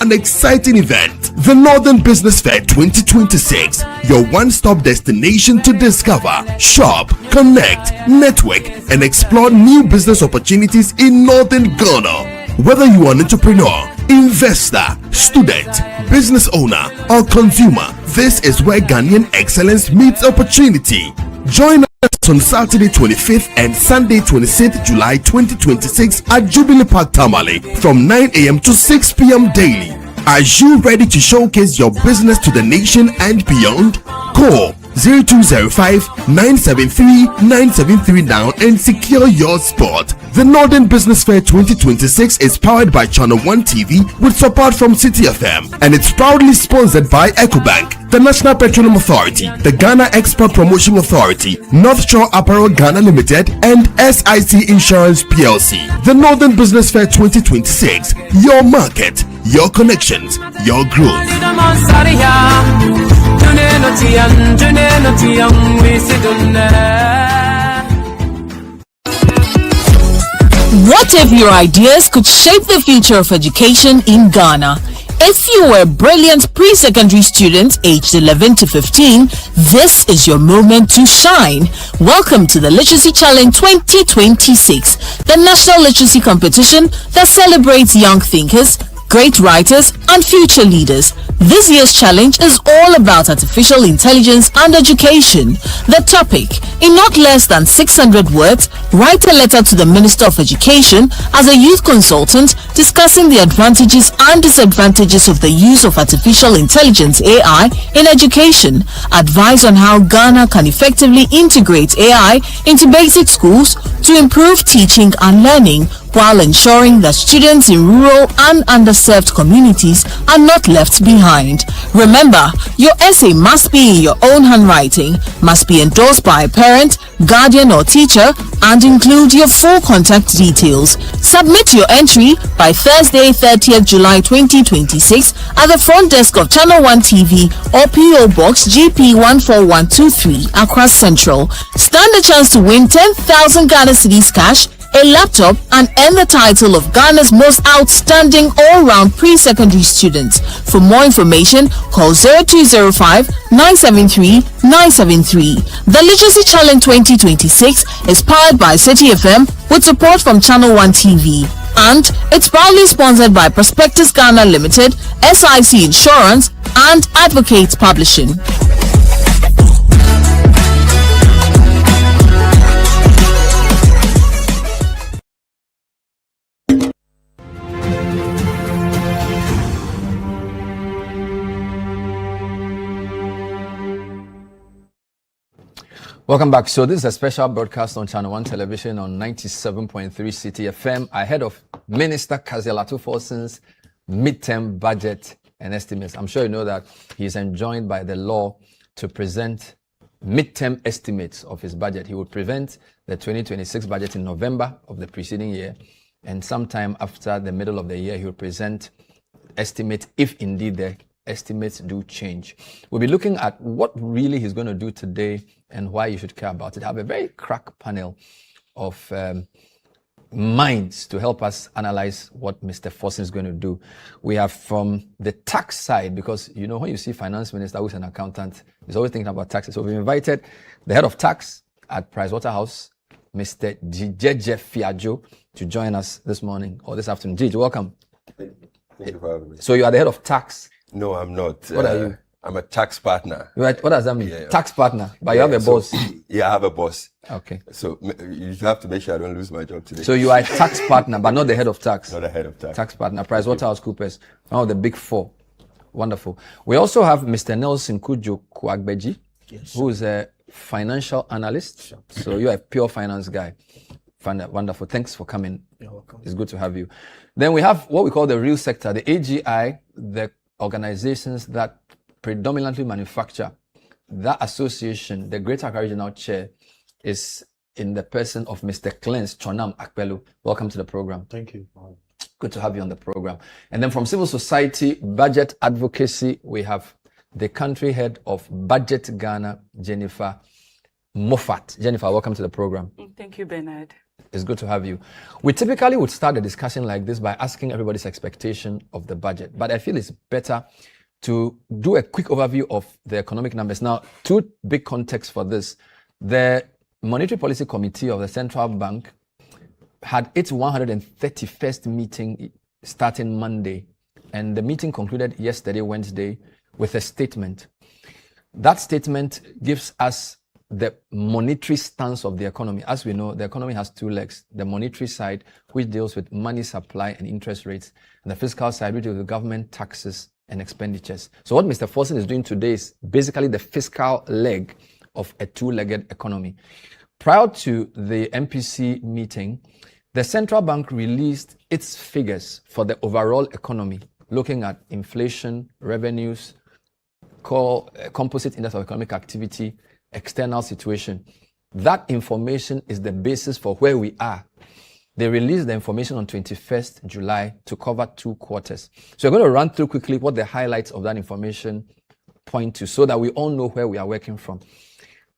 An exciting event, the Northern Business Fair 2026, your one-stop destination to discover, shop, connect, network, and explore new business opportunities in Northern Ghana. Whether you are an entrepreneur, investor, student, business owner, or consumer, this is where Ghanaian excellence meets opportunity. Join us on Saturday 25th and Sunday 26th July 2026 at Jubilee Park, Tamale from 9 a.m. to 6 p.m. daily. Are you ready to showcase your business to the nation and beyond? Call 0205-973-973 now and secure your spot. The Northern Business Fair 2026 is powered by Channel 1 TV with support from Citi FM, and it's proudly sponsored by EcoBank, the National Petroleum Authority, the Ghana Export Promotion Authority, North Shore Apparel Ghana Limited, and SIC Insurance PLC. The Northern Business Fair 2026, your market, your connections, your growth. What if your ideas could shape the future of education in Ghana? If you were a brilliant pre-secondary student aged 11 to 15, this is your moment to shine. Welcome to the Literacy Challenge 2026, the national literacy competition that celebrates young thinkers, great writers, and future leaders. This year's challenge is all about artificial intelligence and education. The topic: in not less than 600 words, write a letter to the Minister of Education as a youth consultant discussing the advantages and disadvantages of the use of artificial intelligence (AI) in education. Advise on how Ghana can effectively integrate AI into basic schools to improve teaching and learning, while ensuring that students in rural and underserved communities are not left behind. Remember, your essay must be in your own handwriting, must be endorsed by a parent, guardian or teacher, and include your full contact details. Submit your entry by Thursday 30th July 2026 at the front desk of Channel 1 TV or PO Box GP 14123 Accra Central. Stand a chance to win 10,000 Ghana cedis cash, a laptop, and earn the title of Ghana's most outstanding all-round pre-secondary student. For more information, call 0205-973-973. The Literacy Challenge 2026 is powered by Citi FM with support from Channel 1 TV. And it's proudly sponsored by Prospectus Ghana Limited, SIC Insurance, and Advocates Publishing. Welcome back. So this is a special broadcast on Channel 1 Television on 97.3 Citi FM ahead of Minister Cassiel Ato Forson's midterm budget and estimates. I'm sure you know that he's enjoined by the law to present midterm estimates of his budget. He will present the 2026 budget in November of the preceding year, and sometime after the middle of the year, he will present estimates if indeed the estimates do change. We'll be looking at what really he's going to do today and why you should care about it. I have a very crack panel of minds to help us analyze what Mr. Forson is going to do. We have from the tax side, because you know when you see finance minister who's an accountant, he's always thinking about taxes. So we've invited the head of tax at Pricewaterhouse, Mr. Jeje Fiajo, to join us this morning or this afternoon. Jeje, welcome. Thank you for having me. So you are the head of tax? No, I'm not. What are you? I'm a tax partner. What does that mean? Yeah. Tax partner, but you have a boss. Yeah, I have a boss. Okay. So you have to make sure I don't lose my job today. So you are a tax partner, but not the head of tax. Not the head of tax. Tax partner, PricewaterhouseCoopers, one of the big four. Wonderful. We also have Mr. Nelson Kujo Kwagbeji, who is a financial analyst. Sure. So you are a pure finance guy. Wonderful. Thanks for coming. You're welcome. It's good to have you. Then we have what we call the real sector, the AGI, the organizations that predominantly manufacture. That association, the Greater Accra Regional Chair, is in the person of Mr. Cleance Chonam Akpelu. Welcome to the program. Thank you. Good to have you on the program. And then from civil society, budget advocacy, we have the country head of Budget Ghana, Jennifer Moffat. Jennifer, welcome to the program. Thank you, Bernard. It's good to have you. We typically would start a discussion like this by asking everybody's expectation of the budget, but I feel it's better to do a quick overview of the economic numbers. Now, two big contexts for this. The Monetary Policy Committee of the Central Bank had its 131st meeting starting Monday, and the meeting concluded yesterday, Wednesday, with a statement. That statement gives us the monetary stance of the economy. As we know, the economy has two legs: the monetary side, which deals with money supply and interest rates, and the fiscal side, which deals with government taxes and expenditures. So what Mr. Forson is doing today is basically the fiscal leg of a two-legged economy. Prior to the MPC meeting, the central bank released its figures for the overall economy, looking at inflation, revenues, composite index of economic activity, external situation. That information is the basis for where we are. They released the information on 21st July to cover 2 quarters. So we're going to run through quickly what the highlights of that information point to, so that we all know where we are working from.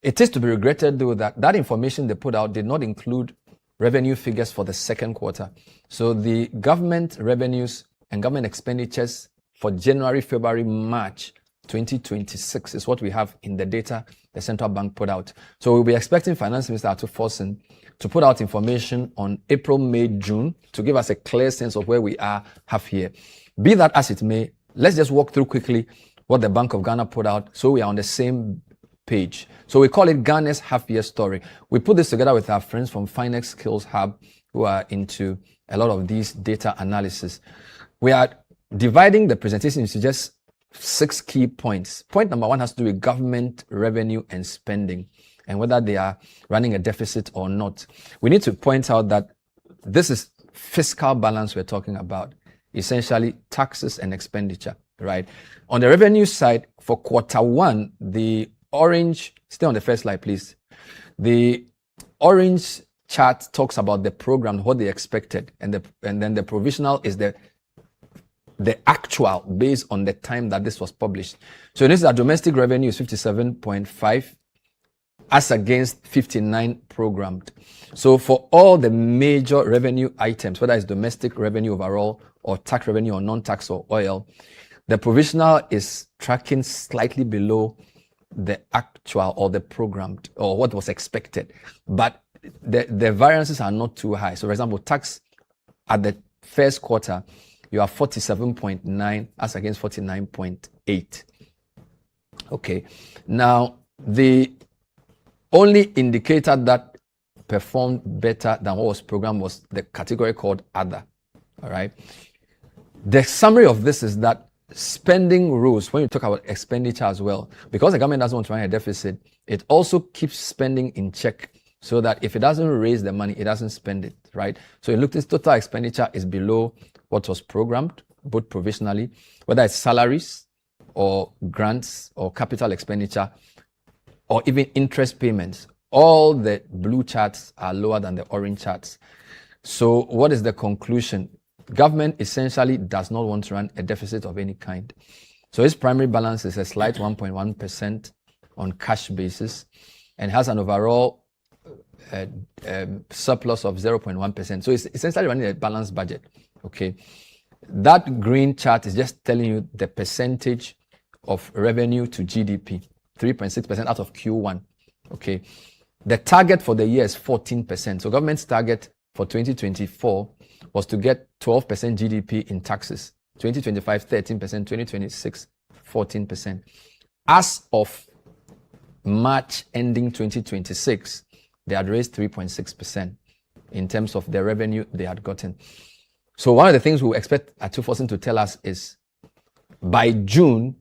It is to be regretted, though, that that information they put out did not include revenue figures for the second quarter. So the government revenues and government expenditures for January, February, March 2026 is what we have in the data the central bank put out. So we'll be expecting Finance Minister Ato Forson to put out information on April, May, June to give us a clear sense of where we are half year. Be that as it may, let's just walk through quickly what the Bank of Ghana put out so we are on the same page. So we call it Ghana's half-year story. We put this together with our friends from Finex Skills Hub who are into a lot of these data analysis. We are dividing the presentation into just 6 key points. Point number 1 has to do with government revenue and spending and whether they are running a deficit or not. We need to point out that this is fiscal balance we're talking about, essentially taxes and expenditure, right? On the revenue side, for quarter 1, the orange, stay on the first slide, please. The orange chart talks about the program, what they expected, and then the provisional is the actual based on the time that this was published. So this is our domestic revenue is 57.5 as against 59 programmed. So for all the major revenue items, whether it's domestic revenue overall or tax revenue or non-tax or oil, the provisional is tracking slightly below the actual or the programmed or what was expected. But the variances are not too high. So for example, tax at the first quarter, you are 47.9 as against 49.8. Okay. Now, the only indicator that performed better than what was programmed was the category called Other. All right. The summary of this is that spending rose when you talk about expenditure as well. Because the government doesn't want to run a deficit, it also keeps spending in check so that if it doesn't raise the money, it doesn't spend it, right? So it looked at total expenditure is below what was programmed, both provisionally, whether it's salaries or grants or capital expenditure or even interest payments. All the blue charts are lower than the orange charts. So what is the conclusion? Government essentially does not want to run a deficit of any kind. So its primary balance is a slight 1.1% on cash basis and has an overall surplus of 0.1%. So it's essentially running a balanced budget. Okay. That green chart is just telling you the percentage of revenue to GDP, 3.6% out of Q1. Okay. The target for the year is 14%. So government's target for 2024 was to get 12% GDP in taxes, 2025, 13%, 2026, 14%. As of March ending 2026, they had raised 3.6% in terms of the revenue they had gotten. So one of the things we expect Ato Forson to tell us is, by June,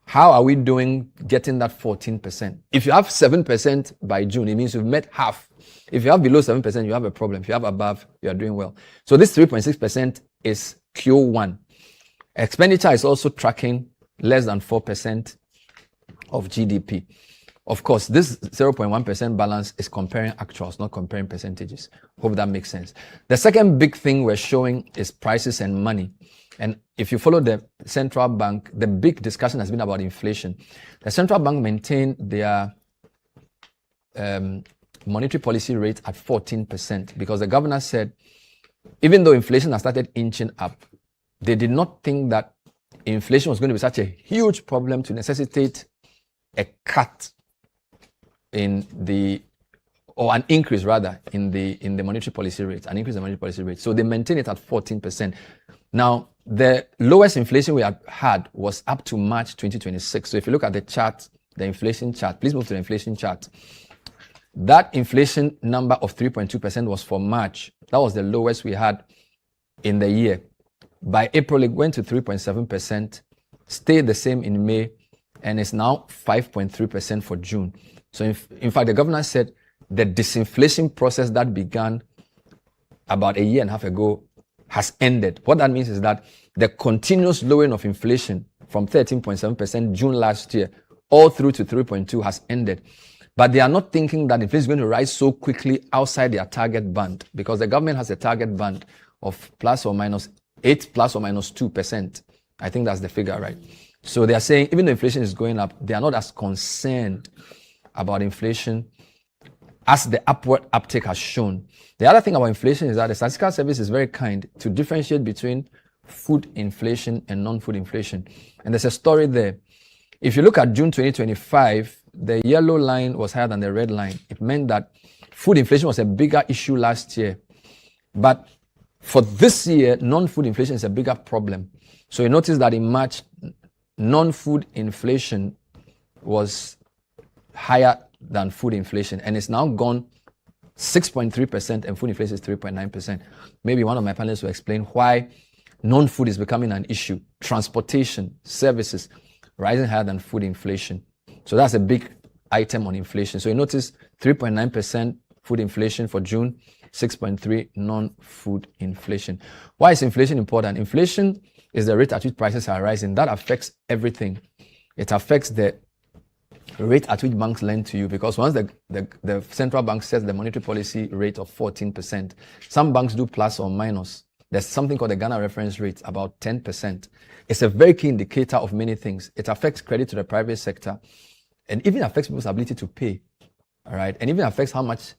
how are we doing getting that 14%? If you have 7% by June, it means you've met half. If you have below 7%, you have a problem. If you have above, you are doing well. So this 3.6% is Q1. Expenditure is also tracking less than 4% of GDP. Of course, this 0.1% balance is comparing actuals, not comparing percentages. Hope that makes sense. The second big thing we're showing is prices and money. And if you follow the central bank, the big discussion has been about inflation. The central bank maintained their monetary policy rate at 14% because the governor said, even though inflation has started inching up, they did not think that inflation was going to be such a huge problem to necessitate a cut in the, or an increase rather, in the monetary policy rate, an increase in the monetary policy rate. So they maintain it at 14%. Now, the lowest inflation we had was up to March 2026. So if you look at the chart, the inflation chart, please move to the inflation chart. That inflation number of 3.2% was for March. That was the lowest we had in the year. By April, it went to 3.7%, stayed the same in May, and is now 5.3% for June. So in fact, the governor said the disinflation process that began about a year and a half ago has ended. What that means is that the continuous lowering of inflation from 13.7% June last year all through to 3.2 has ended. But they are not thinking that inflation is going to rise so quickly outside their target band, because the government has a target band of plus or minus 8 plus or minus 2%. I think that's the figure, right? So they are saying even though inflation is going up, they are not as concerned about inflation as the upward uptick has shown. The other thing about inflation is that the Statistical Service is very kind to differentiate between food inflation and non-food inflation. And there's a story there. If you look at June 2025, the yellow line was higher than the red line. It meant that food inflation was a bigger issue last year. But for this year, non-food inflation is a bigger problem. So you notice that in March, non-food inflation was higher than food inflation, and it's now gone 6.3%, and food inflation is 3.9%. Maybe one of my panelists will explain why non-food is becoming an issue. Transportation, services, rising higher than food inflation. So that's a big item on inflation. So you notice 3.9% food inflation for June, 6.3% non-food inflation. Why is inflation important? Inflation is the rate at which prices are rising. That affects everything. It affects the rate at which banks lend to you, because once the central bank sets the monetary policy rate of 14%, some banks do plus or minus. There's something called the Ghana reference rate, about 10%. It's a very key indicator of many things. It affects credit to the private sector, and even affects people's ability to pay. All right, and even affects how much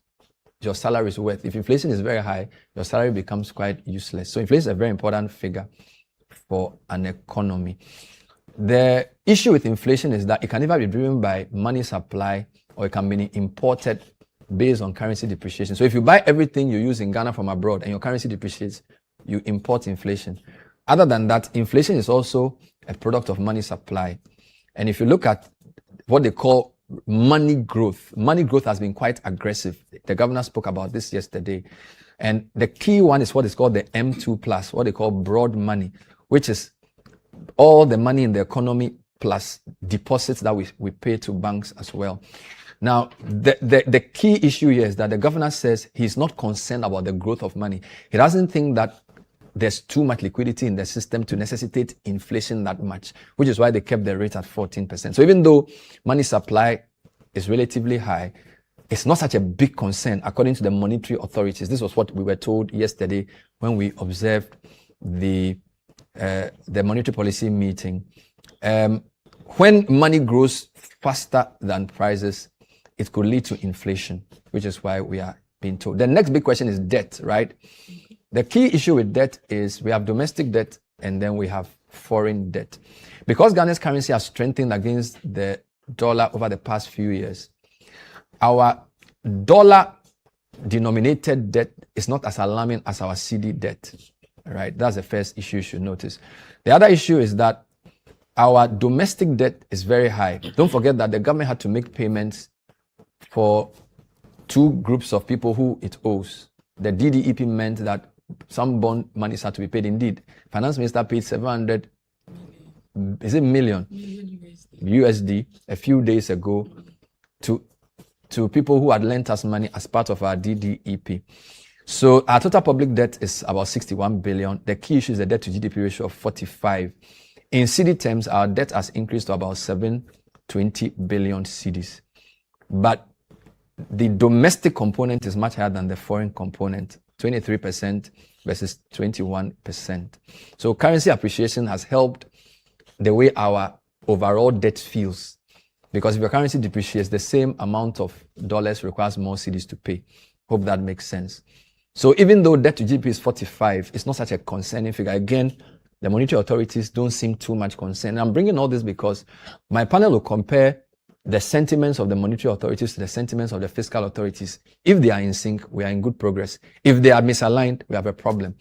your salary is worth. If inflation is very high, your salary becomes quite useless. So inflation is a very important figure for an economy. The issue with inflation is that it can either be driven by money supply or it can be imported based on currency depreciation. So if you buy everything you use in Ghana from abroad and your currency depreciates, you import inflation. Other than that, inflation is also a product of money supply. And if you look at what they call money growth has been quite aggressive. The governor spoke about this yesterday. And the key one is what is called the M2 plus, what they call broad money, which is all the money in the economy plus deposits that we pay to banks as well. Now, the key issue here is that the governor says he's not concerned about the growth of money. He doesn't think that there's too much liquidity in the system to necessitate inflation that much, which is why they kept the rate at 14%. So even though money supply is relatively high, it's not such a big concern according to the monetary authorities. This was what we were told yesterday when we observed the monetary policy meeting. When money grows faster than prices, it could lead to inflation, which is why we are being told. The next big question is debt, right? The key issue with debt is we have domestic debt and then we have foreign debt. Because Ghana's currency has strengthened against the dollar over the past few years, our dollar denominated debt is not as alarming as our CD debt, right? That's the first issue you should notice. The other issue is that our domestic debt is very high. Don't forget that the government had to make payments for two groups of people who it owes. The DDEP meant that some bond monies had to be paid. Indeed, Finance Minister paid 700 million USD a few days ago to people who had lent us money as part of our DDEP. So our total public debt is about 61 billion. The key issue is the debt to GDP ratio of 45. In CD terms, our debt has increased to about 720 billion cedis. But the domestic component is much higher than the foreign component, 23% versus 21%. So currency appreciation has helped the way our overall debt feels. Because if your currency depreciates, the same amount of dollars requires more cedis to pay. Hope that makes sense. So even though debt to GDP is 45, it's not such a concerning figure. Again, the monetary authorities don't seem too much concerned. I'm bringing all this because my panel will compare the sentiments of the monetary authorities to the sentiments of the fiscal authorities. If they are in sync, we are in good progress. If they are misaligned, we have a problem.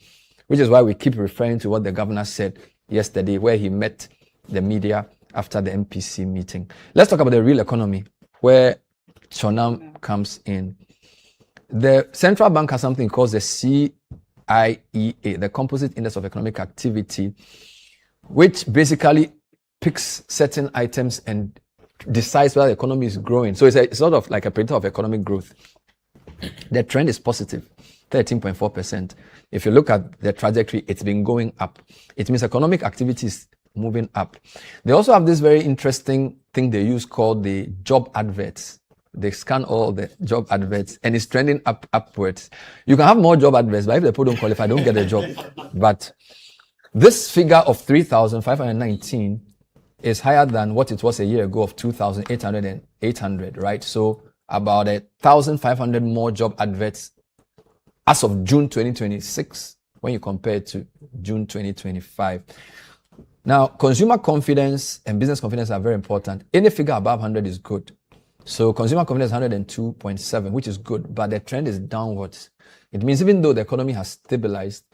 Which is why we keep referring to what the governor said yesterday, where he met the media after the MPC meeting. Let's talk about the real economy, where Chonam comes in. The central bank has something called the CIEA, the Composite Index of Economic Activity, which basically picks certain items and decides whether the economy is growing. So it's sort of like a predictor of economic growth. The trend is positive, 13.4%. If you look at the trajectory, it's been going up. It means economic activity is moving up. They also have this very interesting thing they use called the job adverts. They scan all the job adverts and it's trending upwards. You can have more job adverts, but if the people don't qualify, don't get a job. But this figure of 3,519 is higher than what it was a year ago of 2,800 and 800, right? So about 1,500 more job adverts as of June 2026 when you compare it to June 2025. Now, consumer confidence and business confidence are very important. Any figure above 100 is good. So consumer confidence is 102.7, which is good, but the trend is downwards. It means even though the economy has stabilized,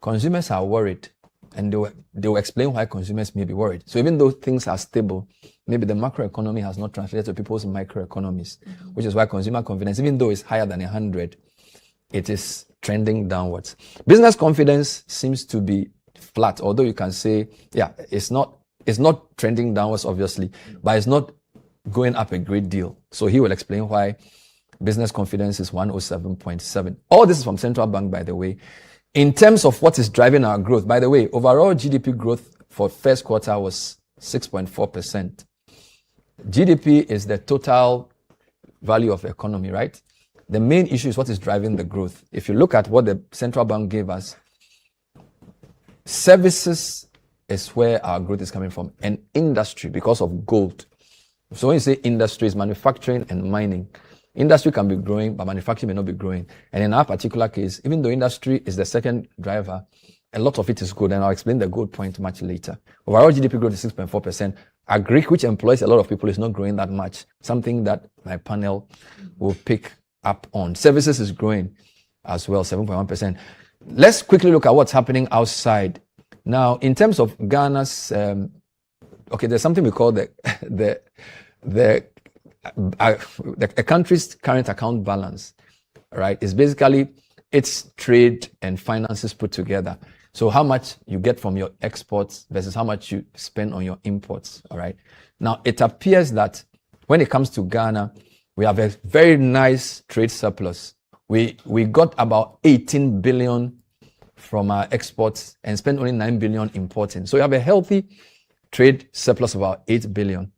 consumers are worried, and they will explain why consumers may be worried. So even though things are stable, maybe the macroeconomy has not translated to people's microeconomies, which is why consumer confidence, even though it's higher than 100, it is trending downwards. Business confidence seems to be flat, although you can say, yeah, it's not trending downwards, obviously, but it's not going up a great deal. So he will explain why business confidence is 107.7. All this is from Central Bank, by the way. In terms of what is driving our growth, by the way, overall GDP growth for first quarter was 6.4%. GDP is the total value of the economy, right? The main issue is what is driving the growth. If you look at what the Central Bank gave us, services is where our growth is coming from, and industry because of gold. So when you say industry, is manufacturing and mining. Industry can be growing, but manufacturing may not be growing. And in our particular case, even though industry is the second driver, a lot of it is good. And I'll explain the gold point much later. Overall GDP growth is 6.4%. Agri, which employs a lot of people, is not growing that much. Something that my panel will pick up on. Services is growing as well, 7.1%. Let's quickly look at what's happening outside. Now, in terms of Ghana's, there's something we call the country's current account balance, right? It's basically its trade and finances put together. So how much you get from your exports versus how much you spend on your imports, all right? Now, it appears that when it comes to Ghana, we have a very nice trade surplus. We got about 18 billion from our exports and spent only 9 billion importing. So you have a healthy trade surplus of about 8 billion.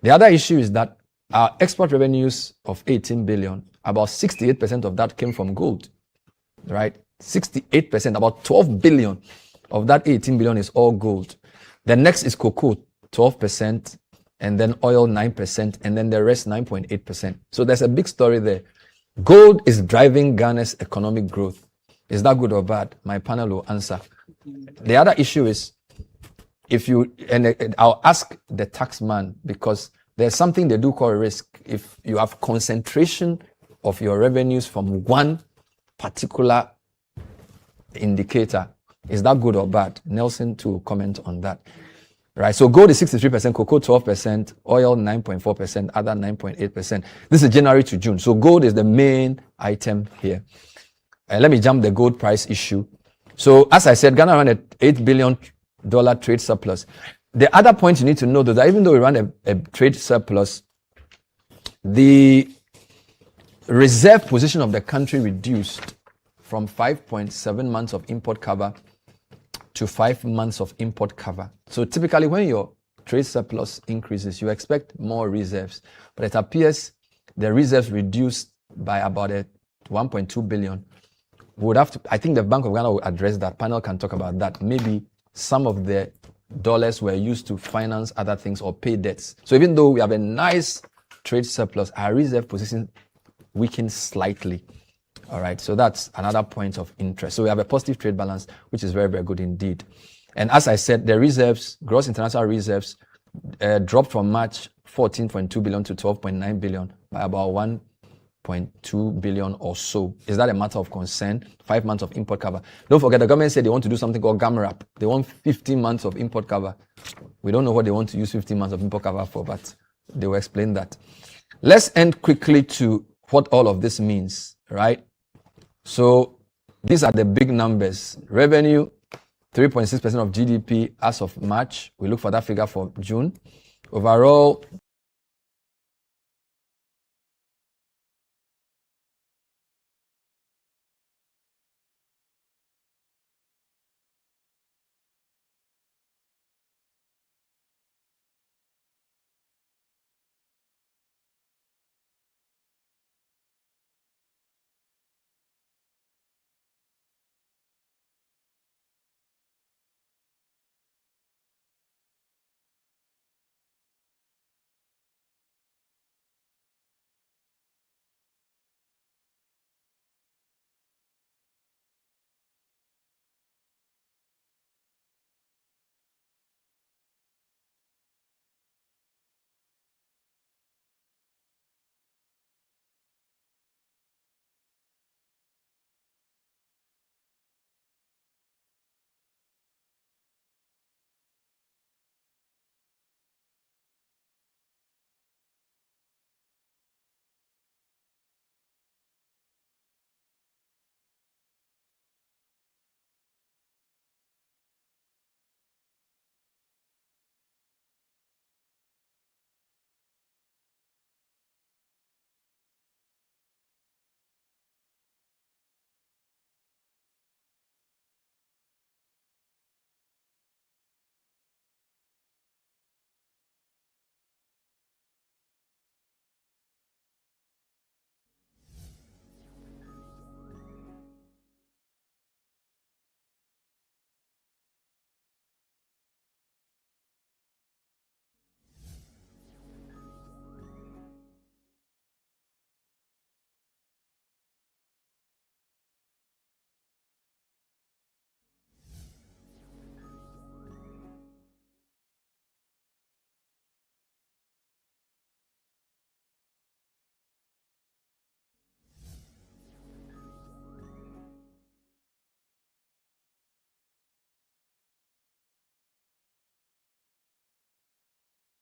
The other issue is that our export revenues of 18 billion, about 68% of that came from gold, right? 68%, about 12 billion of that 18 billion is all gold. The next is cocoa, 12%, and then oil, 9%, and then the rest, 9.8%. So there's a big story there. Gold is driving Ghana's economic growth. Is that good or bad? My panel will answer. The other issue is, I'll ask the tax man, because there's something they do call risk. If you have concentration of your revenues from one particular indicator, is that good or bad? Nelson to comment on that. Right, so gold is 63%, cocoa 12%, oil 9.4%, other 9.8%. This is January to June. So gold is the main item here. Let me jump the gold price issue. So as I said, Ghana ran an $8 billion trade surplus. The other point you need to know, though, that even though we ran a trade surplus, the reserve position of the country reduced from 5.7 months of import cover to 5 months of import cover. So typically when your trade surplus increases, you expect more reserves. But it appears the reserves reduced by about 1.2 billion. We would have to, I think the Bank of Ghana will address that. Panel can talk about that. Maybe some of the dollars were used to finance other things or pay debts. So even though we have a nice trade surplus, our reserve position weakened slightly. All right, so that's another point of interest. So we have a positive trade balance, which is very, very good indeed. And as I said, the reserves, gross international reserves, dropped from March 14.2 billion to 12.9 billion by about 1.2 billion or so. Is that a matter of concern? 5 months of import cover. Don't forget, the government said they want to do something called GAMRAP. They want 15 months of import cover. We don't know what they want to use 15 months of import cover for, but they will explain that. Let's end quickly to what all of this means, right? So these are the big numbers. Revenue, 3.6% of GDP as of March. We look for that figure for June. Overall,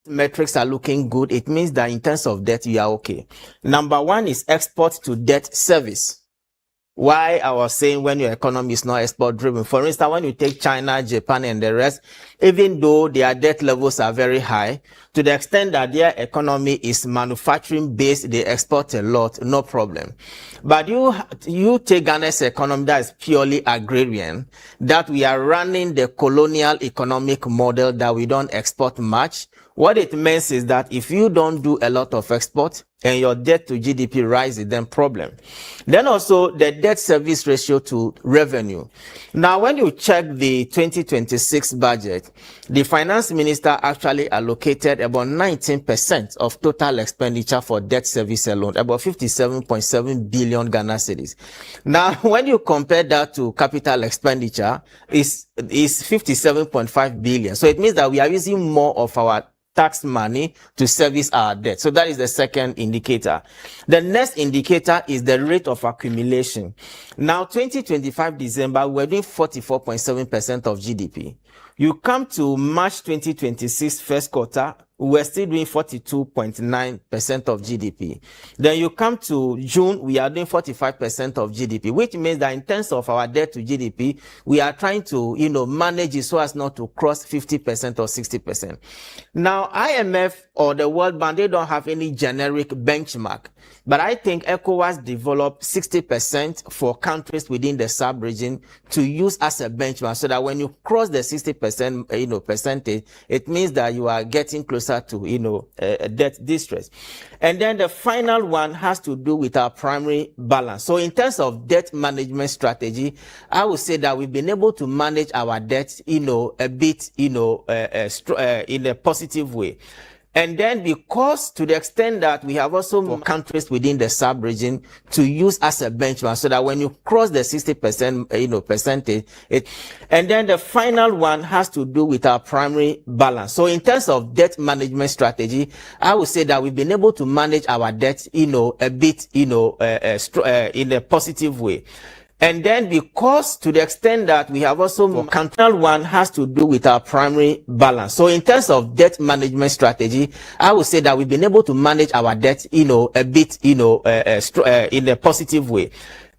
metrics are looking good. It means that in terms of debt, you are okay. Number one is export to debt service. Why I was saying when your economy is not export driven. For instance, when you take China, Japan, and the rest, even though their debt levels are very high, to the extent that their economy is manufacturing based, they export a lot, no problem. But you take Ghana's economy that is purely agrarian, that we are running the colonial economic model that we don't export much. What it means is that if you don't do a lot of export and your debt to GDP rises, then problem. Then also the debt service ratio to revenue. Now, when you check the 2026 budget, the finance minister actually allocated about 19% of total expenditure for debt service alone, about 57.7 billion Ghana cedis. Now, when you compare that to capital expenditure, is 57.5 billion. So it means that we are using more of our tax money to service our debt. So that is the second indicator. The next indicator is the rate of accumulation. Now, 2025 December, we're doing 44.7% of GDP. You come to March 2026 first quarter, we're still doing 42.9% of GDP. Then you come to June, we are doing 45% of GDP, which means that in terms of our debt to GDP, we are trying to, manage it so as not to cross 50% or 60%. Now, IMF or the World Bank, they don't have any generic benchmark. But I think ECOWAS developed 60% for countries within the sub-region to use as a benchmark, so that when you cross the 60%, percentage, it means that you are getting close closer to, debt distress. And then the final one has to do with our primary balance. So in terms of debt management strategy, I would say that we've been able to manage our debt, a bit, in a positive way. And then because to the extent that we have also more countries within the sub-region to use as a benchmark, so that when you cross the 60%, percentage, and then the final one has to do with our primary balance. So in terms of debt management strategy, I would say that we've been able to manage our debt, a bit, in a positive way. And then because to the extent that we have also more final one has to do with our primary balance. So in terms of debt management strategy, I would say that we've been able to manage our debt, a bit, in a positive way.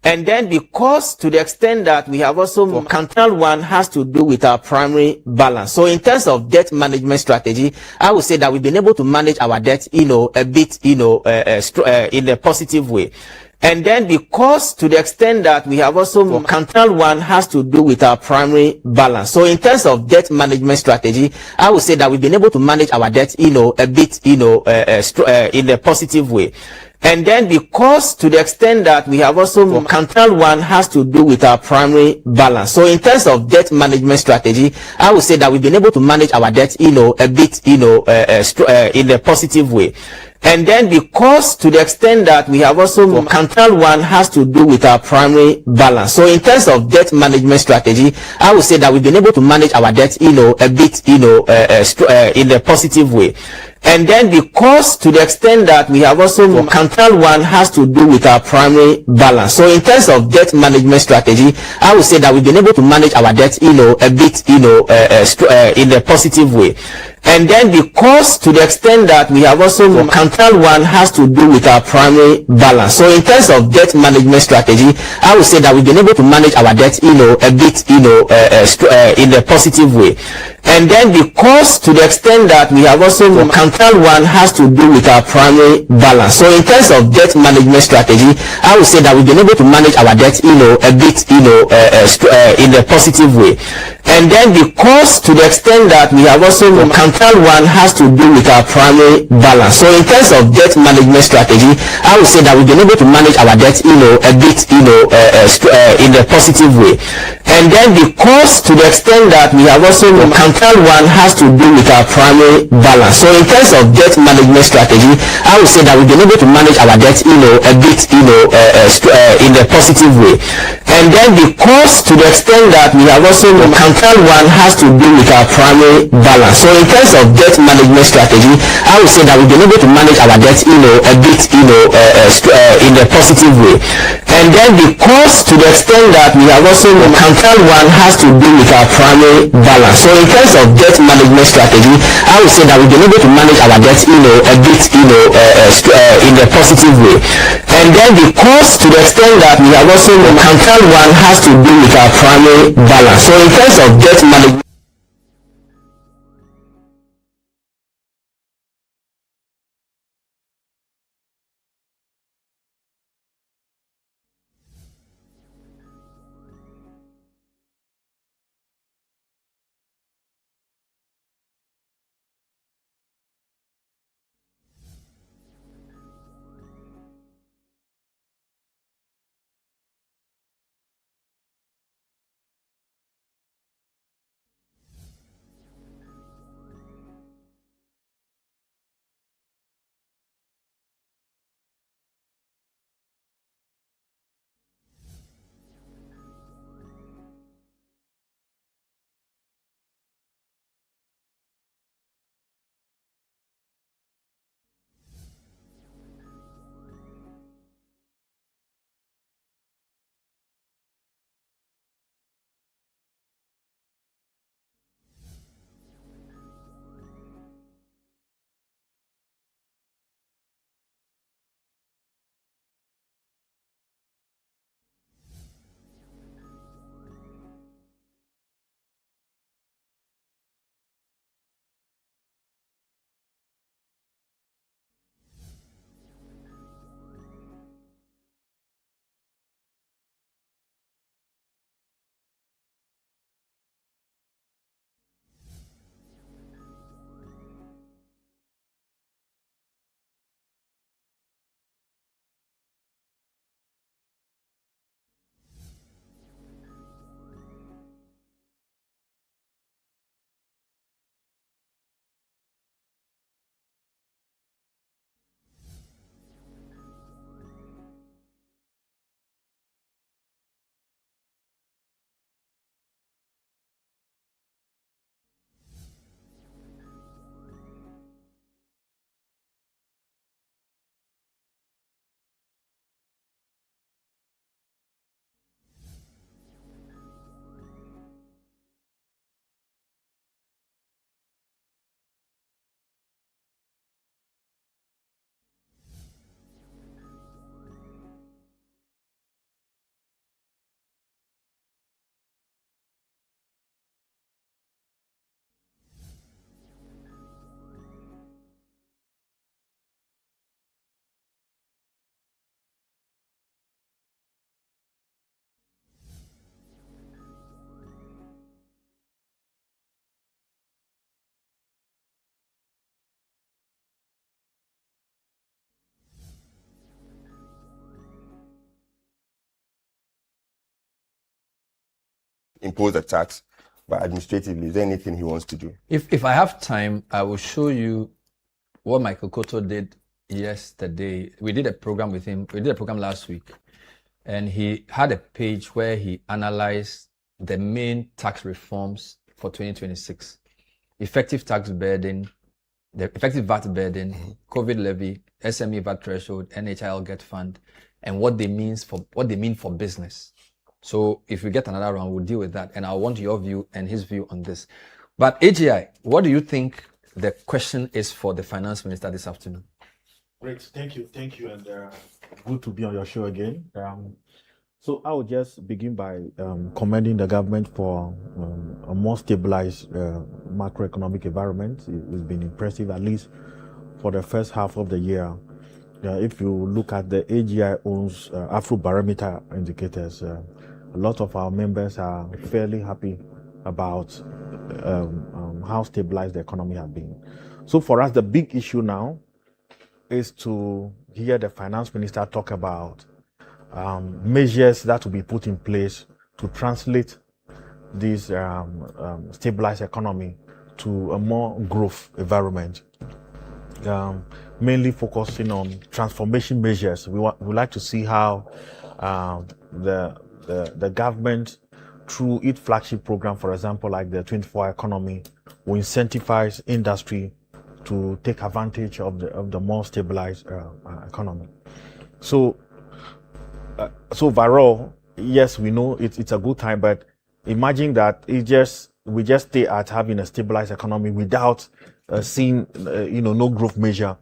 And then because to the extent that we have also more final one has to do with our primary balance. So in terms of debt management strategy, I would say that we've been able to manage our debt, a bit, in a positive way. And then because to the extent that we have also more final one has to do with our primary balance. So in terms of debt management strategy, I would say that we've been able to manage our debt, a bit, in a positive way. And then because to the extent that we have also more final one has to do with our primary balance. So in terms of debt management strategy, I would say that we've been able to manage our debt, a bit, in a positive way. And then because to the extent that we have also more final one has to do with our primary balance. So in terms of debt management strategy, I would say that we've been able to manage our debt, a bit, in a positive way. And then because to the extent that we have also more final one has to do with our primary balance. So in terms of debt management strategy, I would say that we've been able to manage our debt, a bit, in a positive way. And then because to the extent that we have also more final one has to do with our primary balance. So in terms of debt management strategy, I would say that we've been able to manage our debt, a bit, in a positive way. And then because to the extent that we have also more final one has to do with our primary balance. So in terms of debt management strategy, I would say that we've been able to manage our debt, a bit, in a positive way. And then because to the extent that we have also more final one has to do with our primary balance. So in terms of debt management strategy, I would say that we've been able to manage our debt, a bit, in a positive way. And then because to the extent that we have also more final one has to do with our primary balance. So in terms of debt management strategy, I would say that we've been able to manage our debt, a bit, in a positive way. And then because to the extent that we have also more final one has to do with our primary balance. So in terms of debt management strategy, I would say that we've been able to manage our debt, a bit, in a positive way. And then because to the extent that we have also more final one has to do with our primary balance. So in terms of debt management strategy, I would say that we've been able to manage our debt, a bit, in a positive way. And then because to the extent that we have also more final one has to do with our primary balance. So in terms of debt management impose a tax, but administratively, is there anything he wants to do? If I have time, I will show you what Michael Cotto did yesterday. We did a program with him. We did a program last week, and he had a page where he analyzed the main tax reforms for 2026. Effective tax burden, the effective VAT burden, COVID levy, SME VAT threshold, NHIL get fund, and what they mean for business. So if we get another round, we'll deal with that. And I want your view and his view on this. But AGI, what do you think the question is for the finance minister this afternoon? Great, thank you, and good to be on your show again. So I will just begin by commending the government for a more stabilized macroeconomic environment. It's been impressive, at least for the first half of the year. If you look at the AGI owns Avle barometer indicators, a lot of our members are fairly happy about how stabilized the economy has been. So for us, the big issue now is to hear the finance minister talk about measures that will be put in place to translate this stabilized economy to a more growth environment, mainly focusing on transformation measures. We like to see how the government, through its flagship program, for example, like the 24-hour economy, will incentivize industry to take advantage of the more stabilized economy. So overall, yes, we know it's a good time, but imagine that we just stay at having a stabilized economy without seeing no growth measure.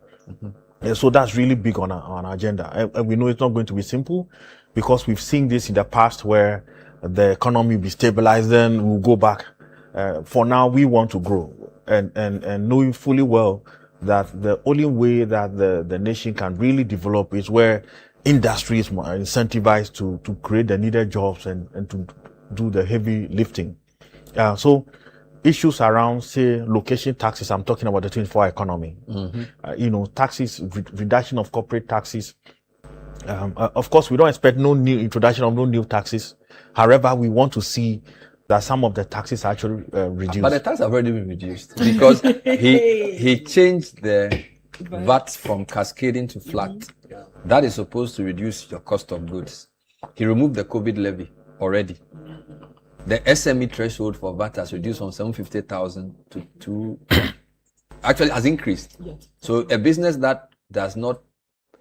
So that's really big on our agenda, and we know it's not going to be simple, because we've seen this in the past where the economy will be stabilized, then we'll go back. For now, we want to grow, and knowing fully well that the only way that the nation can really develop is where industry is more incentivized to create the needed jobs and to do the heavy lifting. So issues around, say, location taxes, I'm talking about the 24-hour economy. Taxes, reduction of corporate taxes. Of course, we don't expect no new introduction of no new taxes. However, we want to see that some of the taxes are actually reduced. But the taxes have already been reduced because he changed the VAT from cascading to flat. That is supposed to reduce your cost of goods. He removed the COVID levy already. The SME threshold for VAT has reduced from 750,000 to actually has increased. Yes. So a business that does not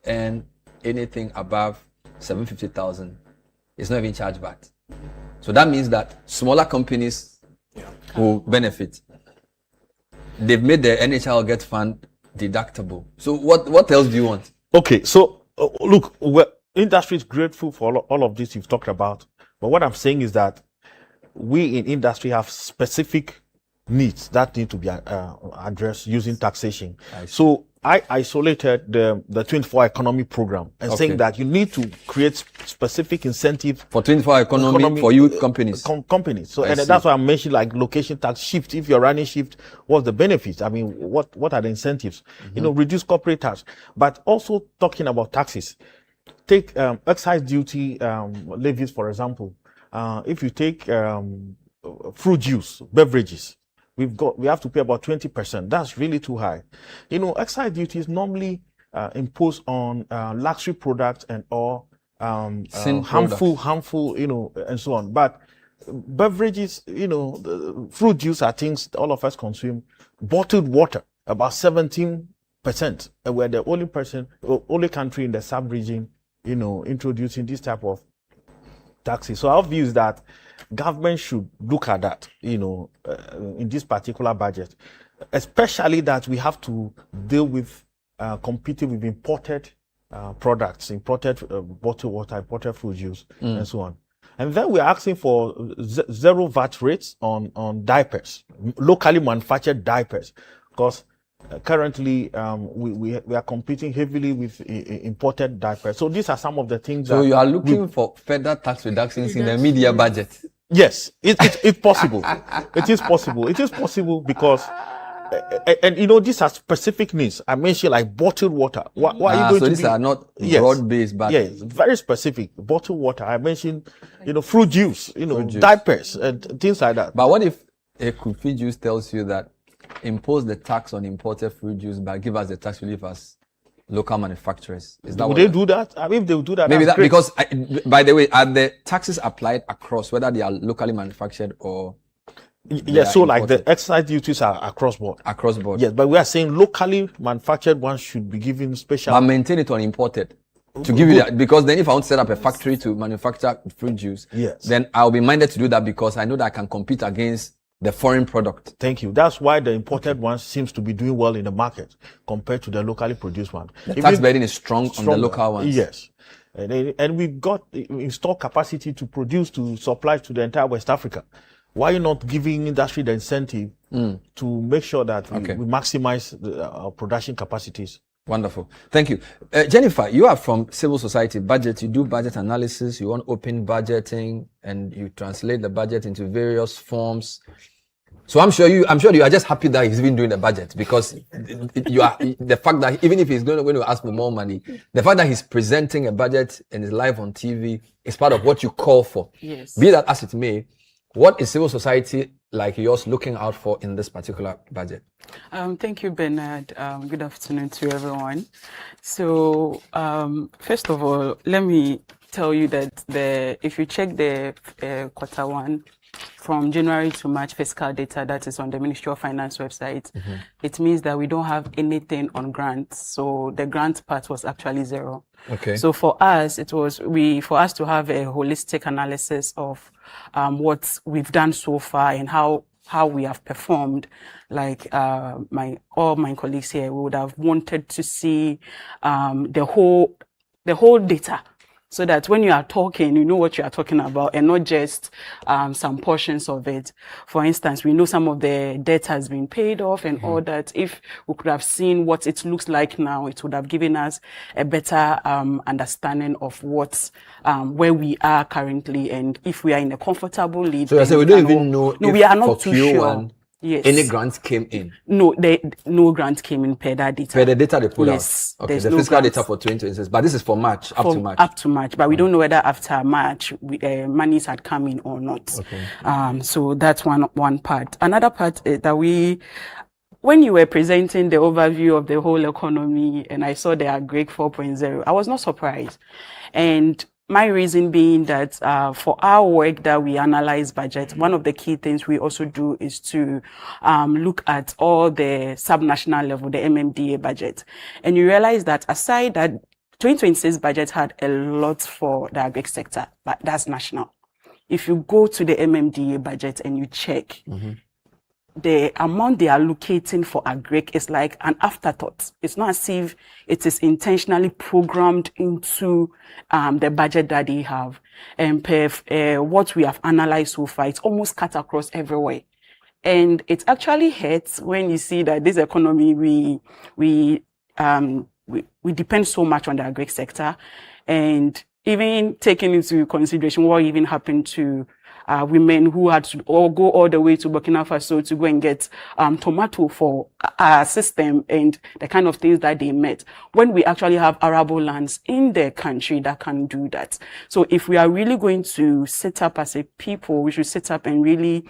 earn anything above 750,000 is not even charged VAT. So that means that smaller companies will benefit. They've made the NHIL Get Fund deductible. So what else do you want? Okay, so look, industry is grateful for all of this you've talked about. But what I'm saying is that we in industry have specific needs that need to be addressed using taxation. So I isolated the 24-hour economy program and saying that you need to create specific incentives for 24-hour economy for you companies. Companies. So and that's why I mentioned like location tax shift. If you're running shift, what's the benefits? I mean, what are the incentives? Reduce corporate tax, but also talking about taxes. Take excise duty levies, for example. If you take fruit juice, beverages, we have to pay about 20%. That's really too high. Excise duty is normally imposed on luxury products and or harmful, and so on. But beverages, fruit juice are things all of us consume. Bottled water, about 17%. And we're the only country in the sub-region, introducing this type of taxes. So our view is that government should look at that, in this particular budget, especially that we have to deal with competing with imported products, imported bottled water, imported fruit juice, and so on. And then we're asking for zero VAT rates on diapers, locally manufactured diapers, because currently we are competing heavily with imported diapers. So these are some of the things. So you are looking for further tax reductions in the media budget? Yes, it's possible. It is possible. It is possible because And these are specific needs. I mentioned like bottled water. Why are you going so to these are not broad-based, but yes, very specific. Bottled water. I mentioned, fruit juice, diapers and things like that. But what if a fruit juice tells you that impose the tax on imported fruit juice, but give us the tax relief as local manufacturers? Is that would they do that? I mean, if they would do that, maybe that great. because by the way, are the taxes applied across whether they are locally manufactured or? Yes, so like the excise duties are across board. Across board. Yes, but we are saying locally manufactured ones should be given special. But maintain it on imported. To give you that, because then if I want to set up a factory to manufacture fruit juice, yes, then I'll be minded to do that because I know that I can compete against the foreign product. Thank you. That's why the imported one seems to be doing well in the market compared to the locally produced one. The tax burden is strong on the local ones. Yes. And we've got installed capacity to produce, to supply to the entire West Africa. Why are you not giving industry the incentive to make sure that we maximize our production capacities? Wonderful. Thank you. Jennifer, you are from civil society budget. You do budget analysis. You want open budgeting and you translate the budget into various forms. So I'm sure you are just happy that he's been doing the budget because you are the fact that even if he's going to ask for more money, the fact that he's presenting a budget and is live on TV is part of what you call for. Yes. Be that as it may, what is civil society like yours looking out for in this particular budget? Thank you, Bernard. Good afternoon to everyone. So, first of all, let me tell you that if you check the quarter one from January to March fiscal data that is on the Ministry of Finance website, it means that we don't have anything on grants. So the grant part was actually zero. Okay. So for us, for us to have a holistic analysis of what we've done so far and how we have performed, like all my colleagues here, we would have wanted to see the whole data, so that when you are talking, you know what you are talking about and not just some portions of it. For instance, we know some of the debt has been paid off and all that. If we could have seen what it looks like now, it would have given us a better understanding of where we are currently and if we are in a comfortable lead. So I say we don't even know. No, we are not too sure. Yes. Any grants came in? No, no grant came in per that data. Per the data they put out? Yes. Okay, the fiscal data for 2026. But this is for March, up to March. Up to March. But we don't know whether after March, monies had come in or not. Okay. So that's one part. Another part is that when you were presenting the overview of the whole economy and I saw the Agric 4.0, I was not surprised. And my reason being that for our work that we analyze budget, one of the key things we also do is to look at all the subnational level, the MMDA budget. And you realize that aside that 2026 budget had a lot for the agric sector, but that's national. If you go to the MMDA budget and you check, the amount they are allocating for agric is like an afterthought. It's not as if it is intentionally programmed into the budget that they have. And what we have analyzed so far, it's almost cut across everywhere. And it actually hurts when you see that this economy, we depend so much on the agric sector. And even taking into consideration what even happened to women who had to go all the way to Burkina Faso to go and get tomato for our system and the kind of things that they met, when we actually have arable lands in the country that can do that. So if we are really going to set up as a people, we should set up and really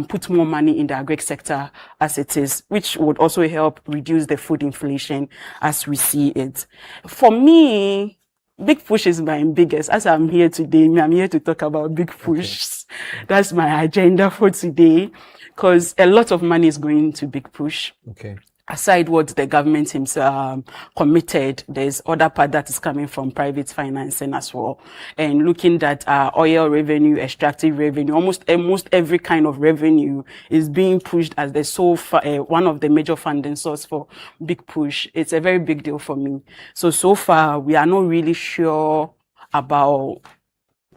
put more money in the agric sector as it is, which would also help reduce the food inflation as we see it. For me, Big Push is my biggest. As I'm here today, I'm here to talk about Big Push. Okay. That's my agenda for today, because a lot of money is going to Big Push. Okay. Aside what the government himself committed, there's other part that is coming from private financing as well. And looking at oil revenue, extractive revenue, almost every kind of revenue is being pushed as the one of the major funding source for Big Push. It's a very big deal for me. So far, we are not really sure about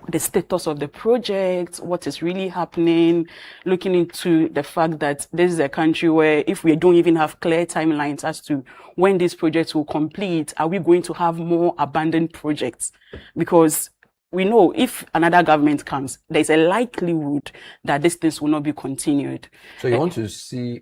the status of the project, what is really happening, looking into the fact that this is a country where if we don't even have clear timelines as to when these projects will complete, are we going to have more abandoned projects? Because we know if another government comes, there's a likelihood that these things will not be continued. So you want to see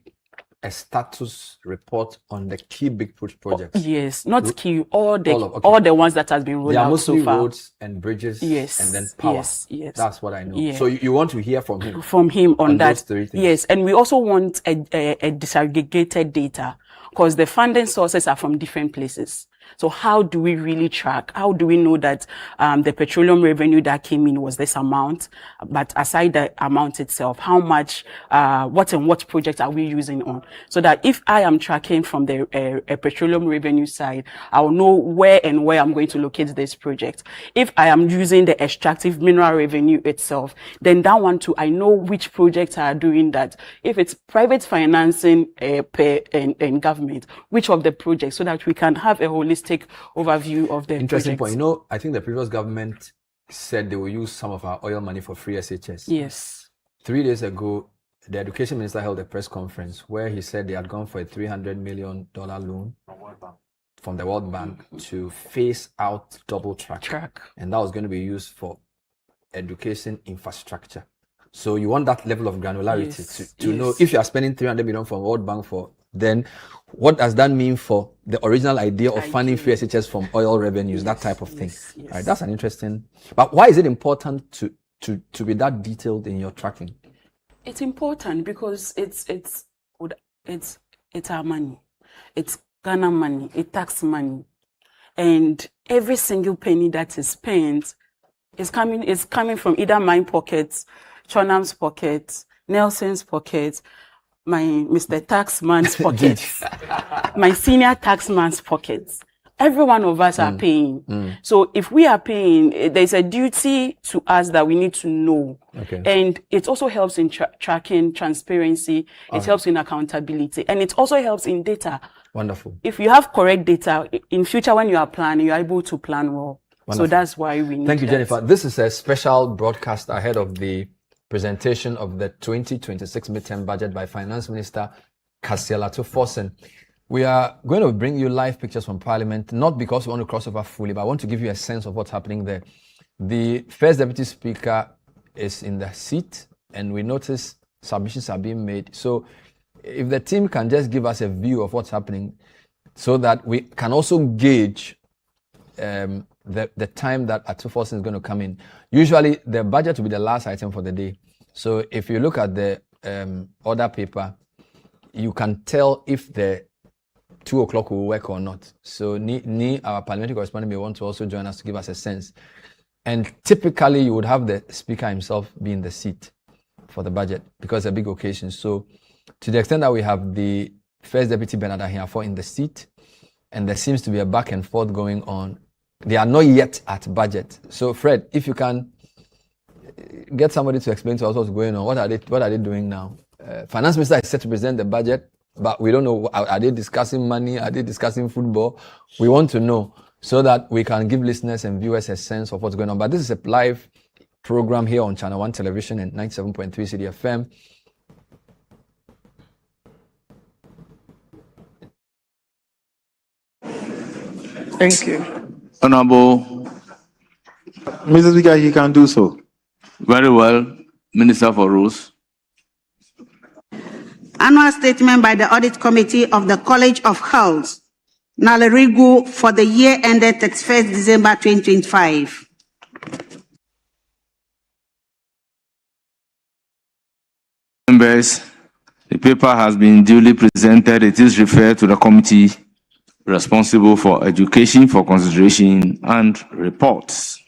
a status report on the key big projects? Yes, not key, all the okay. ones that has been rolled They are out mostly so far. roads and bridges, Yes, and then power. yes. That's what I know. Yeah. So you want to hear from him? From him on that. Those three things. Yes, and we also want a disaggregated data, because the funding sources are from different places. So how do we really track? How do we know that the petroleum revenue that came in was this amount? But aside the amount itself, how much, what projects are we using on? So that if I am tracking from the petroleum revenue side, I'll know where I'm going to locate this project. If I am using the extractive mineral revenue itself, then that one too, I know which projects are doing that. If it's private financing and government, which of the projects, so that we can have a holistic overview of the interesting projects. point. I think the previous government said they will use some of our oil money for free SHS. Yes. 3 days ago, the education minister held a press conference where he said they had gone for a $300 million loan from the World Bank to phase out double track. And that was going to be used for education infrastructure. So you want that level of granularity to know if you are spending $300 million from World Bank then what does that mean for the original idea of funding free SHS from oil revenues, that type of thing? Yes. Right, that's an interesting. But why is it important to be that detailed in your tracking? It's important because it's our money, it's Ghana money, it's tax money, and every single penny that is spent is coming from either my pockets, Chonam's pockets, Nelson's pockets, my Mr. Taxman's pockets, my senior taxman's pockets. Every one of us are paying. So if we are paying, there's a duty to us that we need to know. Okay. And it also helps in tracking transparency. It helps in accountability. And it also helps in data. Wonderful. If you have correct data, in future when you are planning, you're able to plan well. Wonderful. So that's why we need Thank you, that. Jennifer. This is a special broadcast ahead of the presentation of the 2026 midterm budget by Finance Minister Cassiel Ato Forson. We are going to bring you live pictures from Parliament, not because we want to cross over fully, but I want to give you a sense of what's happening there. The First Deputy Speaker is in the seat, and we notice submissions are being made. So if the team can just give us a view of what's happening so that we can also gauge the time that Ato Forson is going to come in. Usually the budget will be the last item for the day. So if you look at the order paper, you can tell if the 2 o'clock will work or not. So our parliamentary correspondent may want to also join us to give us a sense. And typically you would have the speaker himself be in the seat for the budget because it's a big occasion. So to the extent that we have the First Deputy Bernard Ahiafo in the seat, and there seems to be a back and forth going on, they are not yet at budget. So Fred, if you can get somebody to explain to us what's going on, what are they doing now? Finance Minister is set to present the budget, but we don't know, are they discussing money? Are they discussing football? We want to know so that we can give listeners and viewers a sense of what's going on. But this is a live program here on Channel 1 Television and 97.3 Citi FM. Thank you. Honorable Mr. Speaker, he can do so. Very well, Minister for Rules. Annual statement by the Audit Committee of the College of Health, Nalerigu, for the year ended 31st December 2025. Members, the paper has been duly presented. It is referred to the committee responsible for education for consideration and reports.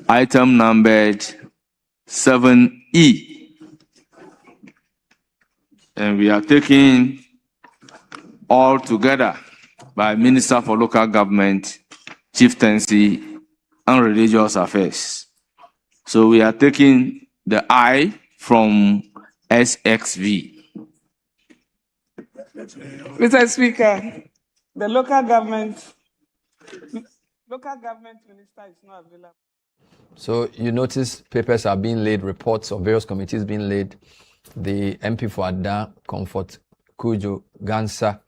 Item numbered 7E. And we are taking all together by Minister for Local Government, Chieftaincy and Religious Affairs. So we are taking the I from SXV. Mr. Speaker, the local government minister is not available. So you notice papers are being laid, reports of various committees being laid. The MP for Ada, Comfort Kujo Gansa,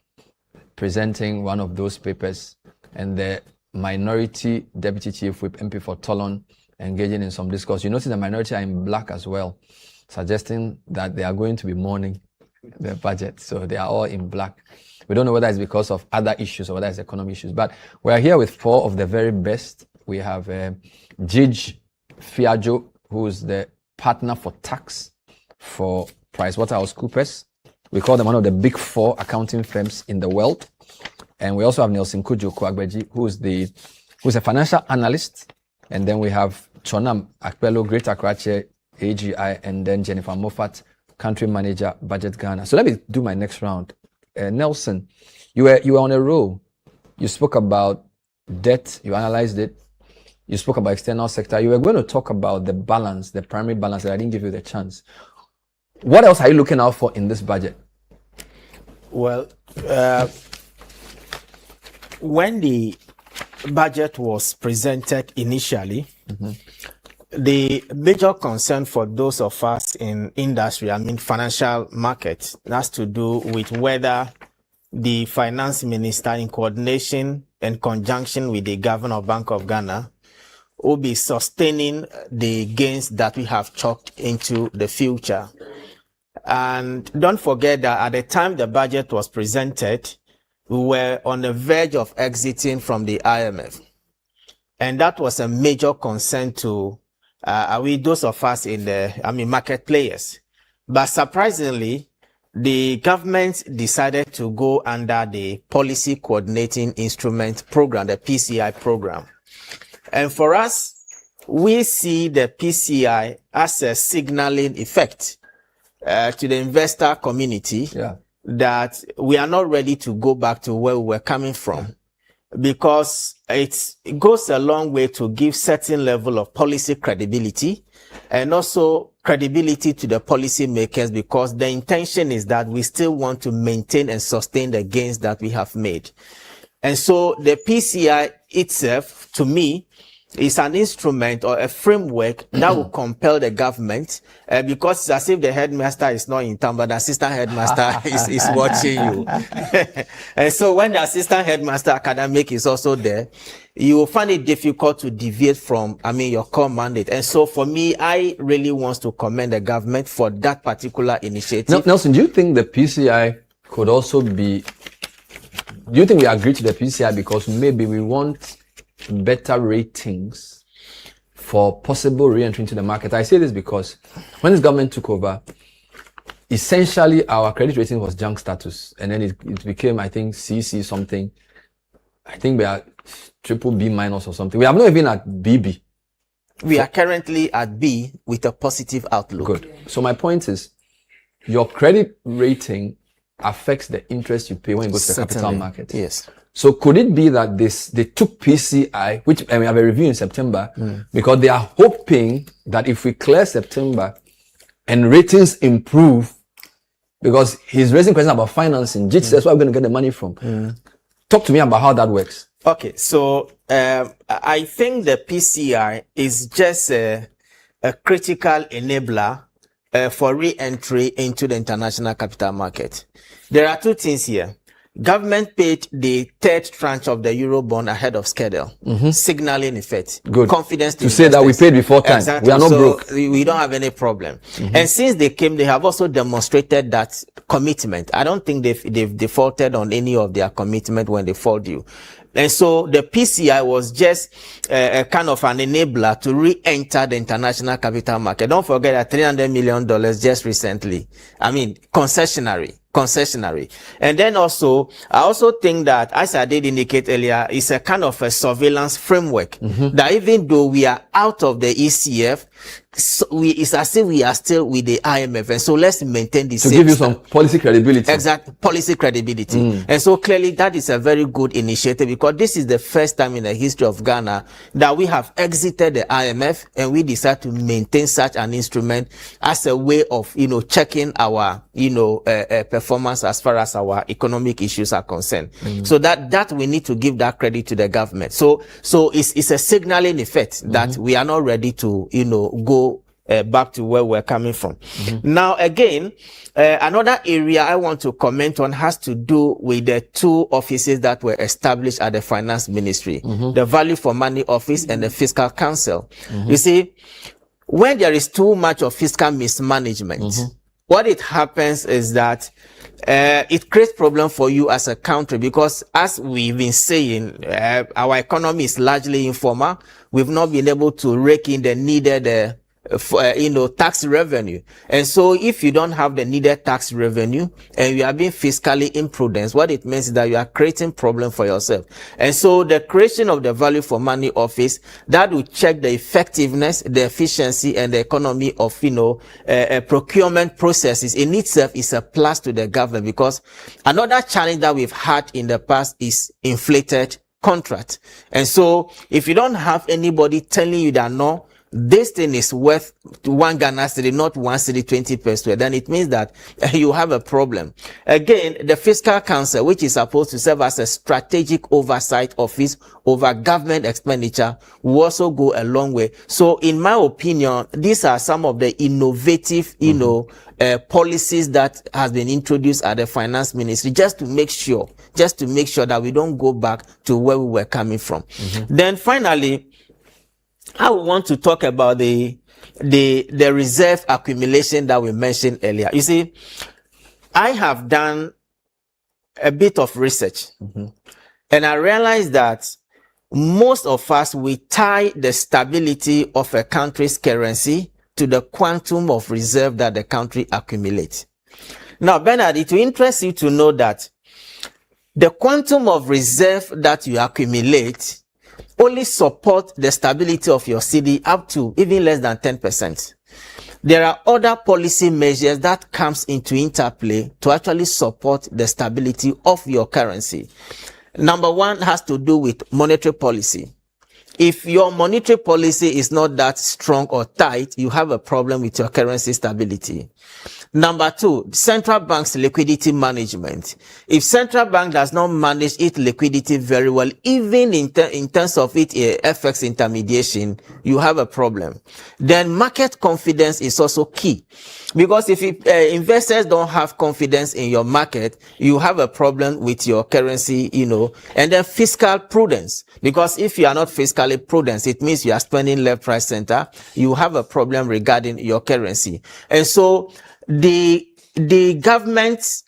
presenting one of those papers, and the minority deputy chief whip MP for Tolon engaging in some discourse. You notice the minority are in black as well, suggesting that they are going to be mourning the budget. So they are all in black. We don't know whether it's because of other issues or whether it's economic issues. But we are here with 4 of the very best. We have Jij Fiajo, who's the partner for tax for PricewaterhouseCoopers. We call them one of the big 4 accounting firms in the world. And we also have Nelson Kojo Kwagbeji, who's a financial analyst. And then we have Chonam Akpelo, Great Akrache, AGI, and then Jennifer Moffat, Country Manager, Budget Ghana. So let me do my next round. Nelson, you were on a roll. You spoke about debt, you analyzed it. You spoke about external sector. You were going to talk about the balance, the primary balance, that I didn't give you the chance. What else are you looking out for in this budget? Well, when the budget was presented initially, the major concern for those of us in industry, financial markets, has to do with whether the finance minister, in coordination and conjunction with the governor of Bank of Ghana, will be sustaining the gains that we have chalked into the future. And don't forget that at the time the budget was presented, we were on the verge of exiting from the IMF. And that was a major concern to those of us in the market players. But surprisingly, the government decided to go under the Policy Coordinating Instrument Program, the PCI program. And for us, we see the PCI as a signaling effect to the investor community that we are not ready to go back to where we were coming from, because it goes a long way to give certain level of policy credibility and also credibility to the policy makers, because the intention is that we still want to maintain and sustain the gains that we have made. And so the PCI itself, to me, is an instrument or a framework that will compel the government, because it's as if the headmaster is not in town, but the assistant headmaster is watching you. And so when the assistant headmaster academic is also there, you will find it difficult to deviate from, your core mandate. And so for me, I really want to commend the government for that particular initiative. Nelson, do you think the PCI could also be, do you think we agree to the PCI because maybe we want better ratings for possible re-entry into the market? I say this because when this government took over, essentially our credit rating was junk status, and then it became, I think, CC something. I think we are BBB- or something. We are not even at BB. We are currently at B with a positive outlook. Good. So my point is, your credit rating affects the interest you pay when you go to the capital market. Yes. So could it be that they took PCI, which we have a review in September, because they are hoping that if we clear September and ratings improve, because he's raising questions about financing, that's where we're going to get the money from. Talk to me about how that works. Okay, so I think the PCI is just a critical enabler for re-entry into the international capital market. There are 2 things here. Government paid the 3rd tranche of the Eurobond ahead of schedule, signaling effect. Good. Confidence to say that we paid before time. Exactly. We are not broke. We don't have any problem. And since they came, they have also demonstrated that commitment. I don't think they've defaulted on any of their commitment when they fall due. And so the PCI was just a kind of an enabler to re-enter the international capital market. Don't forget that $300 million just recently. Concessionary. And then also, I also think that, as I did indicate earlier, it's a kind of a surveillance framework that even though we are out of the ECF, it's as if we are still with the IMF. And so let's maintain the same. To give you some policy credibility. Exact policy credibility. And so clearly that is a very good initiative, because this is the first time in the history of Ghana that we have exited the IMF and we decide to maintain such an instrument as a way of, checking our, performance as far as our economic issues are concerned. So that we need to give that credit to the government. So it's a signaling effect that we are not ready to, go back to where we're coming from. Now, again, another area I want to comment on has to do with the 2 offices that were established at the Finance Ministry, the Value for Money Office and the Fiscal Council. You see, when there is too much of fiscal mismanagement, what it happens is that it creates problem for you as a country, because as we've been saying, our economy is largely informal. We've not been able to rake in the needed tax revenue. And so if you don't have the needed tax revenue and you are being fiscally imprudent, what it means is that you are creating problem for yourself. And so the creation of the value for money office, that will check the effectiveness, the efficiency and the economy of, procurement processes in itself is a plus to the government, because another challenge that we've had in the past is inflated contract. And so if you don't have anybody telling you that no, this thing is worth 1 Ghana cedi, not 1 cedi 20 pesos, then it means that you have a problem. Again, the Fiscal Council, which is supposed to serve as a strategic oversight office over government expenditure, will also go a long way. So in my opinion, these are some of the innovative, policies that has been introduced at the Finance Ministry, just to make sure that we don't go back to where we were coming from. Then finally, I want to talk about the reserve accumulation that we mentioned earlier. You see, I have done a bit of research, and I realized that most of us, we tie the stability of a country's currency to the quantum of reserve that the country accumulates. Now, Bernard, it will interest you to know that the quantum of reserve that you accumulate only support the stability of your cedi up to even less than 10%. There are other policy measures that comes into interplay to actually support the stability of your currency. Number one has to do with monetary policy. If your monetary policy is not that strong or tight, you have a problem with your currency stability. Number two, central bank's liquidity management. If central bank does not manage its liquidity very well, even in terms of its FX intermediation, you have a problem. Then market confidence is also key. Because if investors don't have confidence in your market, you have a problem with your currency, and then fiscal prudence. Because if you are not fiscally prudent, it means you are spending left, right, center. You have a problem regarding your currency. And so the government's,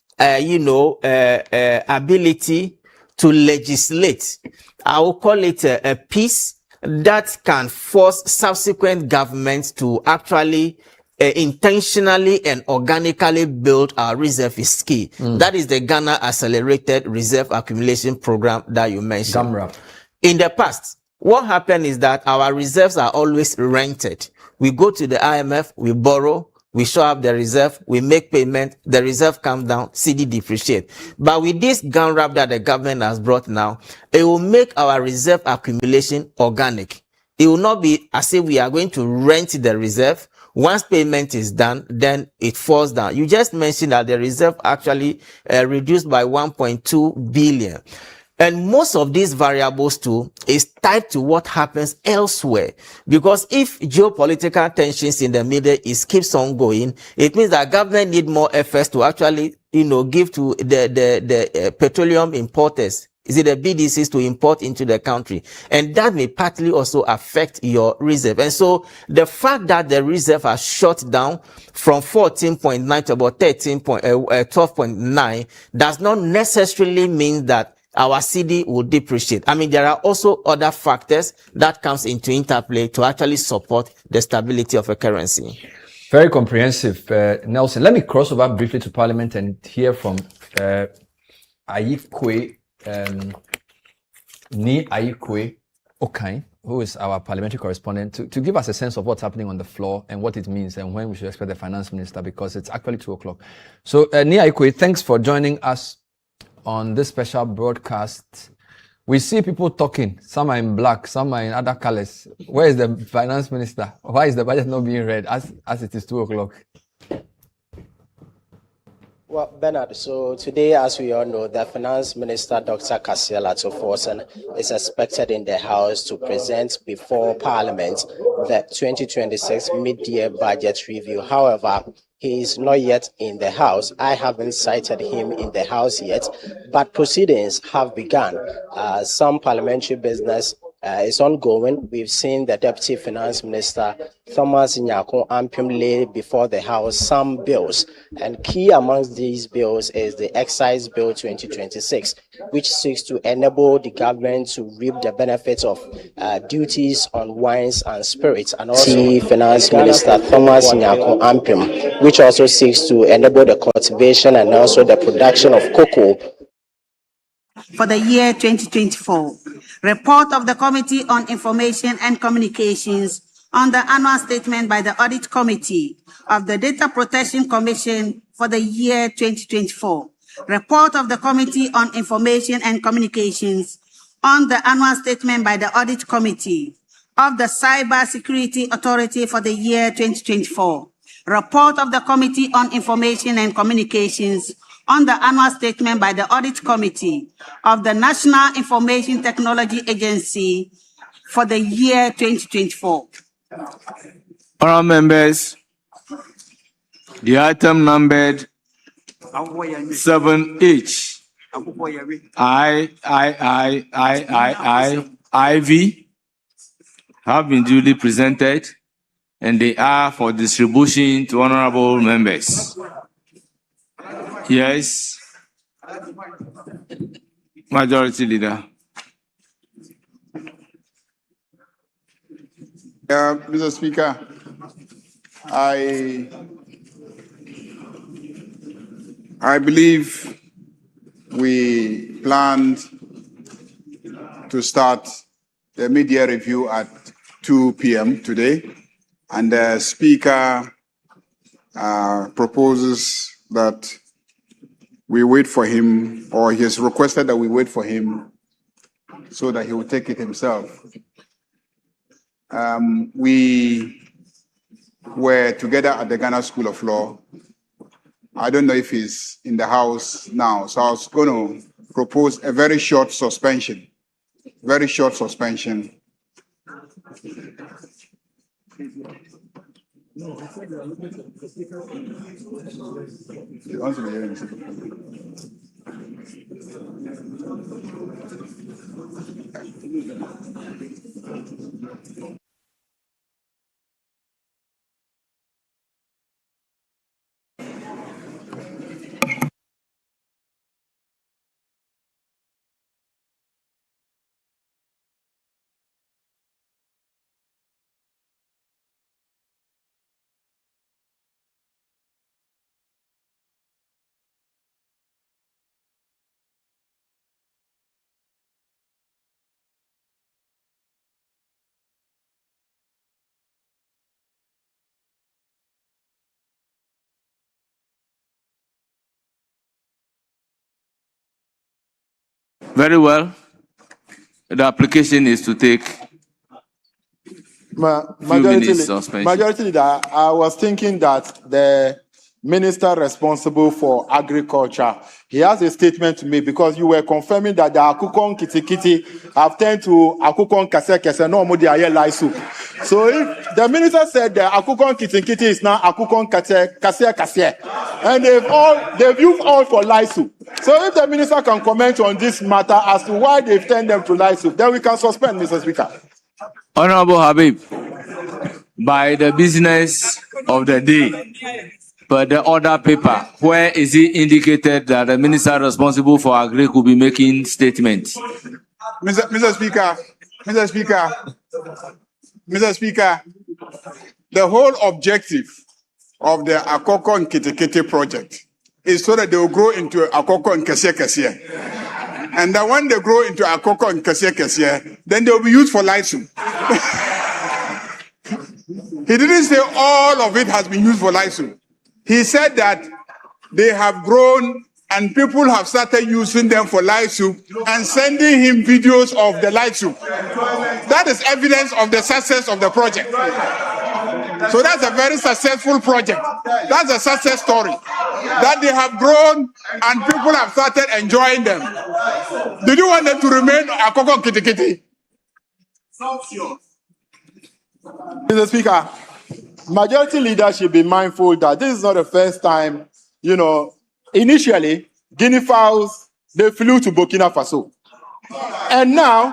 ability to legislate, I will call it a piece that can force subsequent governments to actually intentionally and organically build our reserve is key. That is the Ghana Accelerated Reserve Accumulation Program that you mentioned. GAMRAP. In the past, what happened is that our reserves are always rented. We go to the IMF, we borrow, we show up the reserve, we make payment, the reserve comes down, cedi depreciate. But with this GAMRAP that the government has brought now, it will make our reserve accumulation organic. It will not be as if we are going to rent the reserve. Once payment is done, then it falls down. You just mentioned that the reserve actually reduced by 1.2 billion. And most of these variables too is tied to what happens elsewhere. Because if geopolitical tensions in the Middle East keeps on going, it means that government need more efforts to actually, give to the petroleum importers. Is it the BDCs to import into the country? And that may partly also affect your reserve. And so the fact that the reserve has shot down from 14.9 to about 12.9 does not necessarily mean that our cedi will depreciate. I mean, there are also other factors that comes into interplay to actually support the stability of a currency. Very comprehensive, Nelson. Let me cross over briefly to Parliament and hear from Ayikwe, Nik Ayikwe Okay, who is our parliamentary correspondent, to give us a sense of what's happening on the floor and what it means and when we should expect the finance minister, because it's actually 2:00. So, Nik Ayikwe, thanks for joining us on this special broadcast. We see people talking. Some are in black, some are in other colors. Where is the finance minister? Why is the budget not being read as it is 2:00? Well, Bernard, so today, as we all know, the Finance Minister, Dr. Cassiel Ato Forson, is expected in the House to present before Parliament the 2026 mid-year budget review. However, he is not yet in the House. I haven't cited him in the House yet, but proceedings have begun. Some parliamentary business is ongoing. We've seen the Deputy Finance Minister, Thomas Nyako Ampim, lay before the House some bills. And key amongst these bills is the Excise Bill 2026, which seeks to enable the government to reap the benefits of duties on wines and spirits. And also the Finance Minister, Thomas Nyako Ampim, which also seeks to enable the cultivation and also the production of cocoa for the year 2024. Report of the Committee on Information and Communications on the annual statement by the Audit Committee of the Data Protection Commission for the year 2024. Report of the Committee on Information and Communications on the annual statement by the Audit Committee of the Cyber Security Authority for the year 2024. Report of the Committee on Information and Communications on the annual statement by the Audit Committee of the National Information Technology Agency for the year 2024. Honourable members, the item numbered 7H, IV have been duly presented, and they are for distribution to honourable members. Yes, Majority Leader. Mr. Speaker, I believe we planned to start the media review at 2 p.m. today, and the Speaker proposes that we wait for him, or he has requested that we wait for him so that he will take it himself. We were together at the Ghana School of Law. I don't know if he's in the House now, so I was going to propose a very short suspension. Very short suspension. Very well. The application is to take Majority Leader, I was thinking that the Minister responsible for agriculture, he has a statement to make, because you were confirming that the Akukon Kitikiti have turned to Akukon Kase no more the Lai soup. So if the Minister said the Akukon Kitikiti is now Akukon Kase, and they've used all for Lai soup. So if the Minister can comment on this matter as to why they've turned them to Lai soup, then we can suspend, Mr. Speaker. Honourable Habib, by the business of the day, but the order paper, where is it indicated that the minister responsible for agri could be making statements? Mr. Speaker, the whole objective of the Akoko and Kitikiti project is so that they will grow into Akoko and Kasia. And that when they grow into Akoko and Kasia, then they will be used for license. He didn't say all of it has been used for license. He said that they have grown and people have started using them for light soup and sending him videos of the light soup. That is evidence of the success of the project. So that's a very successful project. That's a success story. That they have grown and people have started enjoying them. Did you want them to remain Akoko Kitikiti? Mr. Speaker, Majority Leader should be mindful that this is not the first time, initially, guinea fowls, they flew to Burkina Faso. And now,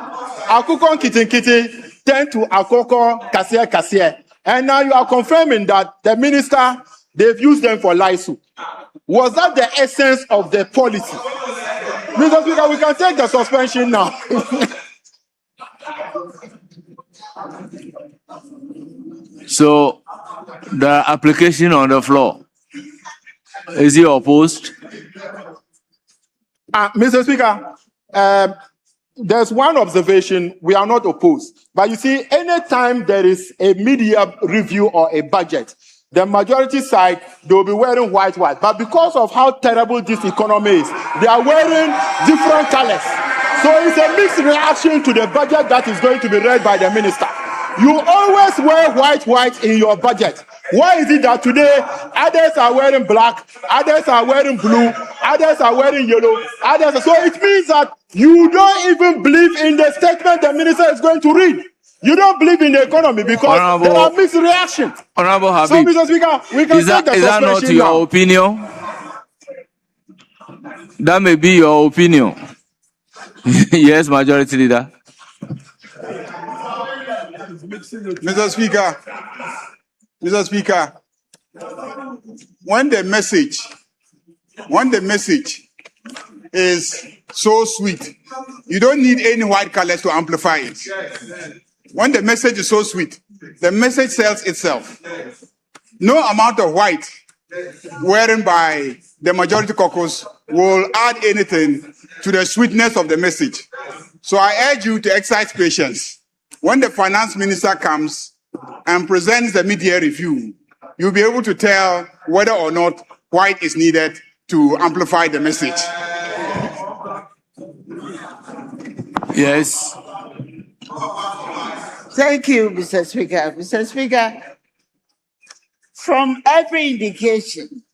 Akukon Kitinkiti turned to Akoko Cassiel. And now you are confirming that the minister, they've used them for Lysu. Was that the essence of the policy? Mr. Speaker, we can take the suspension now. So, the application on the floor, is he opposed? Mr. Speaker, there's one observation, we are not opposed. But you see, anytime there is a media review or a budget, the majority side, they will be wearing white. But because of how terrible this economy is, they are wearing different colors. So it's a mixed reaction to the budget that is going to be read by the minister. You always wear white in your budget. Why is it that today others are wearing black, others are wearing blue, others are wearing yellow, so it means that you don't even believe in the statement the minister is going to read. You don't believe in the economy because there are mixed reactions. Honorable Habib, so, Mr. Speaker, we can take the is that not your now. opinion? That may be your opinion. Yes, Majority Leader. Mr. Speaker, when the message is so sweet, you don't need any white colors to amplify it. When the message is so sweet, the message sells itself. No amount of white wearing by the majority caucus will add anything to the sweetness of the message. So I urge you to exercise patience. When the finance minister comes and presents the media review, you'll be able to tell whether or not white is needed to amplify the message. Yes. Thank you, Mr. Speaker. Mr. Speaker, from every indication,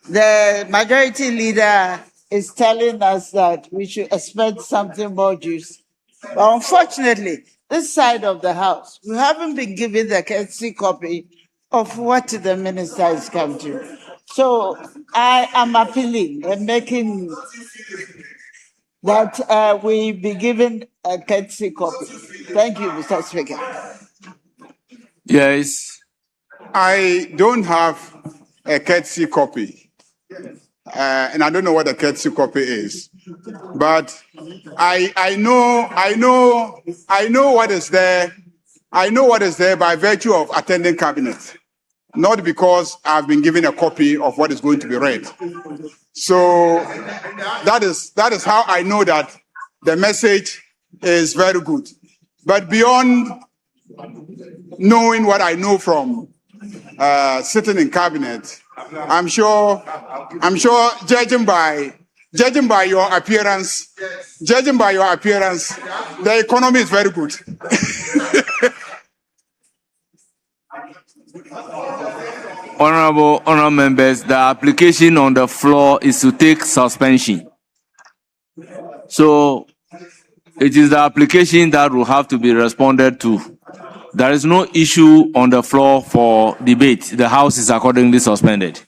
the majority leader is telling us that we should expect something more juicy. But unfortunately, this side of the house, we haven't been given the courtesy copy of what the minister has come to. So I am appealing and making that we be given a courtesy copy. Thank you, Mr. Speaker. Yes. I don't have a courtesy copy, and I don't know what a courtesy copy is, but I know what is there. I know what is there by virtue of attending cabinet, not because I've been given a copy of what is going to be read. So that is how I know that the message is very good. But beyond knowing what I know from sitting in cabinet, I'm sure judging by your appearance, the economy is very good. Honorable members, the application on the floor is to take suspension. So it is the application that will have to be responded to. There is no issue on the floor for debate. The House is accordingly suspended.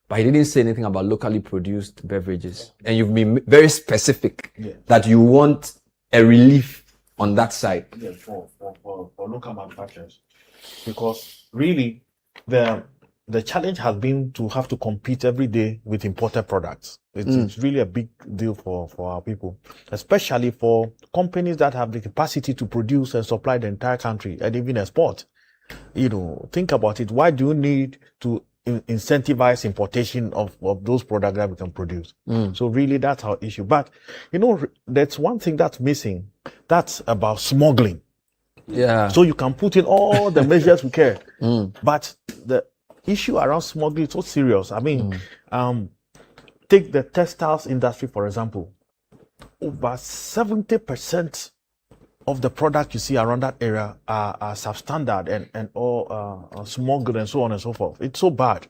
but he didn't say anything about locally produced beverages. And you've been very specific that you want a relief on that side. Yeah, for local manufacturers. Because really, the challenge has been to have to compete every day with imported products. It's really a big deal for our people, especially for companies that have the capacity to produce and supply the entire country and even export. Think about it. Why do you need to incentivize importation of those products that we can produce? So really, that's our issue. But, that's one thing that's missing. That's about smuggling. Yeah. So you can put in all the measures we can. But the issue around smuggling is so serious. I mean, take the textiles industry, for example. Over 70% of the products you see around that area are substandard and all smuggled and so on and so forth. It's so bad.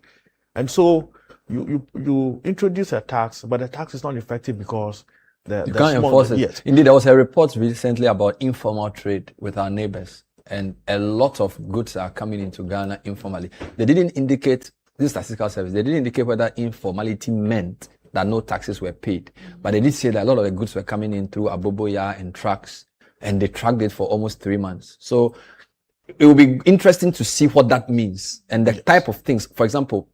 And so you introduce a tax, but the tax is not effective because you can't enforce it. Yes. Indeed, there was a report recently about informal trade with our neighbors, and a lot of goods are coming into Ghana informally. They didn't indicate, this statistical service, they didn't indicate whether informality meant that no taxes were paid. But they did say that a lot of the goods were coming in through Aboboya and trucks, and they tracked it for almost 3 months. So it will be interesting to see what that means and the type of things. For example,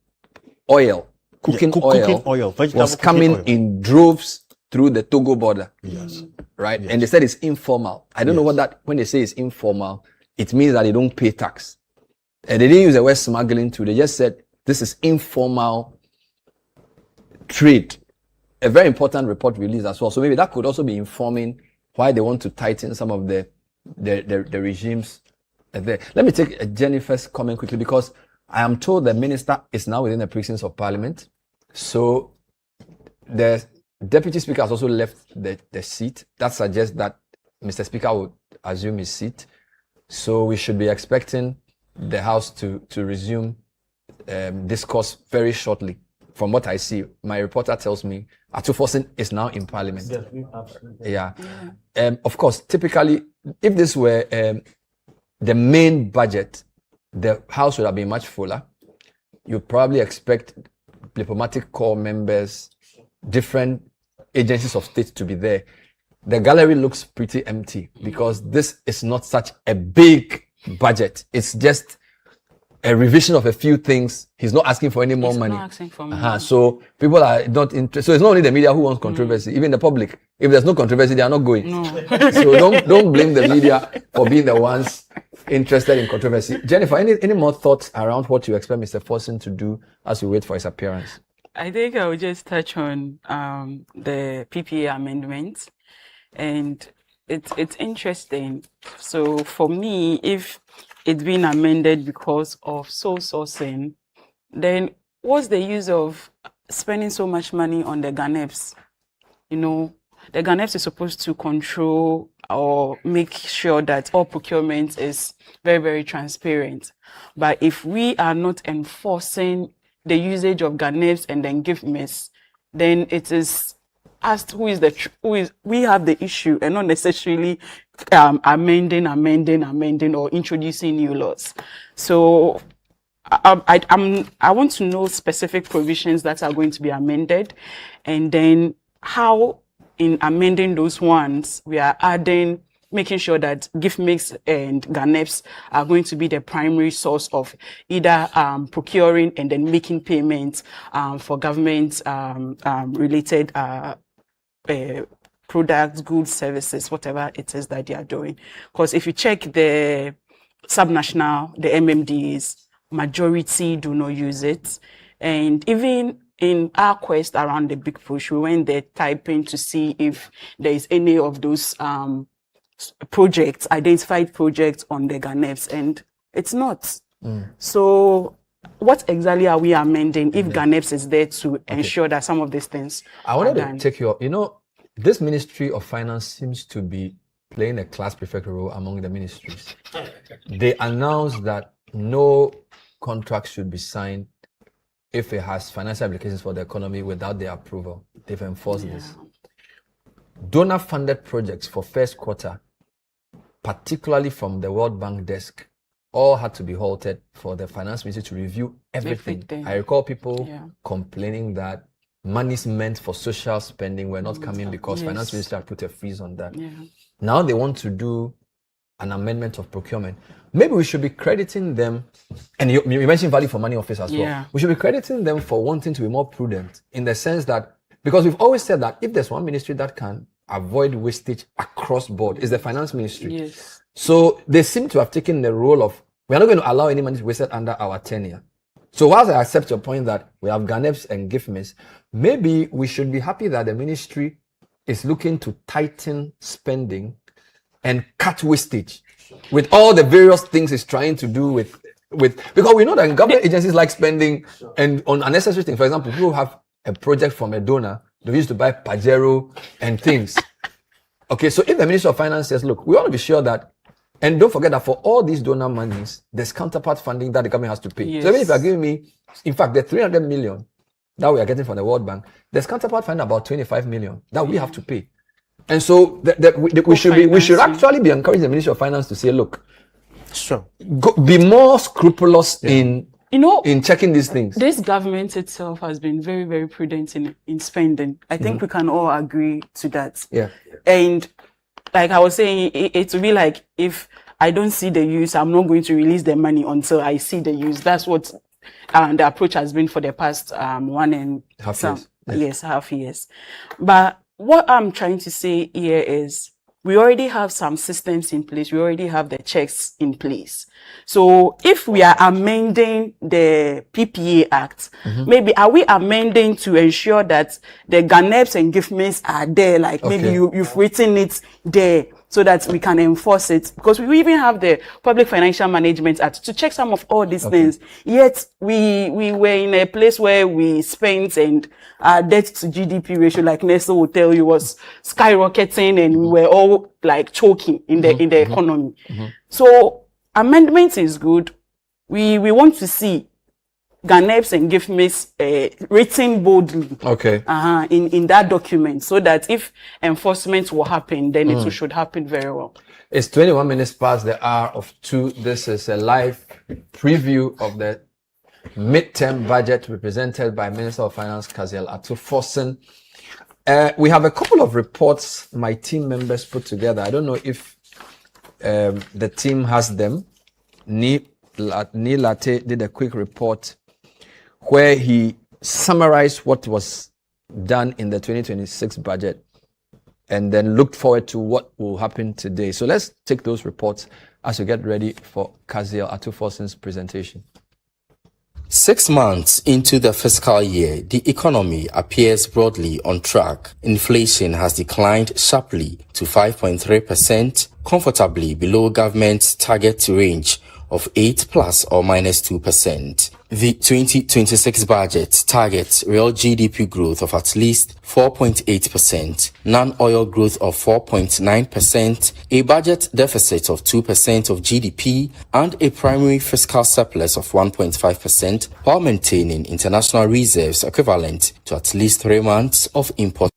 oil, cooking oil was coming in droves through the Togo border. Yes. Right? Yes. And they said it's informal. I don't know what that, when they say it's informal, it means that they don't pay tax. And they didn't use the word smuggling too. They just said this is informal trade. A very important report released as well. So maybe that could also be informing why they want to tighten some of the regimes there. Let me take Jennifer's comment quickly, because I am told the minister is now within the precincts of parliament. So the Deputy Speaker has also left the seat. That suggests that Mr. Speaker would assume his seat. So we should be expecting the House to resume discourse very shortly. From what I see, my reporter tells me Ato Forson is now in parliament. Yes, absolutely. Yeah. Of course, typically, if this were the main budget, the House would have been much fuller. You probably expect diplomatic corps members, different agencies of state to be there. The gallery looks pretty empty because this is not such a big budget. It's just a revision of a few things. He's not asking for any more money. Not asking for more. So people are not interested. So it's not only the media who wants controversy, even the public. If there's no controversy, they are not going. No. So don't blame the media for being the ones interested in controversy. Jennifer, any more thoughts around what you expect Mr. Forson to do as we wait for his appearance? I think I will just touch on the PPA amendment, and it's interesting. So for me, if it's been amended because of sole sourcing, then what's the use of spending so much money on the GANEPs? The GANEPs is supposed to control or make sure that all procurement is very, very transparent. But if we are not enforcing the usage of GANEPs and then GIFMIS, then it is asked we have the issue and not necessarily amending or introducing new laws. So I want to know specific provisions that are going to be amended, and then how in amending those ones we are making sure that GIFMIS and GANEPs are going to be the primary source of either procuring and then making payments for government related products, goods, services, whatever it is that they are doing. Because if you check the subnational, the MMDs, majority do not use it. And even in our quest around the big push, we went there typing to see if there is any of those projects, identified projects on the GANEPs, and it's not. So what exactly are we amending if GANEPs is there to ensure that some of these things I wanted to take your, this Ministry of Finance seems to be playing a class prefect role among the ministries. They announced that no contract should be signed if it has financial implications for the economy without their approval. They've enforced this. Donor-funded projects for first quarter, particularly from the World Bank desk, all had to be halted for the finance ministry to review everything. I recall people complaining that monies meant for social spending were not coming because finance minister had put a freeze on that. Now they want to do an amendment of procurement. Maybe we should be crediting them, and you mentioned value for money office as well. We should be crediting them for wanting to be more prudent in the sense that, because we've always said that if there's one ministry that can avoid wastage across board, is the finance ministry. So they seem to have taken the role of, we are not going to allow any money to be wasted under our tenure. So whilst I accept your point that we have GANEPs and GIFMIS, maybe we should be happy that the ministry is looking to tighten spending and cut wastage with all the various things it's trying to do with because we know that government agencies like spending and on unnecessary things. For example, people have a project from a donor, they used to buy Pajero and things. Okay, so if the Ministry of Finance says, look, we want to be sure that, and don't forget that for all these donor monies, there's counterpart funding that the government has to pay. So even if you are giving me, in fact, the 300 million that we are getting from the World Bank, there's counterpart funding about 25 million that we have to pay. And so we should actually be encouraging the Ministry of Finance to say, look, be more scrupulous in checking these things. This government itself has been very, very prudent in spending. I think we can all agree to that. And like I was saying, it will be like, if I don't see the use, I'm not going to release the money until I see the use. That's what the approach has been for the past 1.5 years. Half years. But what I'm trying to say here is we already have some systems in place. We already have the checks in place. So if we are amending the PPA Act, maybe are we amending to ensure that the GANEPs and GIFMIS are there? Like maybe you've written it there so that we can enforce it. Because we even have the Public Financial Management Act to check some of all these things. Yet we were in a place where we spent and our debt to GDP ratio, like Nestle will tell you, was skyrocketing and we were all like choking in the economy. So amendment is good. We want to see GANEPs and GIFMIS written boldly in that document, so that if enforcement will happen, then it should happen very well. It's 21 minutes past the hour of 2. This is a live preview of the midterm budget represented by Minister of Finance Cassiel Ato Forson. We have a couple of reports my team members put together. I don't know if the team has them. Nik Latte did a quick report where he summarized what was done in the 2026 budget and then looked forward to what will happen today. So let's take those reports as we get ready for Cassiel Ato Forson's presentation. 6 months into the fiscal year, the economy appears broadly on track. Inflation has declined sharply to 5.3%, comfortably below government's target range of 8 plus or minus 2%. The 2026 budget targets real GDP growth of at least 4.8%, non-oil growth of 4.9%, a budget deficit of 2% of GDP, and a primary fiscal surplus of 1.5%, while maintaining international reserves equivalent to at least 3 months of import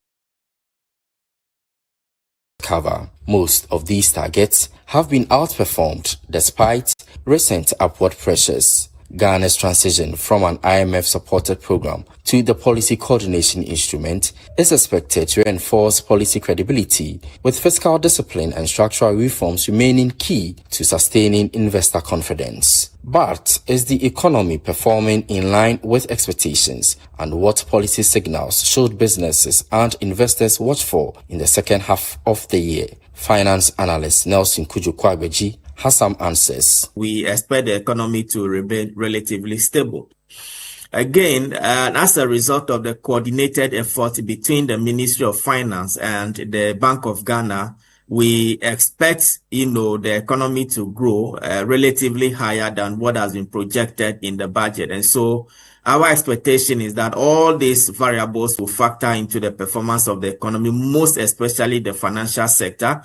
cover. Most of these targets have been outperformed despite recent upward pressures. Ghana's transition from an IMF-supported program to the policy coordination instrument is expected to reinforce policy credibility, with fiscal discipline and structural reforms remaining key to sustaining investor confidence. But is the economy performing in line with expectations, and what policy signals should businesses and investors watch for in the second half of the year? Finance analyst Nelson Kuju-Kwagbeji has some answers. We expect the economy to remain relatively stable. Again, as a result of the coordinated effort between the Ministry of Finance and the Bank of Ghana, we expect, the economy to grow relatively higher than what has been projected in the budget. And so our expectation is that all these variables will factor into the performance of the economy, most especially the financial sector.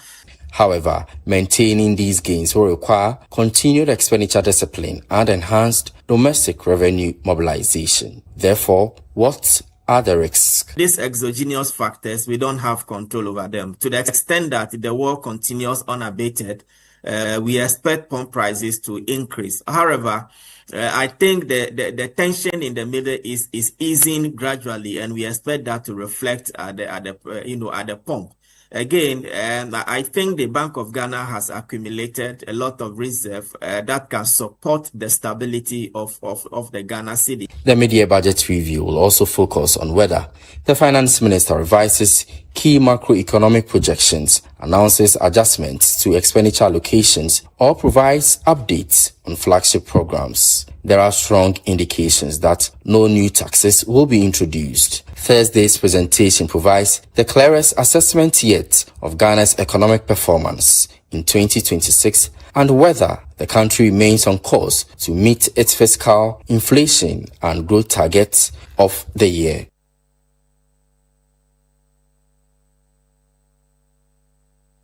However, maintaining these gains will require continued expenditure discipline and enhanced domestic revenue mobilization. Therefore, what are the risks? These exogenous factors, we don't have control over them. To the extent that the war continues unabated, we expect pump prices to increase. However, I think the tension in the Middle East is easing gradually, and we expect that to reflect at the pump. Again, I think the Bank of Ghana has accumulated a lot of reserve that can support the stability of the Ghana cedi. The mid-year budget review will also focus on whether the finance minister revises key macroeconomic projections, announces adjustments to expenditure allocations, or provides updates on flagship programs. There are strong indications that no new taxes will be introduced. Thursday's presentation provides the clearest assessment yet of Ghana's economic performance in 2026 and whether the country remains on course to meet its fiscal, inflation, and growth targets of the year.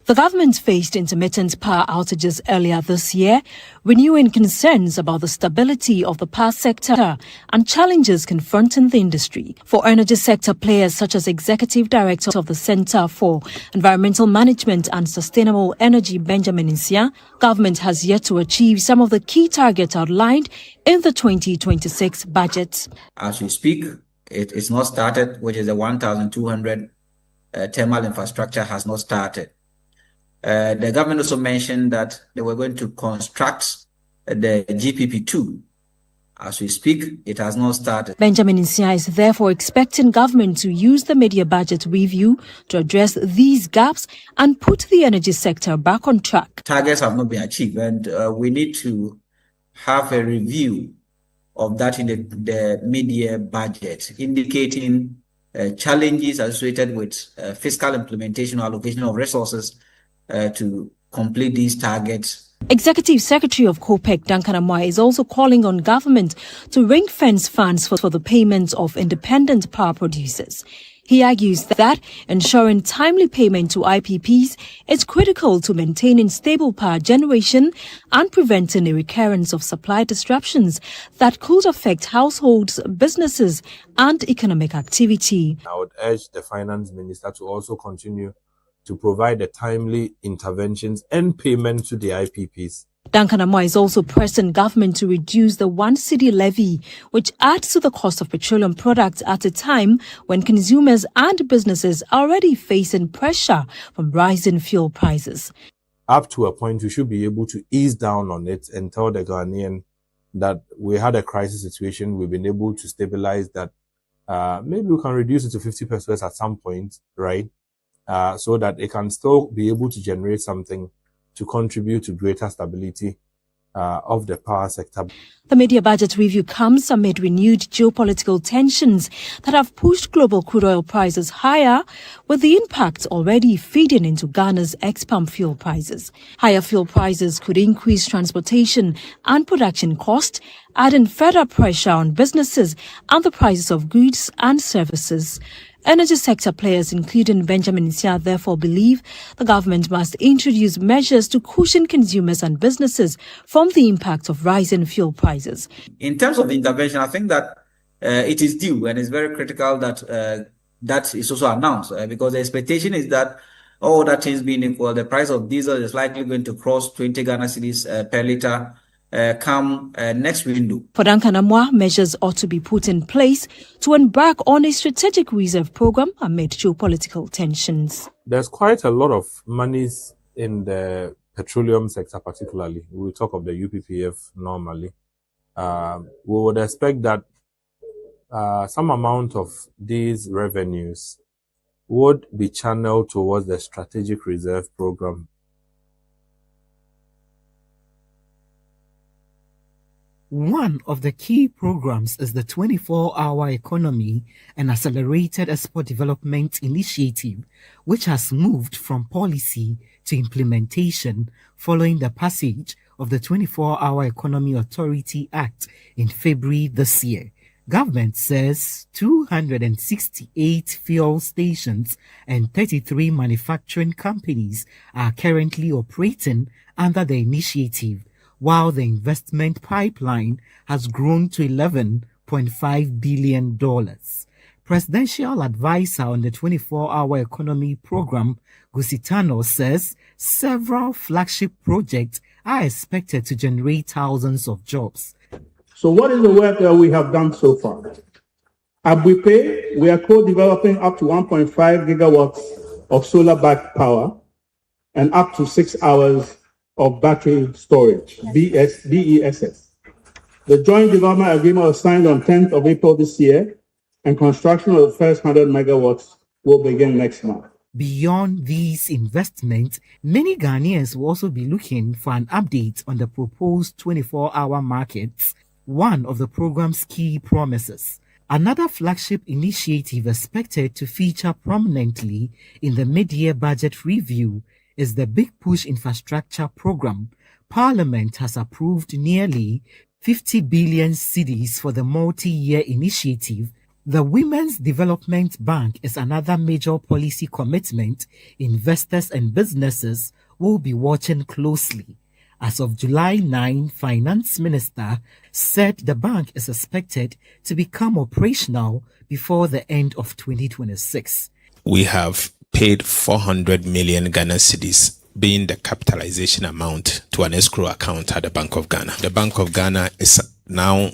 The government faced intermittent power outages earlier this year, renewing concerns about the stability of the power sector and challenges confronting the industry. For energy sector players such as Executive Director of the Center for Environmental Management and Sustainable Energy, Benjamin Nsia, government has yet to achieve some of the key targets outlined in the 2026 budget. As we speak, it is not started, which is the 1,200 thermal infrastructure has not started. The government also mentioned that they were going to construct the GPP2. As we speak, it has not started. Benjamin Nsia is therefore expecting government to use the mid-year budget review to address these gaps and put the energy sector back on track. Targets have not been achieved, and we need to have a review of that in the mid-year budget, indicating challenges associated with fiscal implementation or allocation of resources to complete these targets. Executive Secretary of COPEC, Duncan Amoah, is also calling on government to ring-fence funds for the payment of independent power producers. He argues that ensuring timely payment to IPPs is critical to maintaining stable power generation and preventing a recurrence of supply disruptions that could affect households, businesses, and economic activity. I would urge the Finance Minister to also continue to provide the timely interventions and payment to the IPPs. Duncan Amoah is also pressing government to reduce the 1 cedi levy, which adds to the cost of petroleum products at a time when consumers and businesses are already facing pressure from rising fuel prices. Up to a point, we should be able to ease down on it and tell the Ghanaian that we had a crisis situation. We've been able to stabilize that. Maybe we can reduce it to 50 pesos at some point, right? So that it can still be able to generate something to contribute to greater stability of the power sector. The mid-year budget review comes amid renewed geopolitical tensions that have pushed global crude oil prices higher, with the impact already feeding into Ghana's ex-pump fuel prices. Higher fuel prices could increase transportation and production costs, adding further pressure on businesses and the prices of goods and services. Energy sector players, including Benjamin Nsia, therefore believe the government must introduce measures to cushion consumers and businesses from the impact of rising fuel prices. In terms of the intervention, I think that it is due, and it's very critical that that is also announced, because the expectation is that all that things being equal, the price of diesel is likely going to cross 20 Ghana cedis per litre come next window. For Duncan Amoah, measures ought to be put in place to embark on a strategic reserve program amid geopolitical tensions. There's quite a lot of monies in the petroleum sector, particularly. We talk of the UPPF normally. We would expect that some amount of these revenues would be channeled towards the strategic reserve program. One of the key programs is the 24-hour economy and accelerated export development initiative, which has moved from policy to implementation following the passage of the 24-Hour Economy Authority Act in February this year. Government says 268 fuel stations and 33 manufacturing companies are currently operating under the initiative, while the investment pipeline has grown to $11.5 billion. Presidential advisor on the 24-hour economy program, Gusitano, says several flagship projects are expected to generate thousands of jobs. So what is the work that we have done so far? At Buipe, we are co-developing up to 1.5 gigawatts of solar-backed power and up to 6 hours of battery storage, BESS. The joint development agreement was signed on 10th of April this year, and construction of the first 100 megawatts will begin next month. Beyond these investments, many Ghanaians will also be looking for an update on the proposed 24-hour markets, one of the program's key promises. Another flagship initiative expected to feature prominently in the mid-year budget review is the Big Push Infrastructure Program. Parliament has approved nearly 50 billion cedis for the multi-year initiative. The Women's Development Bank is another major policy commitment investors and businesses will be watching closely. As of July 9, Finance Minister said the bank is expected to become operational before the end of 2026. We have paid 400 million Ghana cedis, being the capitalization amount, to an escrow account at the Bank of Ghana. The Bank of Ghana is now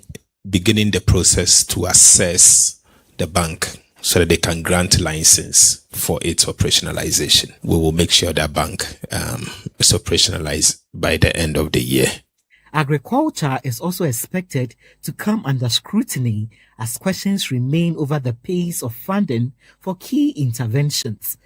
beginning the process to assess the bank so that they can grant license for its operationalization. We will make sure that bank is operationalized by the end of the year. Agriculture is also expected to come under scrutiny as questions remain over the pace of funding for key interventions.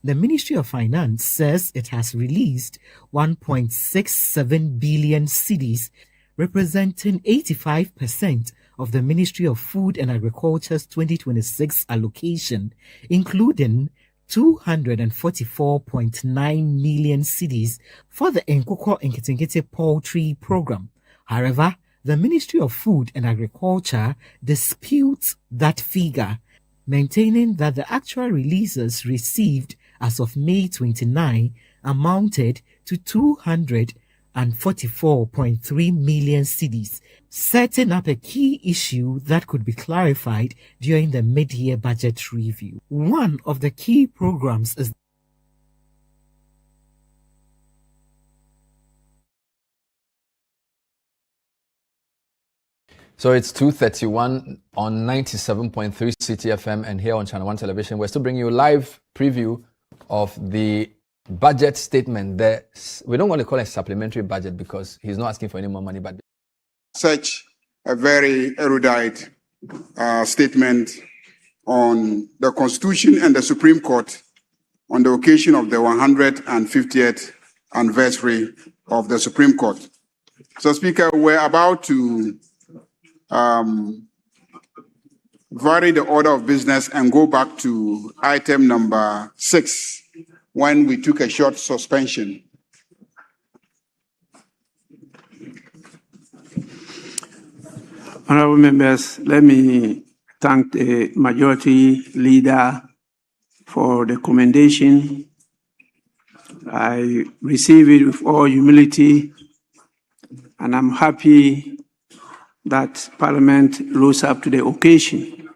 The Ministry of Finance says it has released 1.67 billion cedis, representing 85% of the Ministry of Food and Agriculture's 2026 allocation, including 244.9 million cedis for the Nkukwo Nketenkete Poultry Program. However, the Ministry of Food and Agriculture disputes that figure, maintaining that the actual releases received as of May 29 amounted to 244.3 million cedis, setting up a key issue that could be clarified during the mid-year budget review. One of the key programs is So it's 2:31 on 97.3 Citi FM and here on Channel 1 Television. We're still bringing you a live preview of the budget statement. We don't want to call it a supplementary budget because he's not asking for any more money. But such a very erudite statement on the Constitution and the Supreme Court on the occasion of the 150th anniversary of the Supreme Court. So, Speaker, we're about to vary the order of business and go back to item number 6 when we took a short suspension. Honorable members, let me thank the majority leader for the commendation. I receive it with all humility, and I'm happy that Parliament rose up to the occasion.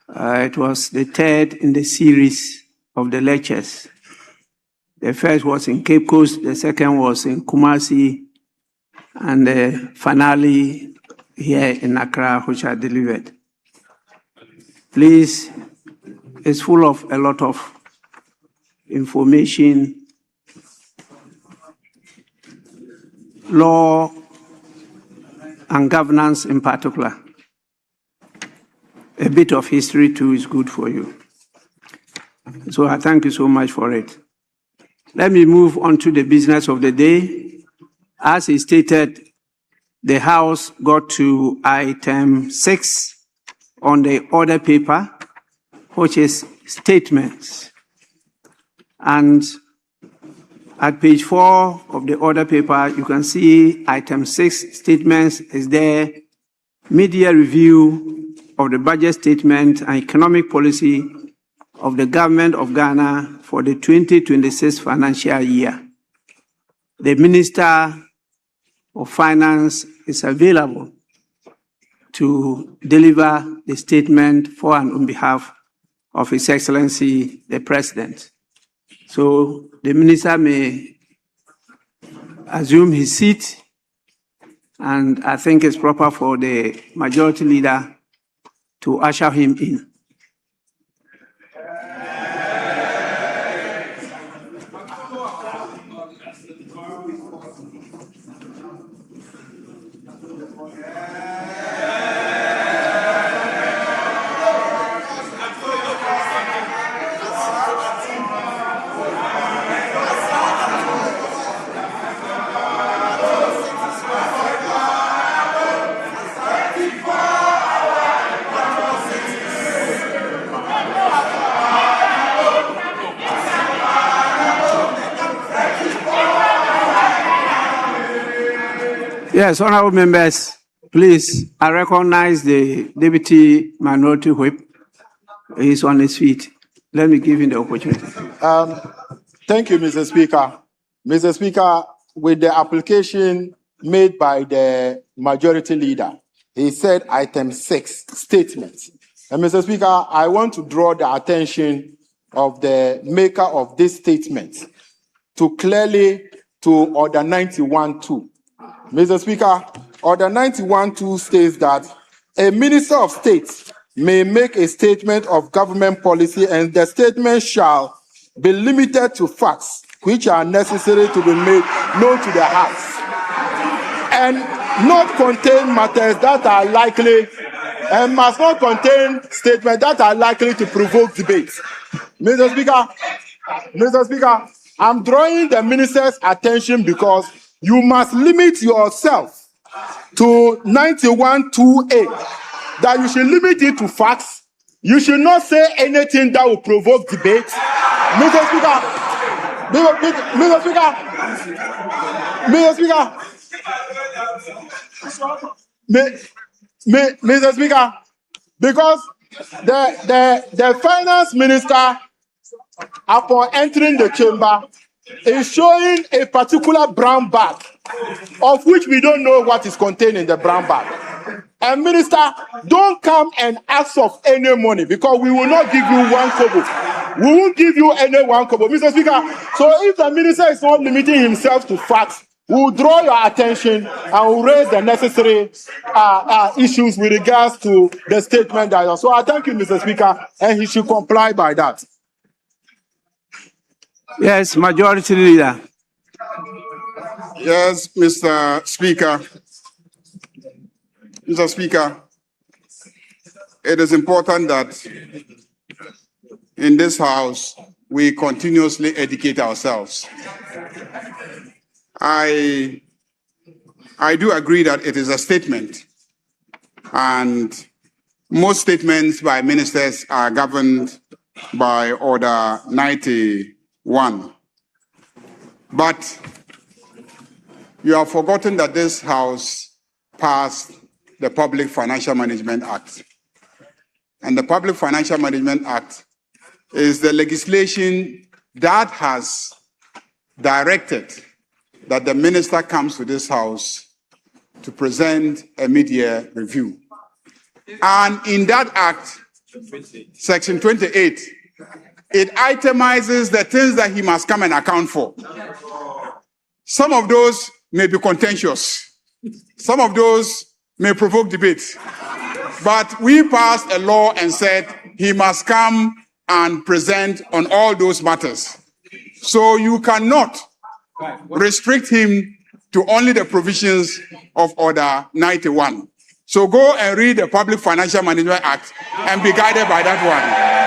It was the third in the series of the lectures. The first was in Cape Coast, the second was in Kumasi, and the finale here in Accra, which I delivered. Please, it's full of a lot of information, law, and governance in particular. A bit of history too is good for you. So I thank you so much for it. Let me move on to the business of the day. As he stated, the House got to item 6 on the order paper, which is statements. And at page 4 of the order paper, you can see item 6, statements, is there. Media review of the budget statement and economic policy of the government of Ghana for the 2026 financial year. The Minister of Finance is available to deliver the statement for and on behalf of His Excellency the President. So the Minister may assume his seat, and I think it's proper for the Majority Leader to usher him in. Yes, honorable members, please, I recognize the Deputy Minority Whip. He's on his feet. Let me give him the opportunity. Thank you, Mr. Speaker. Mr. Speaker, with the application made by the Majority Leader, he said item 6, statement. And Mr. Speaker, I want to draw the attention of the maker of this statement to Order 91.2. Mr. Speaker, Order 91.2 states that a Minister of State may make a statement of government policy, and the statement shall be limited to facts which are necessary to be made known to the House, and not contain matters that are likely, and must not contain statements that are likely to provoke debate. Mr. Speaker, I'm drawing the Minister's attention because you must limit yourself to 91.2a, that you should limit it to facts. You should not say anything that will provoke debate. Mr. Speaker, because the finance minister, upon entering the chamber, is showing a particular brown bag, of which we don't know what is contained in the brown bag. And Minister, don't come and ask of any money, because we will not give you 1 kobo. We won't give you any 1 kobo, Mr. Speaker. So if the Minister is not limiting himself to facts, we will draw your attention and will raise the necessary issues with regards to the statement. So I thank you, Mr. Speaker, and he should comply by that. Yes, Majority Leader. Yes, Mr. Speaker. Mr. Speaker, it is important that in this House we continuously educate ourselves. I do agree that it is a statement, and most statements by ministers are governed by Order 91. But you have forgotten that this House passed the Public Financial Management Act. And the Public Financial Management Act is the legislation that has directed that the minister comes to this House to present a mid-year review. And in that act, Section 28, it itemizes the things that he must come and account for. Some of those may be contentious. Some of those may provoke debate. But we passed a law and said he must come and present on all those matters. So you cannot restrict him to only the provisions of Order 91. So go and read the Public Financial Management Act and be guided by that one.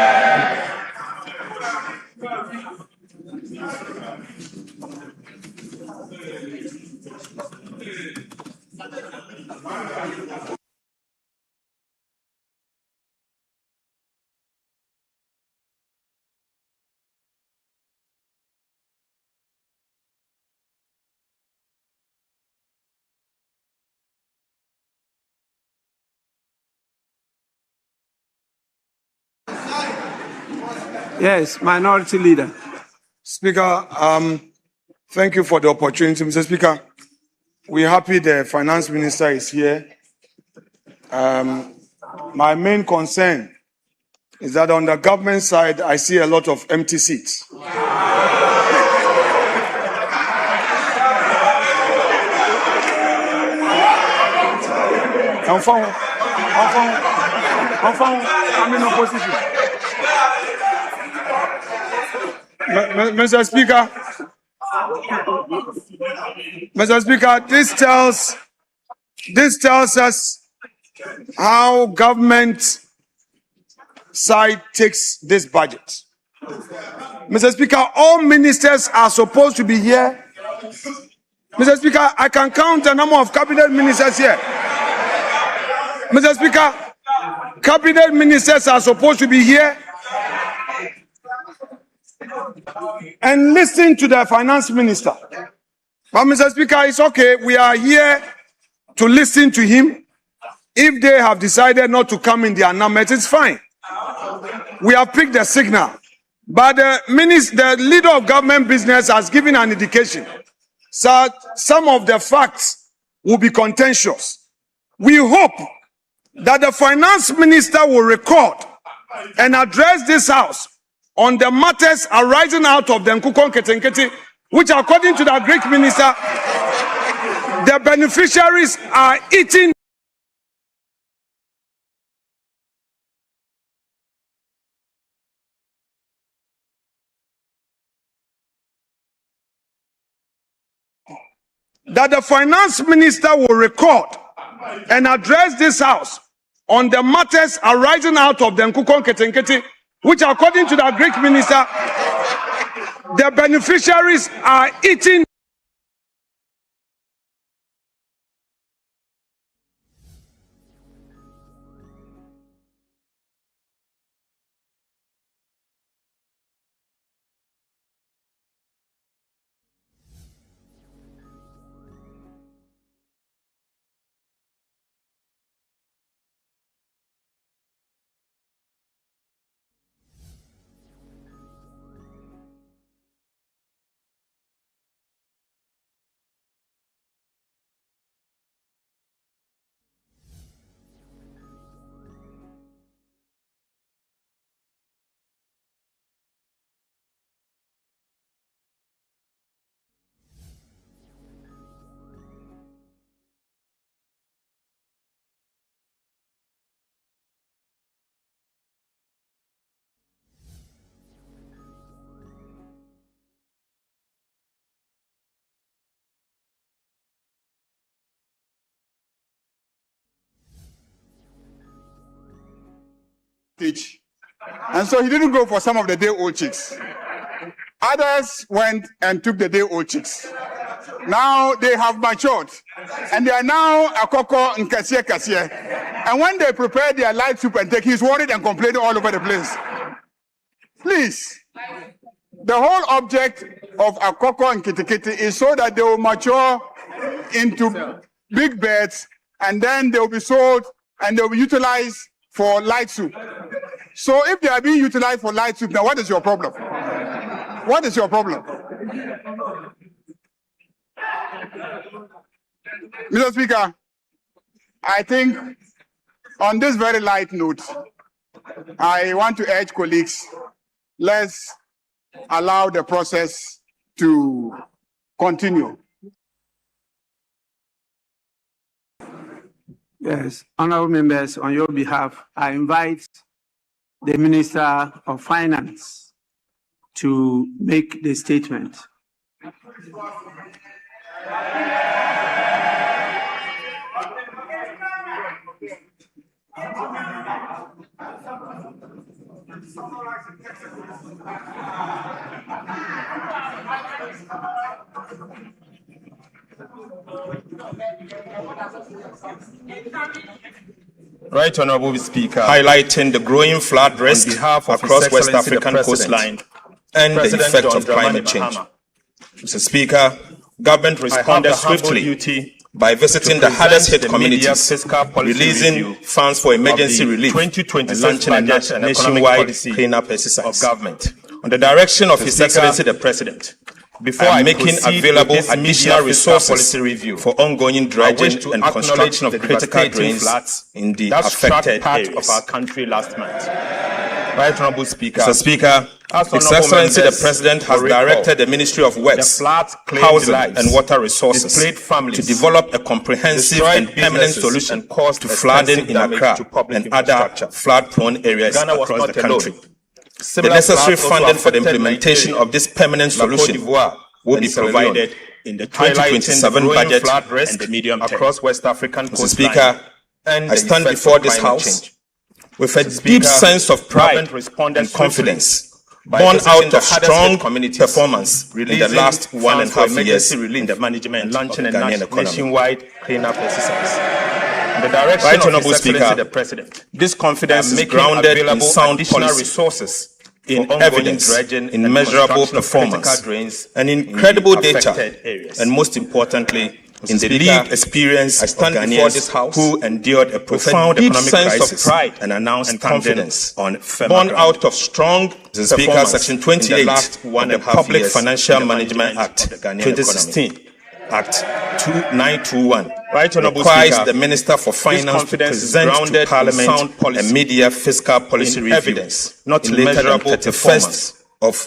Yes, Minority Leader. Speaker, thank you for the opportunity, Mr. Speaker. We're happy the Finance Minister is here. My main concern is that on the government side, I see a lot of empty seats. I'm in opposition. Mr. Speaker, this tells us how government side takes this budget. Mr. Speaker, all ministers are supposed to be here. Mr. Speaker, I can count the number of cabinet ministers here. Mr. Speaker, cabinet ministers are supposed to be here and listen to the finance minister. But Mr. Speaker, it's okay. We are here to listen to him. If they have decided not to come in their numbers, it's fine. We have picked the signal. But the leader of government business has given an indication. So some of the facts will be contentious. We hope that the finance minister will record and address this house on the matters arising out of the Nkukon Ketenkete, which according to the Greek minister, the beneficiaries are eating. That the finance minister will record and address this house on the matters arising out of the Nkukon Ketenkete, which according to the Greek minister, the beneficiaries are eating. And so he didn't go for some of the day-old chicks. Others went and took the day-old chicks. Now they have matured, and they are now Akoko and Cassiel. And when they prepare their light soup and take, he's worried and complaining all over the place. Please, the whole object of Akoko and Kitikiti is so that they will mature into big beds, and then they will be sold and they will be utilized for light soup. So if they are being utilized for light soup, now what is your problem? What is your problem? Mr. Speaker, I think on this very light note, I want to urge colleagues, let's allow the process to continue. Yes, honorable members, on your behalf, I invite the Minister of Finance to make the statement. Right, Honorable Speaker, highlighting the growing flood risk across West African coastline and the effect of climate change. Mr. Speaker, government responded swiftly by visiting the hardest hit communities, releasing funds for emergency relief, and launching a nationwide cleanup exercise. On the direction of His Excellency the President, Before making available additional resources for ongoing dredging and construction of critical drains in the affected areas of our country last month. Right, Honorable Speaker. Mr. Speaker, His Excellency the President has directed the Ministry of Works, Housing and Water Resources to develop a comprehensive and permanent solution to flooding in Accra and other flood-prone areas across the country. The necessary funding for the implementation of this permanent solution will be provided in the 2027 budget and the medium term. Across West African coastline. Mr. Speaker, I stand before this House with a deep sense of pride and confidence, born out of strong performance in the last 1.5 years in the management of the Ghanaian economy. Nationwide cleanup exercise. The direction right, Honorable Speaker, the President. This confidence is grounded in sound policy, resources, in evidence, in measurable performance, and incredible data, and most importantly, in the lived experience of Ghanaians who endured a profound economic crisis of pride and announced confidence on born out of strong Speaker Section 28 of the Public Financial Management Act 2016, Act 2921, right, requires the Minister for Finance to present to Parliament a media fiscal policy review, not later than 31st of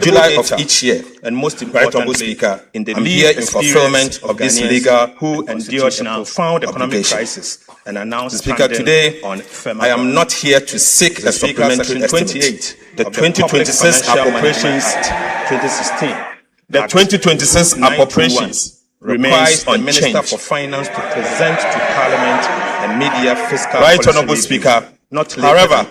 July of each year, and most importantly, Speaker, in the here in fulfillment of this legal who endured a profound economic crisis and announced Speaker today. I am not here to seek a supplementary estimate. The 2026 Appropriations 2016, the 2026 Appropriations remains unchanged. The Minister for Finance to present to Parliament a media fiscal right, Honourable Speaker. However,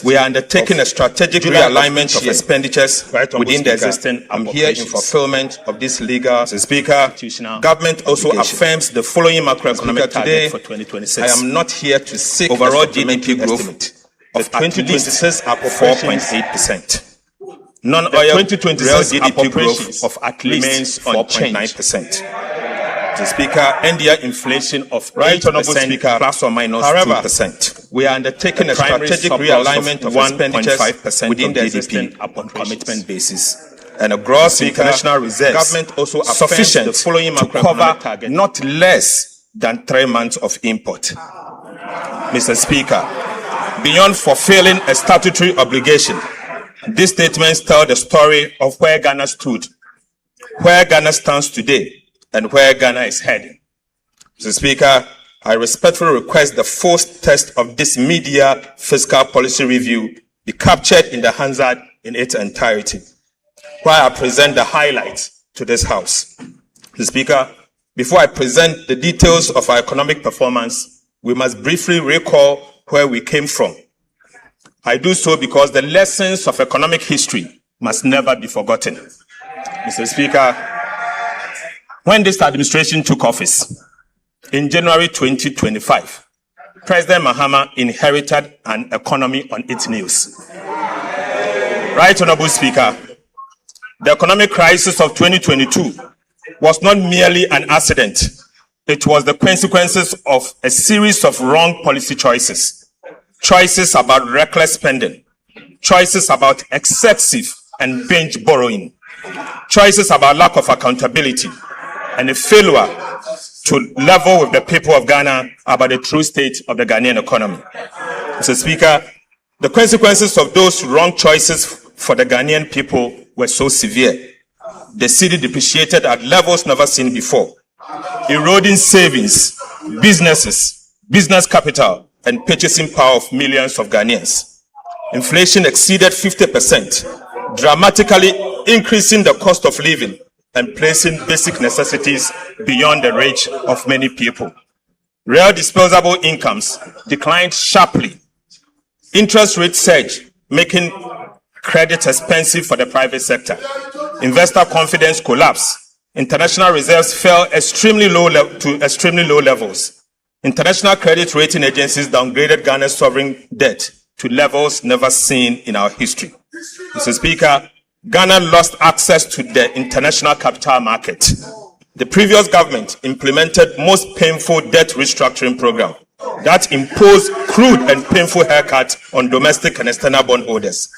we are undertaking a strategic realignment of expenditures within the existing. I'm here in fulfillment of this legal. Speaker, government also affirms the following macroeconomic today. For 2026. I am not here to seek overall GDP growth of 2026 up 4.8%. Non-oil 2026 GDP growth of at least 4.9%. The Speaker, NDI inflation of 8% plus or minus 2%. We are undertaking a strategic realignment of 1.5% within the GDP upon commitment basis. And a gross international reserves government also sufficient the following to cover not less than 3 months of import. Mr. Speaker, beyond fulfilling a statutory obligation, these statements tell the story of where Ghana stood, where Ghana stands today, and where Ghana is heading. Mr. Speaker, I respectfully request the full text of this media fiscal policy review be captured in the Hansard in its entirety, while I present the highlights to this House. Mr. Speaker, before I present the details of our economic performance, we must briefly recall where we came from. I do so because the lessons of economic history must never be forgotten. Mr. Speaker, when this administration took office in January 2025, President Mahama inherited an economy on its knees. Right, Honorable Speaker, the economic crisis of 2022 was not merely an accident. It was the consequences of a series of wrong policy choices. Choices about reckless spending, choices about excessive and binge borrowing, choices about lack of accountability, and a failure to level with the people of Ghana about the true state of the Ghanaian economy. Mr. Speaker, the consequences of those wrong choices for the Ghanaian people were so severe. The cedi depreciated at levels never seen before, eroding savings, businesses, business capital, and purchasing power of millions of Ghanaians. Inflation exceeded 50%, dramatically increasing the cost of living and placing basic necessities beyond the reach of many people. Real disposable incomes declined sharply. Interest rates surged, making credit expensive for the private sector. Investor confidence collapsed. International reserves fell to extremely low levels. International credit rating agencies downgraded Ghana's sovereign debt to levels never seen in our history. Mr. Speaker, Ghana lost access to the international capital market. The previous government implemented most painful debt restructuring program that imposed crude and painful haircuts on domestic and external bondholders.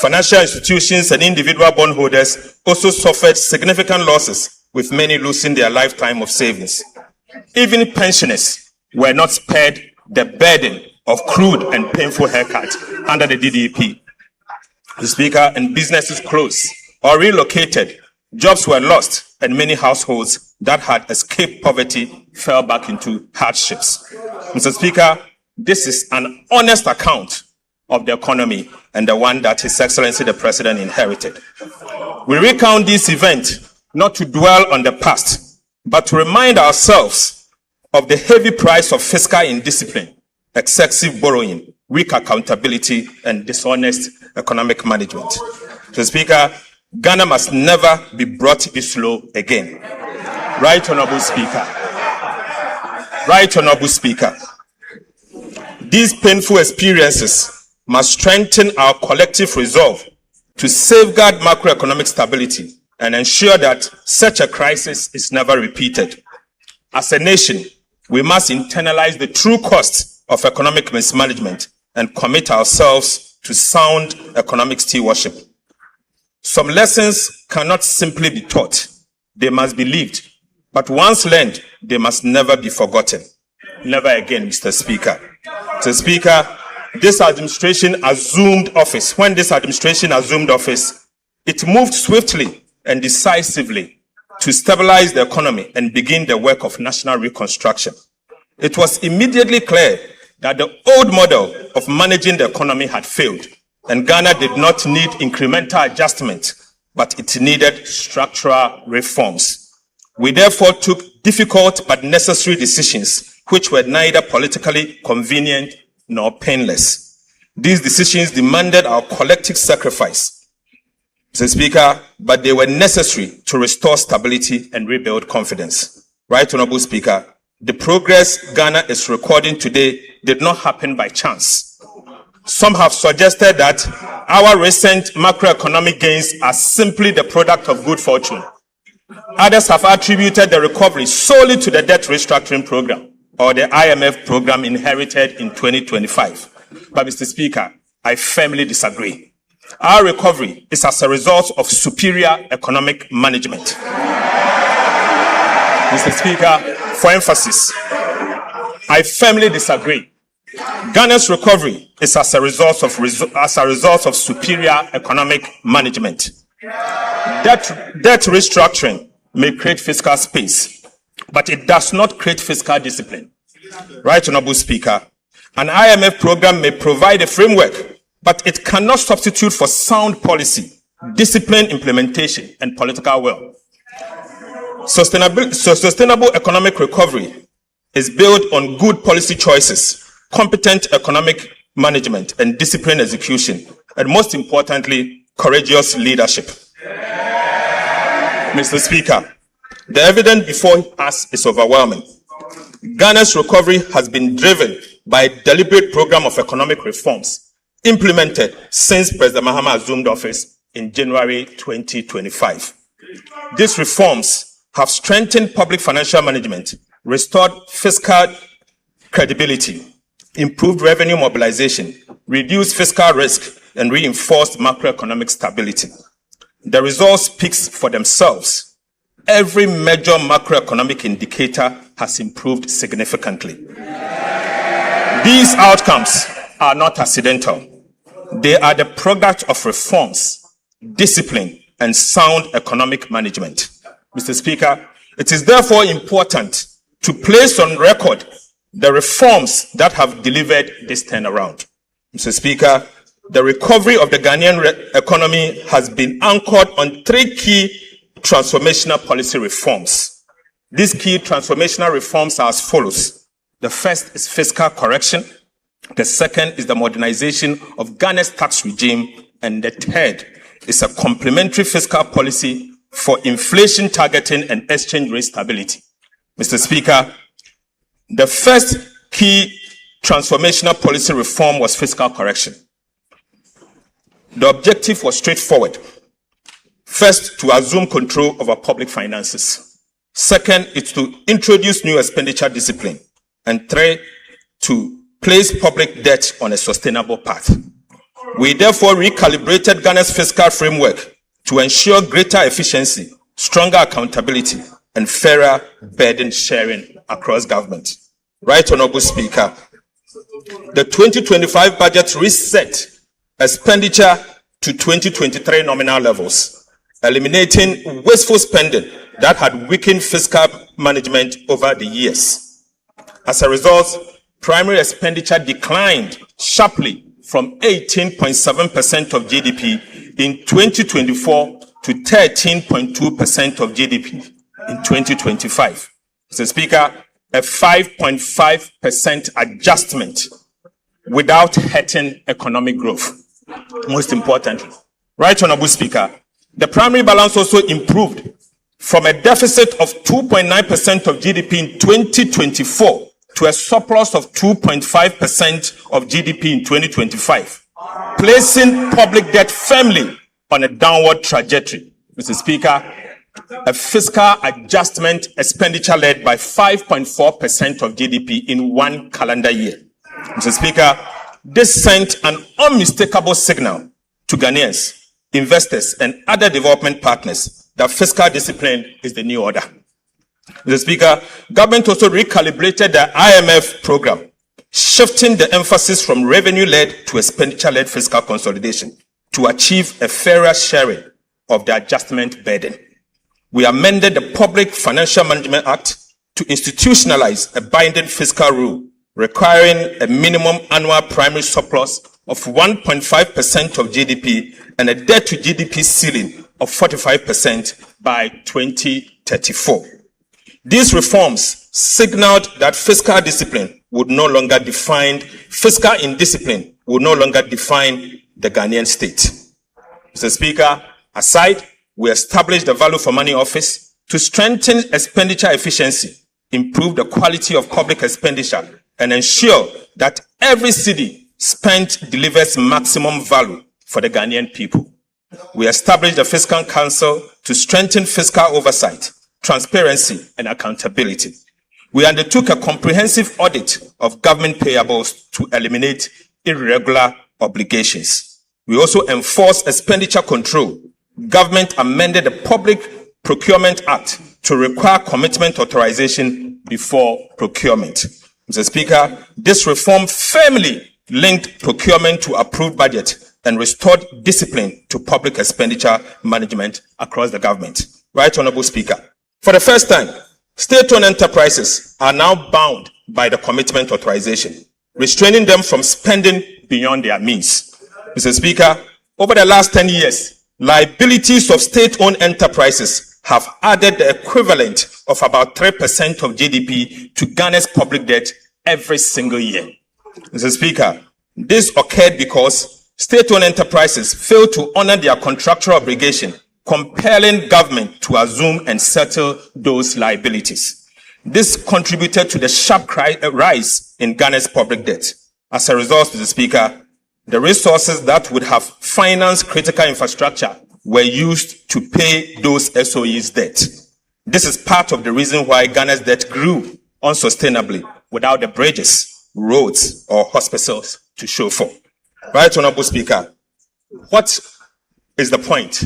Financial institutions and individual bondholders also suffered significant losses, with many losing their lifetime of savings. Even pensioners were not spared the burden of crude and painful haircuts under the DDP. The Speaker, and businesses closed or relocated, jobs were lost, and many households that had escaped poverty fell back into hardships. Mr. Speaker, this is an honest account of the economy and the one that His Excellency the President inherited. We recount this event not to dwell on the past, but to remind ourselves of the heavy price of fiscal indiscipline, excessive borrowing, weak accountability, and dishonest economic management. Mr. Speaker, Ghana must never be brought this low again. Right Honorable Speaker. Right Honorable Speaker. These painful experiences must strengthen our collective resolve to safeguard macroeconomic stability and ensure that such a crisis is never repeated. As a nation, we must internalize the true cost of economic mismanagement and commit ourselves to sound economic stewardship. Some lessons cannot simply be taught, they must be lived. But once learned, they must never be forgotten. Never again, Mr. Speaker. Mr. Speaker, this administration assumed office. When this administration assumed office, it moved swiftly and decisively to stabilize the economy and begin the work of national reconstruction. It was immediately clear that the old model of managing the economy had failed, and Ghana did not need incremental adjustment, but it needed structural reforms. We therefore took difficult but necessary decisions which were neither politically convenient nor painless. These decisions demanded our collective sacrifice, Mr. Speaker, but they were necessary to restore stability and rebuild confidence. Right Honorable Speaker, the progress Ghana is recording today did not happen by chance. Some have suggested that our recent macroeconomic gains are simply the product of good fortune. Others have attributed the recovery solely to the debt restructuring program or the IMF program inherited in 2025. But Mr. Speaker, I firmly disagree. Our recovery is as a result of superior economic management. Mr. Speaker, for emphasis, I firmly disagree. Ghana's recovery is as a result of superior economic management. Debt restructuring may create fiscal space, but it does not create fiscal discipline. Right Honorable Speaker, an IMF program may provide a framework, but it cannot substitute for sound policy, disciplined implementation, and political will. Sustainable economic recovery is built on good policy choices, competent economic management, and disciplined execution, and most importantly, courageous leadership. Mr. Speaker, the evidence before us is overwhelming. Ghana's recovery has been driven by a deliberate program of economic reforms implemented since President Mahama assumed office in January 2025. These reforms have strengthened public financial management, restored fiscal credibility, improved revenue mobilization, reduced fiscal risk, and reinforced macroeconomic stability. The results speak for themselves. Every major macroeconomic indicator has improved significantly. These outcomes are not accidental. They are the product of reforms, discipline, and sound economic management. Mr. Speaker, it is therefore important to place on record the reforms that have delivered this turnaround. Mr. Speaker, the recovery of the Ghanaian economy has been anchored on three key transformational policy reforms. These key transformational reforms are as follows. The first is fiscal correction. The second is the modernization of Ghana's tax regime. And the third is a complementary fiscal policy for inflation targeting and exchange rate stability. Mr. Speaker, the first key transformational policy reform was fiscal correction. The objective was straightforward. First, to assume control over public finances. Second, is to introduce new expenditure discipline. And three, to place public debt on a sustainable path. We therefore recalibrated Ghana's fiscal framework to ensure greater efficiency, stronger accountability, and fairer burden sharing across government. Right Honorable Speaker, the 2025 budget reset expenditure to 2023 nominal levels, eliminating wasteful spending that had weakened fiscal management over the years. As a result, primary expenditure declined sharply from 18.7% of GDP in 2024 to 13.2% of GDP in 2025. Mr. Speaker, a 5.5% adjustment without hurting economic growth. Most importantly, Right Honorable Speaker, the primary balance also improved from a deficit of 2.9% of GDP in 2024 to a surplus of 2.5% of GDP in 2025, placing public debt firmly on a downward trajectory. Mr. Speaker, a fiscal adjustment expenditure led by 5.4% of GDP in one calendar year. Mr. Speaker, this sent an unmistakable signal to Ghanaians, investors, and other development partners that fiscal discipline is the new order. Mr. Speaker, government also recalibrated the IMF program, shifting the emphasis from revenue-led to expenditure-led fiscal consolidation to achieve a fairer sharing of the adjustment burden. We amended the Public Financial Management Act to institutionalize a binding fiscal rule requiring a minimum annual primary surplus of 1.5% of GDP and a debt-to-GDP ceiling of 45% by 2034. These reforms signaled that fiscal discipline would no longer define, fiscal indiscipline would no longer define the Ghanaian state. Mr. Speaker, aside, we established the Value for Money Office to strengthen expenditure efficiency, improve the quality of public expenditure, and ensure that every cedi spent delivers maximum value for the Ghanaian people. We established the Fiscal Council to strengthen fiscal oversight, transparency, and accountability. We undertook a comprehensive audit of government payables to eliminate irregular obligations. We also enforced expenditure control. Government amended the Public Procurement Act to require commitment authorization before procurement. Mr. Speaker, this reform firmly linked procurement to approved budget and restored discipline to public expenditure management across the government. Right Honorable Speaker, for the first time, state-owned enterprises are now bound by the commitment authorization, restraining them from spending beyond their means. Mr. Speaker, over the last 10 years, liabilities of state-owned enterprises have added the equivalent of about 3% of GDP to Ghana's public debt every single year. Mr. Speaker, this occurred because state-owned enterprises failed to honor their contractual obligation, compelling government to assume and settle those liabilities. This contributed to the sharp rise in Ghana's public debt. As a result, Mr. Speaker, the resources that would have financed critical infrastructure were used to pay those SOEs' debt. This is part of the reason why Ghana's debt grew unsustainably without the bridges, roads, or hospitals to show for. Right Honorable Speaker, what is the point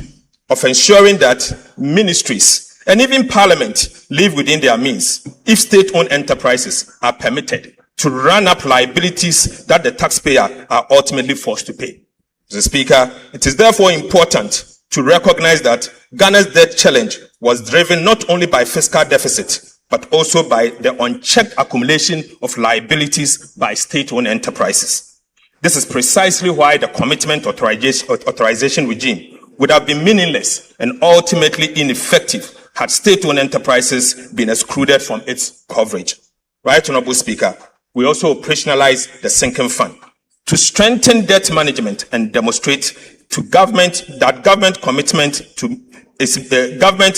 of ensuring that ministries and even parliament live within their means if state-owned enterprises are permitted to run up liabilities that the taxpayer are ultimately forced to pay? Mr. Speaker, it is therefore important to recognize that Ghana's debt challenge was driven not only by fiscal deficit, but also by the unchecked accumulation of liabilities by state-owned enterprises. This is precisely why the commitment authorization regime would have been meaningless and ultimately ineffective had state-owned enterprises been excluded from its coverage. Right Honorable Speaker, we also operationalized the sinking fund to strengthen debt management and demonstrate to government that government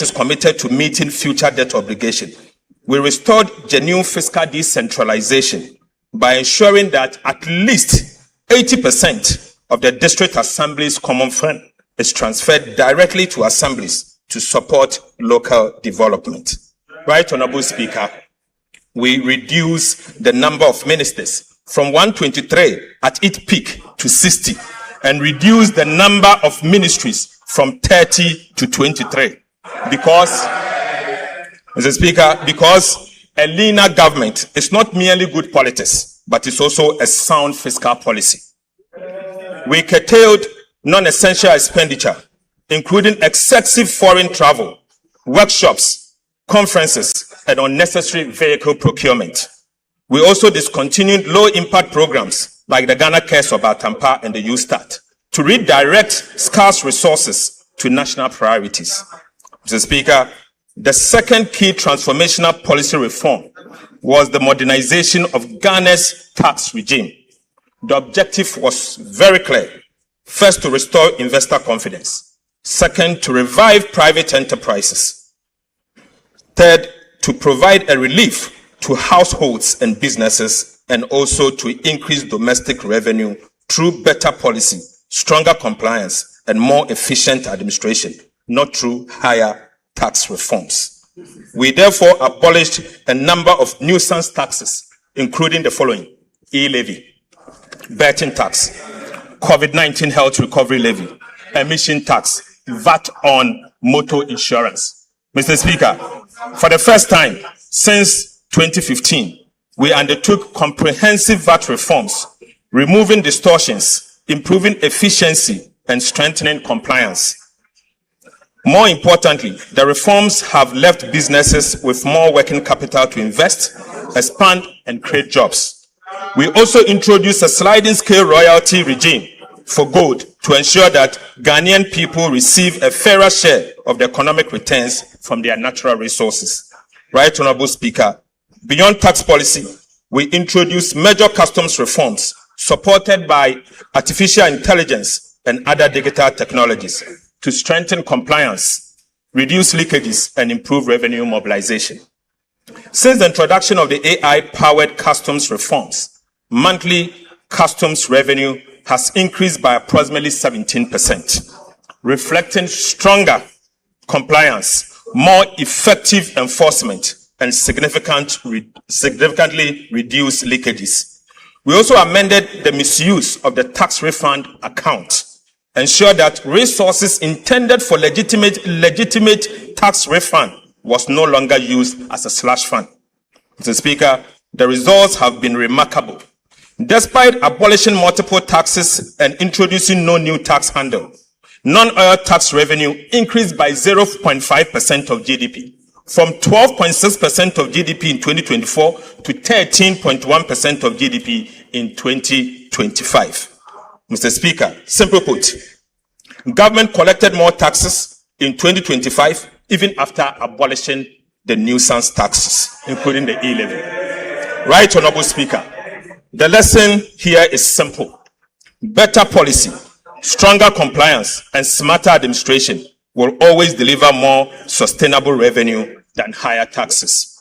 is committed to meeting future debt obligation. We restored genuine fiscal decentralization by ensuring that at least 80% of the district assembly's common fund is transferred directly to assemblies to support local development. Right Honorable Speaker, we reduced the number of ministers from 123 at its peak to 60, and reduced the number of ministries from 30 to 23. Because, Mr. Speaker, because a leaner government is not merely good politics, but it's also a sound fiscal policy. We curtailed non-essential expenditure, including excessive foreign travel, workshops, conferences, and unnecessary vehicle procurement. We also discontinued low-impact programs like the Ghana Cares of Atampa and the U-Start to redirect scarce resources to national priorities. Mr. Speaker, the second key transformational policy reform was the modernization of Ghana's tax regime. The objective was very clear. First, to restore investor confidence. Second, to revive private enterprises. Third, to provide a relief to households and businesses, and also to increase domestic revenue through better policy, stronger compliance, and more efficient administration, not through higher tax reforms. We therefore abolished a number of nuisance taxes, including the following: e-levy, betting tax, COVID-19 health recovery levy, emission tax, VAT on motor insurance. Mr. Speaker, for the first time since 2015, we undertook comprehensive VAT reforms, removing distortions, improving efficiency, and strengthening compliance. More importantly, the reforms have left businesses with more working capital to invest, expand, and create jobs. We also introduced a sliding scale royalty regime for gold to ensure that Ghanaian people receive a fairer share of the economic returns from their natural resources. Right, Honorable Speaker, beyond tax policy, we introduced major customs reforms supported by artificial intelligence and other digital technologies to strengthen compliance, reduce leakages, and improve revenue mobilization. Since the introduction of the AI-powered customs reforms, monthly customs revenue has increased by approximately 17%, reflecting stronger compliance, more effective enforcement, and significantly reduced leakages. We also amended the misuse of the tax refund account, ensure that resources intended for legitimate tax refund was no longer used as a slush fund. Mr. Speaker, the results have been remarkable. Despite abolishing multiple taxes and introducing no new tax handle, non-oil tax revenue increased by 0.5% of GDP, from 12.6% of GDP in 2024 to 13.1% of GDP in 2025. Mr. Speaker, simply put, government collected more taxes in 2025 even after abolishing the nuisance taxes, including the e-levy. Right, Honorable Speaker, the lesson here is simple. Better policy, stronger compliance, and smarter administration will always deliver more sustainable revenue than higher taxes.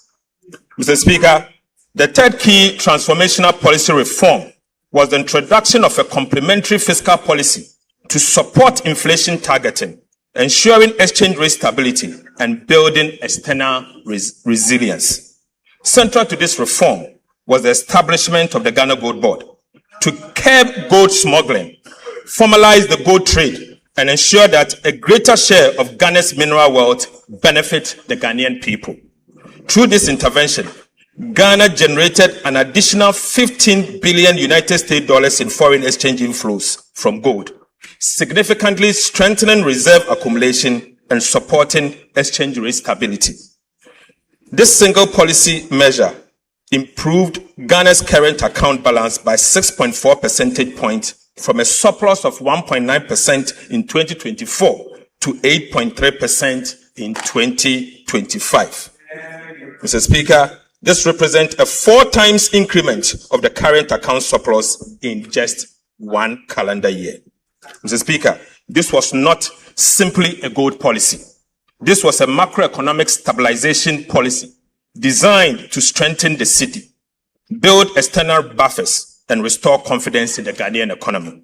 Mr. Speaker, the third key transformational policy reform was the introduction of a complementary fiscal policy to support inflation targeting, ensuring exchange rate stability, and building external resilience. Central to this reform was the establishment of the Ghana Gold Board to curb gold smuggling, formalize the gold trade, and ensure that a greater share of Ghana's mineral wealth benefit the Ghanaian people. Through this intervention, Ghana generated an additional $15 billion United States dollars in foreign exchange inflows from gold, significantly strengthening reserve accumulation and supporting exchange rate stability. This single policy measure improved Ghana's current account balance by 6.4 percentage points from a surplus of 1.9% in 2024 to 8.3% in 2025. Mr. Speaker, this represents a 4 times increment of the current account surplus in just 1 calendar year. Mr. Speaker, this was not simply a gold policy. This was a macroeconomic stabilization policy designed to strengthen the city, build external buffers, and restore confidence in the Ghanaian economy.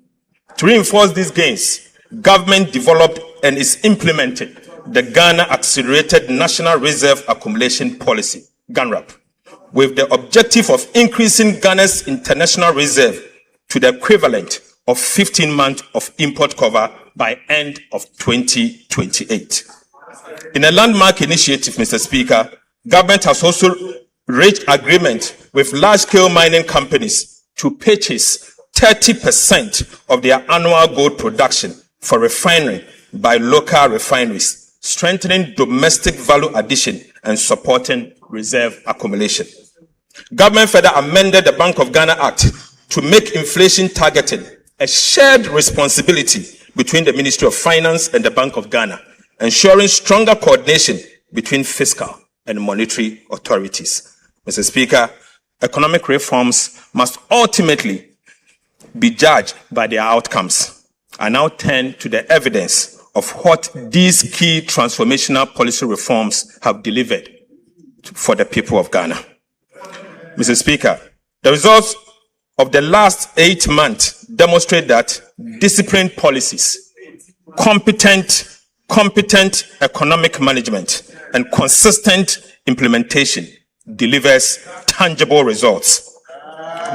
To reinforce these gains, government developed and is implementing the Ghana Accelerated National Reserve Accumulation Policy, GANRAP, with the objective of increasing Ghana's international reserve to the equivalent of 15 months of import cover by end of 2028. In a landmark initiative, Mr. Speaker, government has also reached agreement with large-scale mining companies to purchase 30% of their annual gold production for refinery by local refineries, strengthening domestic value addition and supporting reserve accumulation. Government further amended the Bank of Ghana Act to make inflation targeting a shared responsibility between the Ministry of Finance and the Bank of Ghana, ensuring stronger coordination between fiscal and monetary authorities. Mr. Speaker, economic reforms must ultimately be judged by their outcomes. I now turn to the evidence of what these key transformational policy reforms have delivered for the people of Ghana. Mr. Speaker, the results of the last 8 months demonstrate that disciplined policies, competent economic management, and consistent implementation delivers tangible results.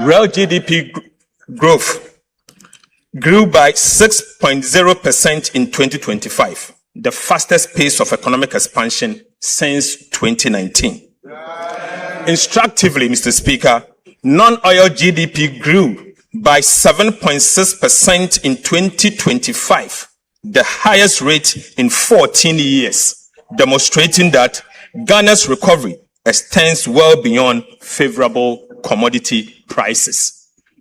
Real GDP growth grew by 6.0% in 2025, the fastest pace of economic expansion since 2019. Instructively, Mr. Speaker, non-oil GDP grew by 7.6% in 2025, the highest rate in 14 years, demonstrating that Ghana's recovery extends well beyond favorable commodity prices.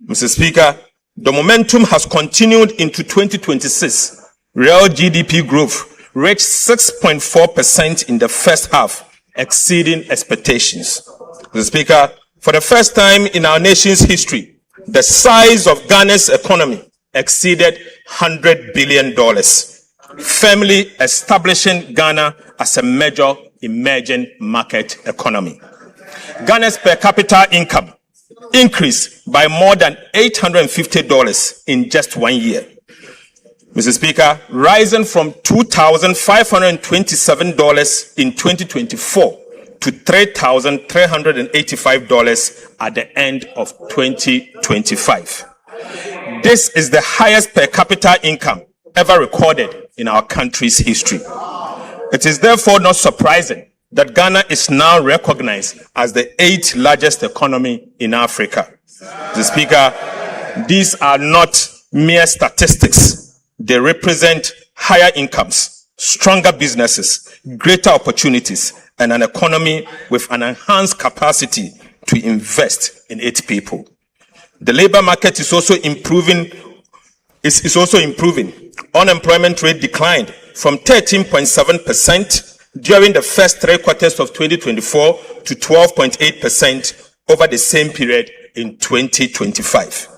Mr. Speaker, the momentum has continued into 2026. Real GDP growth reached 6.4% in the first half, exceeding expectations. Mr. Speaker, for the first time in our nation's history, the size of Ghana's economy exceeded $100 billion, firmly establishing Ghana as a major emerging market economy. Ghana's per capita income increased by more than $850 in just 1 year. Mr. Speaker, rising from $2,527 in 2024 to $3,385 at the end of 2025. This is the highest per capita income ever recorded in our country's history. It is therefore not surprising that Ghana is now recognized as the 8th largest economy in Africa. Mr. Speaker, these are not mere statistics. They represent higher incomes, stronger businesses, greater opportunities, and an economy with an enhanced capacity to invest in its people. The labor market is also improving. Unemployment rate declined from 13.7% during the first 3 quarters of 2024 to 12.8% over the same period in 2025.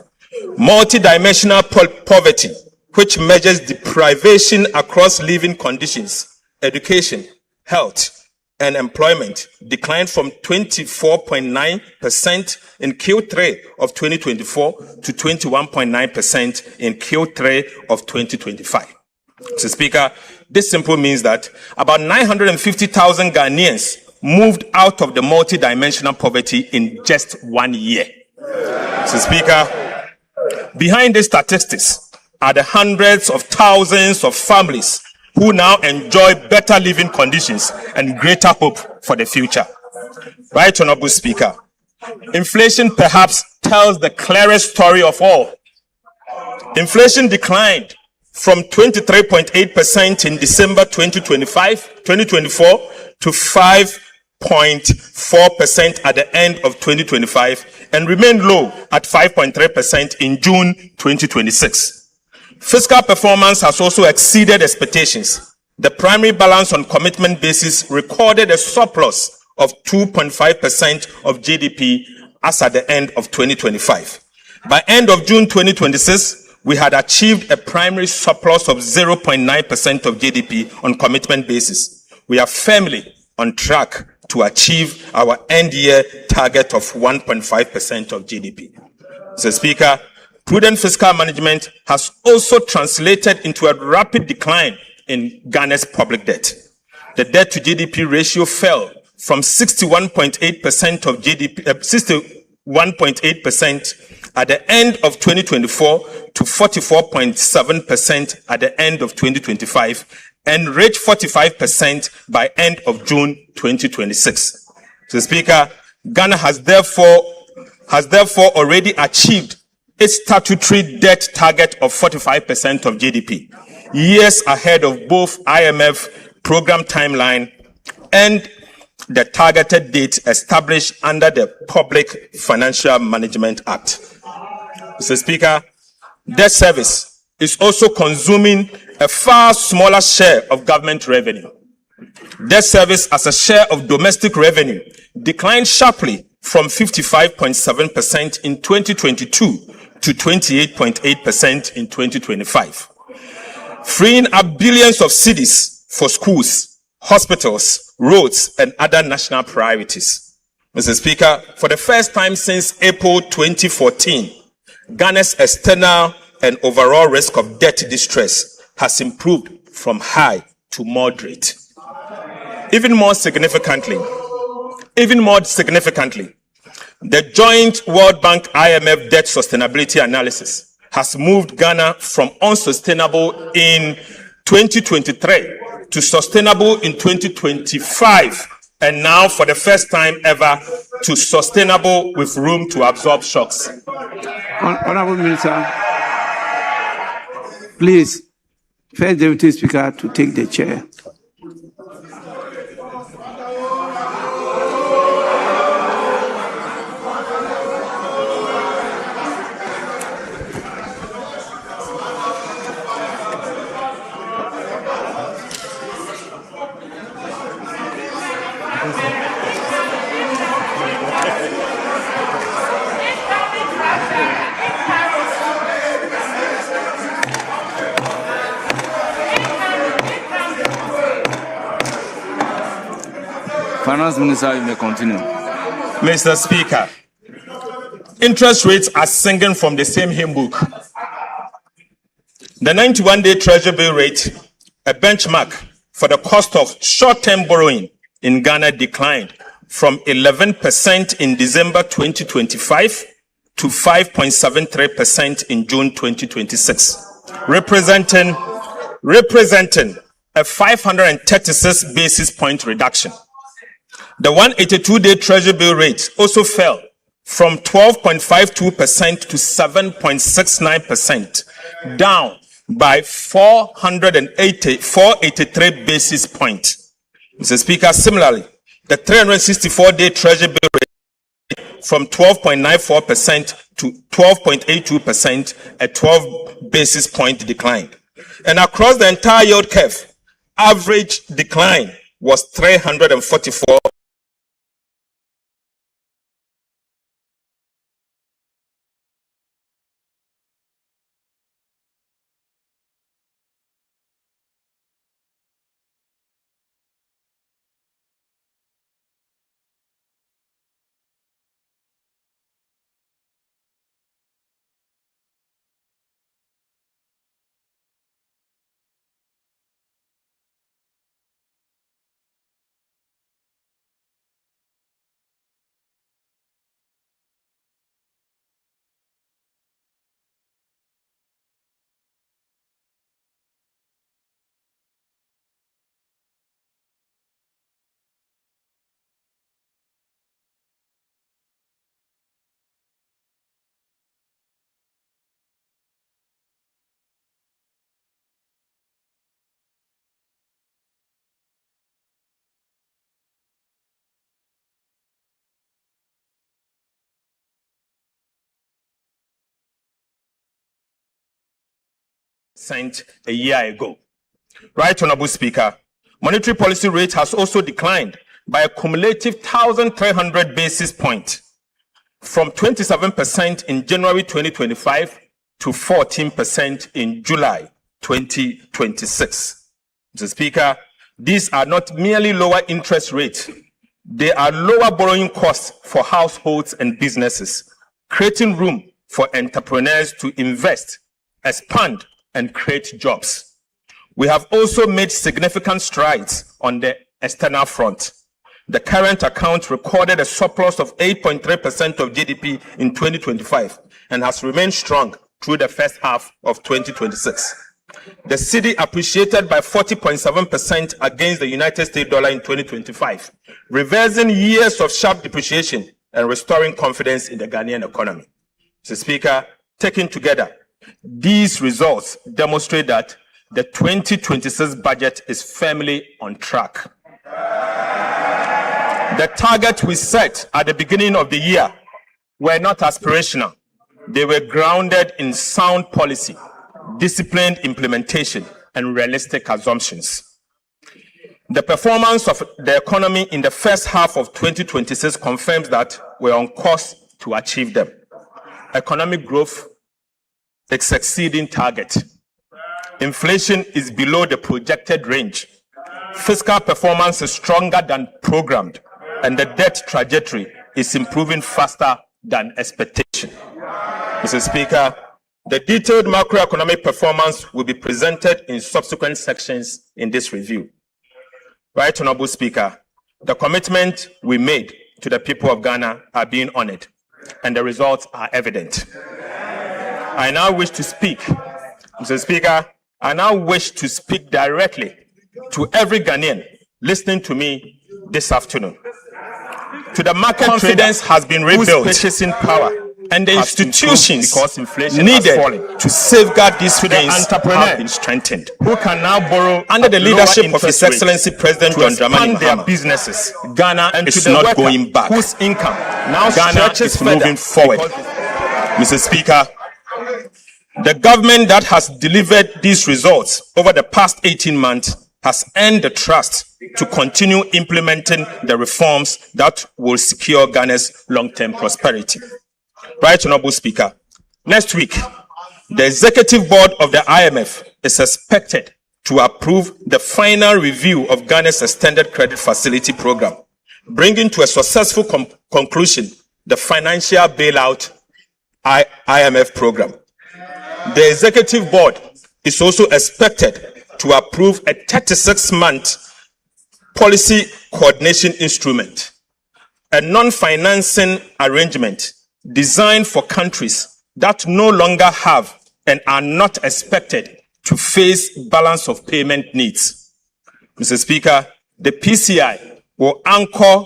Multidimensional poverty, which measures deprivation across living conditions, education, health, and employment, declined from 24.9% in Q3 of 2024 to 21.9% in Q3 of 2025. Mr. Speaker, this simply means that about 950,000 Ghanaians moved out of the multidimensional poverty in just 1 year. Mr. Speaker, behind these statistics are the hundreds of thousands of families who now enjoy better living conditions and greater hope for the future. Right, Honorable Speaker, inflation perhaps tells the clearest story of all. Inflation declined from 23.8% in December 2024 to 5.4% at the end of 2025 and remained low at 5.3% in June 2026. Fiscal performance has also exceeded expectations. The primary balance on commitment basis recorded a surplus of 2.5% of GDP as at the end of 2025. By end of June 2026, we had achieved a primary surplus of 0.9% of GDP on commitment basis. We are firmly on track to achieve our end year target of 1.5% of GDP. Mr. Speaker, prudent fiscal management has also translated into a rapid decline in Ghana's public debt. The debt to GDP ratio fell from 61.8% of GDP, 61.8% at the end of 2024 to 44.7% at the end of 2025 and reach 45% by end of June 2026. So, Speaker, Ghana has therefore already achieved its statutory debt target of 45% of GDP, years ahead of both IMF program timeline and the targeted date established under the Public Financial Management Act. Mr. Speaker, debt service is also consuming a far smaller share of government revenue. Debt service as a share of domestic revenue declined sharply from 55.7% in 2022 to 28.8% in 2025, freeing up billions of cedis for schools, hospitals, roads, and other national priorities. Mr. Speaker, for the first time since April 2014, Ghana's external and overall risk of debt distress has improved from high to moderate. Even more significantly, the joint World Bank IMF debt sustainability analysis has moved Ghana from unsustainable in 2023 to sustainable in 2025, and now for the first time ever to sustainable with room to absorb shocks. Honorable Minister, please, First Deputy Speaker to take the chair. Finance Minister, you may continue. Mr. Speaker, interest rates are singing from the same hymn book. The 91-day Treasury bill rate, a benchmark for the cost of short-term borrowing in Ghana, declined from 11% in December 2025 to 5.73% in June 2026, representing a 536 basis point reduction. The 182-day Treasury bill rate also fell from 12.52% to 7.69%, down by 483 basis points. Mr. Speaker, similarly, the 364-day Treasury bill rate from 12.94% to 12.82%, a 12 basis point decline. And across the entire yield curve, average decline was 344 a year ago. Right, Honorable Speaker, monetary policy rate has also declined by a cumulative 1,300 basis points from 27% in January 2025 to 14% in July 2026. Mr. Speaker, these are not merely lower interest rates, they are lower borrowing costs for households and businesses, creating room for entrepreneurs to invest, expand, and create jobs. We have also made significant strides on the external front. The current account recorded a surplus of 8.3% of GDP in 2025 and has remained strong through the first half of 2026. The cedi appreciated by 40.7% against the United States dollar in 2025, reversing years of sharp depreciation and restoring confidence in the Ghanaian economy. Mr. Speaker, taken together, these results demonstrate that the 2026 budget is firmly on track. The targets we set at the beginning of the year were not aspirational. They were grounded in sound policy, disciplined implementation, and realistic assumptions. The performance of the economy in the first half of 2026 confirms that we're on course to achieve them. Economic growth is exceeding target. Inflation is below the projected range. Fiscal performance is stronger than programmed, and the debt trajectory is improving faster than expectation. Mr. Speaker, the detailed macroeconomic performance will be presented in subsequent sections in this review. Right Honorable Speaker, the commitment we made to the people of Ghana are being honored, and the results are evident. I now wish to speak, Mr. Speaker, I now wish to speak directly to every Ghanaian listening to me this afternoon. To the market, confidence has been rebuilt, purchasing power, and the institutions needed to safeguard these things have been strengthened. Who can now borrow under the leadership of His Excellency President John Dramani Mahama their businesses? Ghana is not going back. Whose income now Ghana is moving forward. Mr. Speaker, the government that has delivered these results over the past 18 months has earned the trust to continue implementing the reforms that will secure Ghana's long-term prosperity. Right Honorable Speaker, next week, the Executive Board of the IMF is expected to approve the final review of Ghana's Extended Credit Facility Program, bringing to a successful conclusion the financial bailout IMF program. The Executive Board is also expected to approve a 36-month policy coordination instrument, a non-financing arrangement designed for countries that no longer have and are not expected to face balance of payment needs. Mr. Speaker, the PCI will anchor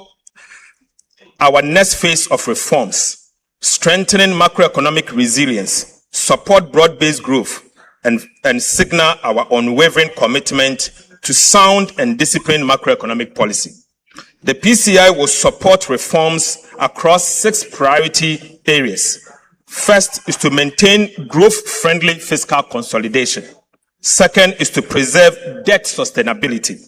our next phase of reforms, strengthening macroeconomic resilience, support broad-based growth, and signal our unwavering commitment to sound and disciplined macroeconomic policy. The PCI will support reforms across 6 priority areas. First is to maintain growth-friendly fiscal consolidation. Second is to preserve debt sustainability.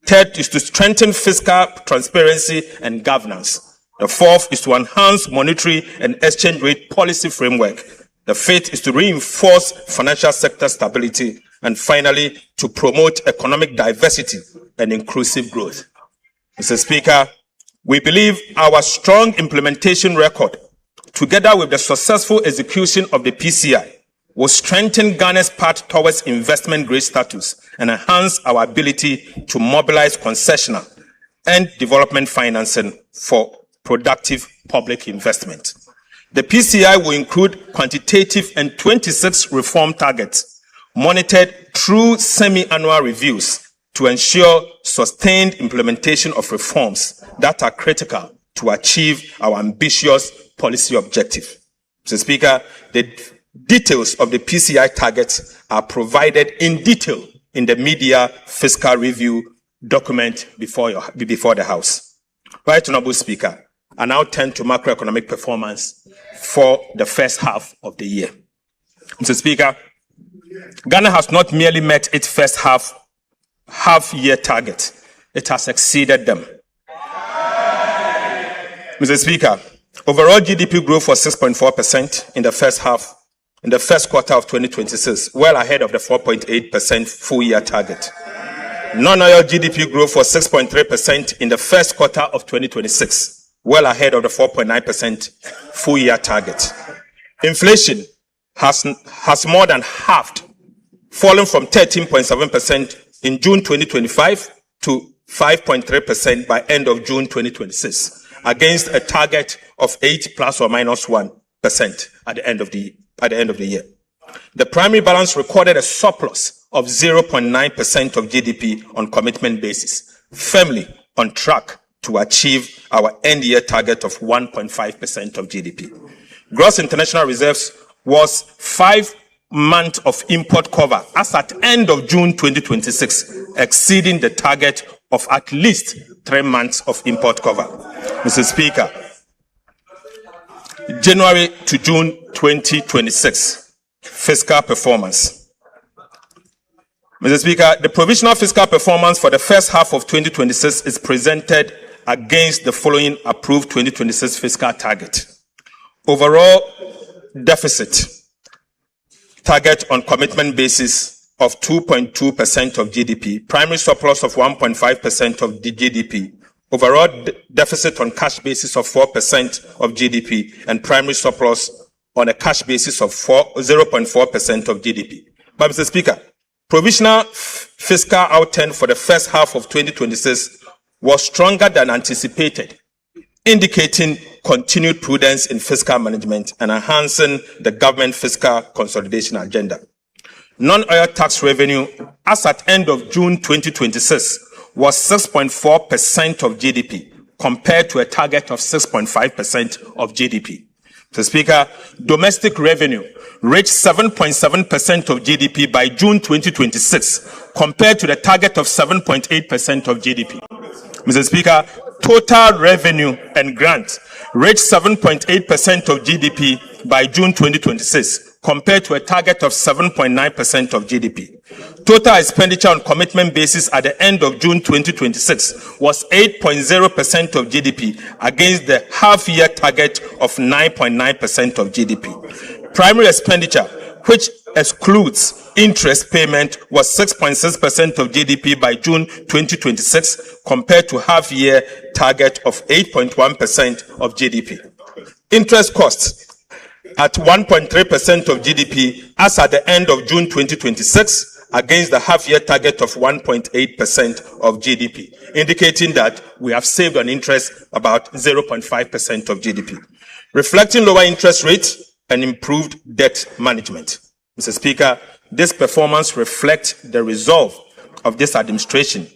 Third is to strengthen fiscal transparency and governance. The fourth is to enhance monetary and exchange rate policy framework. The fifth is to reinforce financial sector stability. And finally, to promote economic diversity and inclusive growth. Mr. Speaker, we believe our strong implementation record, together with the successful execution of the PCI, will strengthen Ghana's path towards investment grade status and enhance our ability to mobilize concessional and development financing for productive public investment. The PCI will include quantitative and 26 reform targets, monitored through semi-annual reviews to ensure sustained implementation of reforms that are critical to achieve our ambitious policy objective. Mr. Speaker, the details of the PCI targets are provided in detail in the media fiscal review document before the House. Right Honorable Speaker, I now turn to macroeconomic performance for the first half of the year. Mr. Speaker, Ghana has not merely met its first half-year target, it has exceeded them. Mr. Speaker, overall GDP growth was 6.4% in the first quarter of 2026, well ahead of the 4.8% full-year target. Non-oil GDP growth was 6.3% in the first quarter of 2026, well ahead of the 4.9% full-year target. Inflation has more than halved, falling from 13.7% in June 2025 to 5.3% by end of June 2026, against a target of 8 plus or minus 1% at the end of the year. The primary balance recorded a surplus of 0.9% of GDP on commitment basis, firmly on track to achieve our end-year target of 1.5% of GDP. Gross international reserves was 5 months of import cover as at end of June 2026, exceeding the target of at least 3 months of import cover. Mr. Speaker, January to June 2026, fiscal performance. Mr. Speaker, the provisional fiscal performance for the first half of 2026 is presented against the following approved 2026 fiscal target. Overall deficit target on commitment basis of 2.2% of GDP, primary surplus of 1.5% of the GDP, overall deficit on cash basis of 4% of GDP, and primary surplus on a cash basis of 0.4% of GDP. But Mr. Speaker, provisional fiscal outturn for the first half of 2026 was stronger than anticipated, indicating continued prudence in fiscal management and enhancing the government fiscal consolidation agenda. Non-oil tax revenue as at end of June 2026 was 6.4% of GDP, compared to a target of 6.5% of GDP. Mr. Speaker, domestic revenue reached 7.7% of GDP by June 2026, compared to the target of 7.8% of GDP. Mr. Speaker, total revenue and grants reached 7.8% of GDP by June 2026, compared to a target of 7.9% of GDP. Total expenditure on commitment basis at the end of June 2026 was 8.0% of GDP, against the half-year target of 9.9% of GDP. Primary expenditure, which excludes interest payment, was 6.6% of GDP by June 2026, compared to half-year target of 8.1% of GDP. Interest costs at 1.3% of GDP as at the end of June 2026, against the half-year target of 1.8% of GDP, indicating that we have saved on interest about 0.5% of GDP, reflecting lower interest rates and improved debt management. Mr. Speaker, this performance reflects the resolve of this administration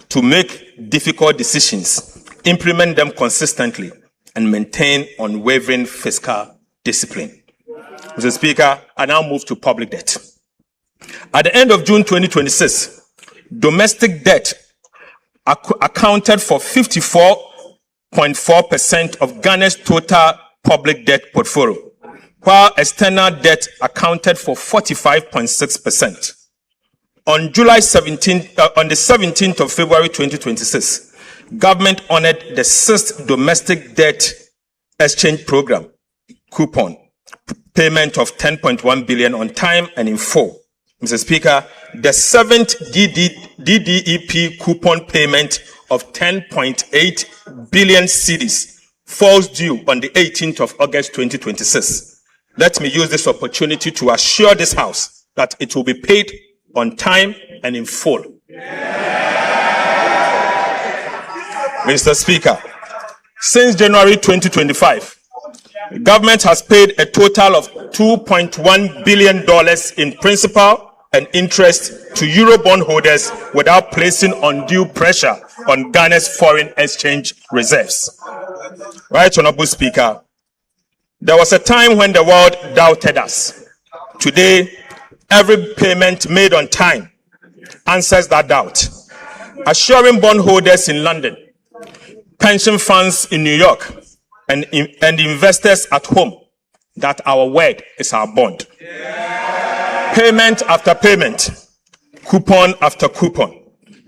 to make difficult decisions, implement them consistently, and maintain unwavering fiscal discipline. Mr. Speaker, I now move to public debt. At the end of June 2026, domestic debt accounted for 54.4% of Ghana's total public debt portfolio, while external debt accounted for 45.6%. On the 17th of February 2026, government honored the 6th domestic debt exchange program coupon payment of 10.1 billion on time and in full. Mr. Speaker, the 7th DDEP coupon payment of 10.8 billion cedis falls due on the 18th of August 2026. Let me use this opportunity to assure this House that it will be paid on time and in full. Mr. Speaker, since January 2025, the government has paid a total of $2.1 billion in principal and interest to Eurobond holders without placing undue pressure on Ghana's foreign exchange reserves. Right, Honorable Speaker, there was a time when the world doubted us. Today, every payment made on time answers that doubt, assuring bondholders in London, pension funds in New York, and investors at home that our word is our bond. Payment after payment, coupon after coupon,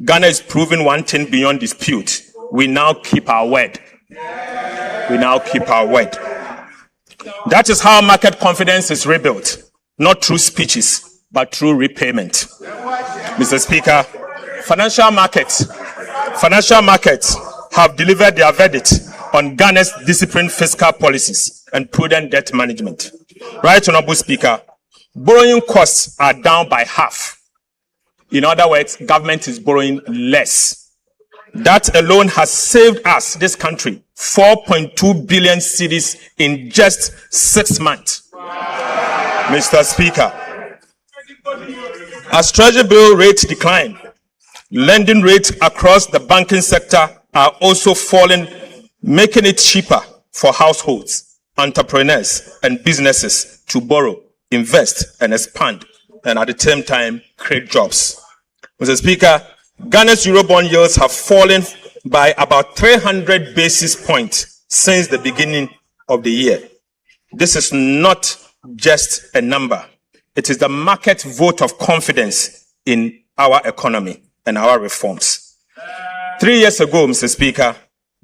Ghana is proving one thing beyond dispute. We now keep our word. We now keep our word. That is how market confidence is rebuilt, not through speeches, but through repayment. Mr. Speaker, financial markets have delivered their verdict on Ghana's disciplined fiscal policies and prudent debt management. Right, Honorable Speaker, borrowing costs are down by half. In other words, government is borrowing less. That alone has saved us, this country, 4.2 billion cedis in just 6 months. Mr. Speaker, as Treasury bill rates decline, lending rates across the banking sector are also falling, making it cheaper for households, entrepreneurs, and businesses to borrow, invest, and expand, and at the same time, create jobs. Mr. Speaker, Ghana's Eurobond yields have fallen by about 300 basis points since the beginning of the year. This is not just a number. It is the market vote of confidence in our economy and our reforms. 3 years ago, Mr. Speaker,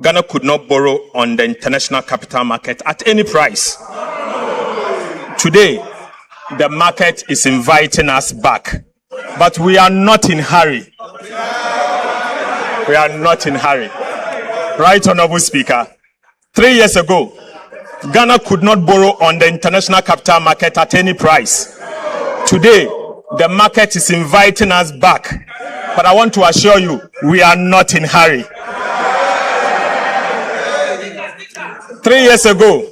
Ghana could not borrow on the international capital market at any price. Today, the market is inviting us back, but we are not in hurry. We are not in hurry. Right, Honorable Speaker, 3 years ago, Ghana could not borrow on the international capital market at any price. Today, the market is inviting us back, but I want to assure you, we are not in hurry. 3 years ago,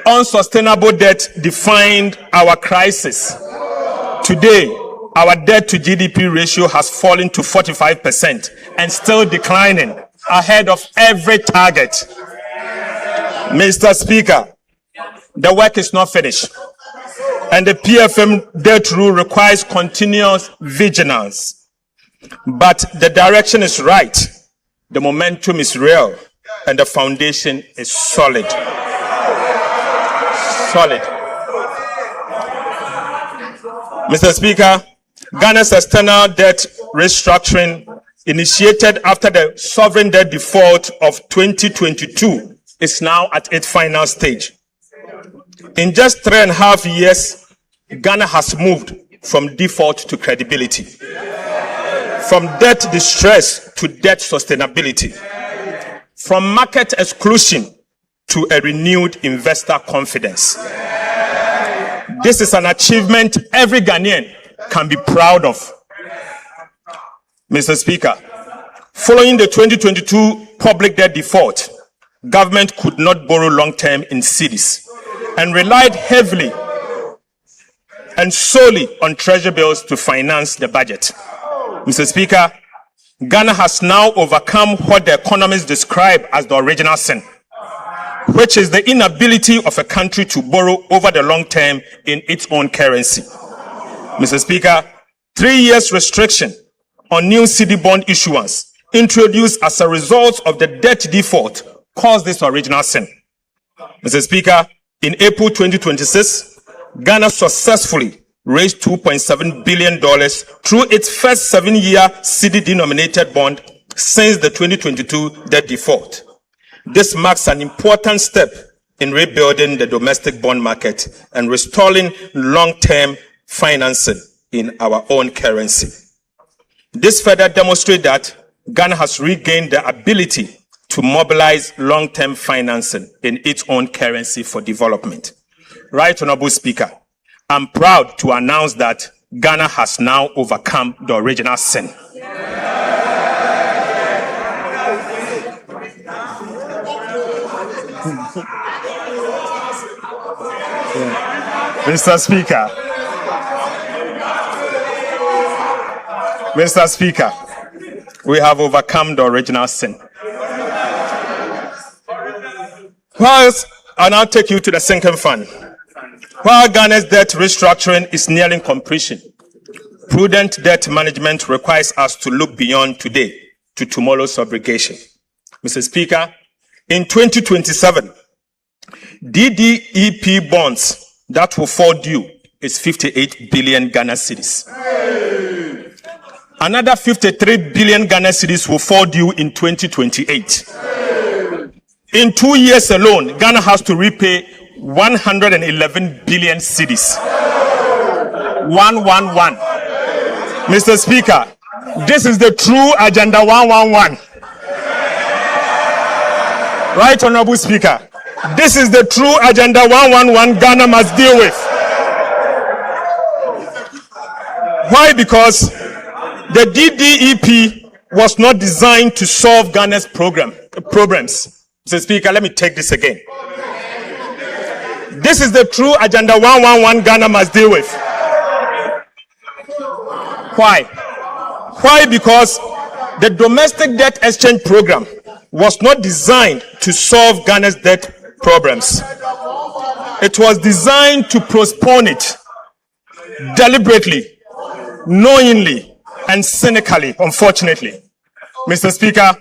unsustainable debt defined our crisis. Today, our debt to GDP ratio has fallen to 45% and still declining, ahead of every target. Mr. Speaker, the work is not finished, and the PFM debt rule requires continuous vigilance. But the direction is right, the momentum is real, and the foundation is solid. Solid. Mr. Speaker, Ghana's external debt restructuring, initiated after the sovereign debt default of 2022, is now at its final stage. In just 3.5 years, Ghana has moved from default to credibility, from debt distress to debt sustainability, from market exclusion to a renewed investor confidence. This is an achievement every Ghanaian can be proud of. Mr. Speaker, following the 2022 public debt default, government could not borrow long-term in cedis and relied heavily and solely on treasury bills to finance the budget. Mr. Speaker, Ghana has now overcome what the economists describe as the original sin, which is the inability of a country to borrow over the long term in its own currency. Mr. Speaker, 3 years restriction on new cedi bond issuance introduced as a result of the debt default caused this original sin. Mr. Speaker, in April 2026, Ghana successfully raised $2.7 billion through its first 7-year cedi-denominated bond since the 2022 debt default. This marks an important step in rebuilding the domestic bond market and restoring long-term financing in our own currency. This further demonstrates that Ghana has regained the ability to mobilize long-term financing in its own currency for development. Right, Honorable Speaker, I'm proud to announce that Ghana has now overcome the original sin. Mr. Speaker, we have overcome the original sin. Whilst I'll now take you to the sinking fund. While Ghana's debt restructuring is nearing completion, prudent debt management requires us to look beyond today to tomorrow's obligation. Mr. Speaker, in 2027, DDEP bonds that will fall due is 58 billion Ghana cedis. Another 53 billion Ghana cedis will fall due in 2028. In 2 years alone, Ghana has to repay 111 billion cedis. 111. Mr. Speaker, this is the true Agenda 111. Right, Honorable Speaker? This is the true Agenda 111 Ghana must deal with. Why? Because the DDEP was not designed to solve Ghana's problems. Mr. Speaker, let me take this again. This is the true Agenda 111 Ghana must deal with. Why? Why? Because the domestic debt exchange program was not designed to solve Ghana's debt problems. It was designed to postpone it deliberately, knowingly, and cynically, unfortunately. Mr. Speaker,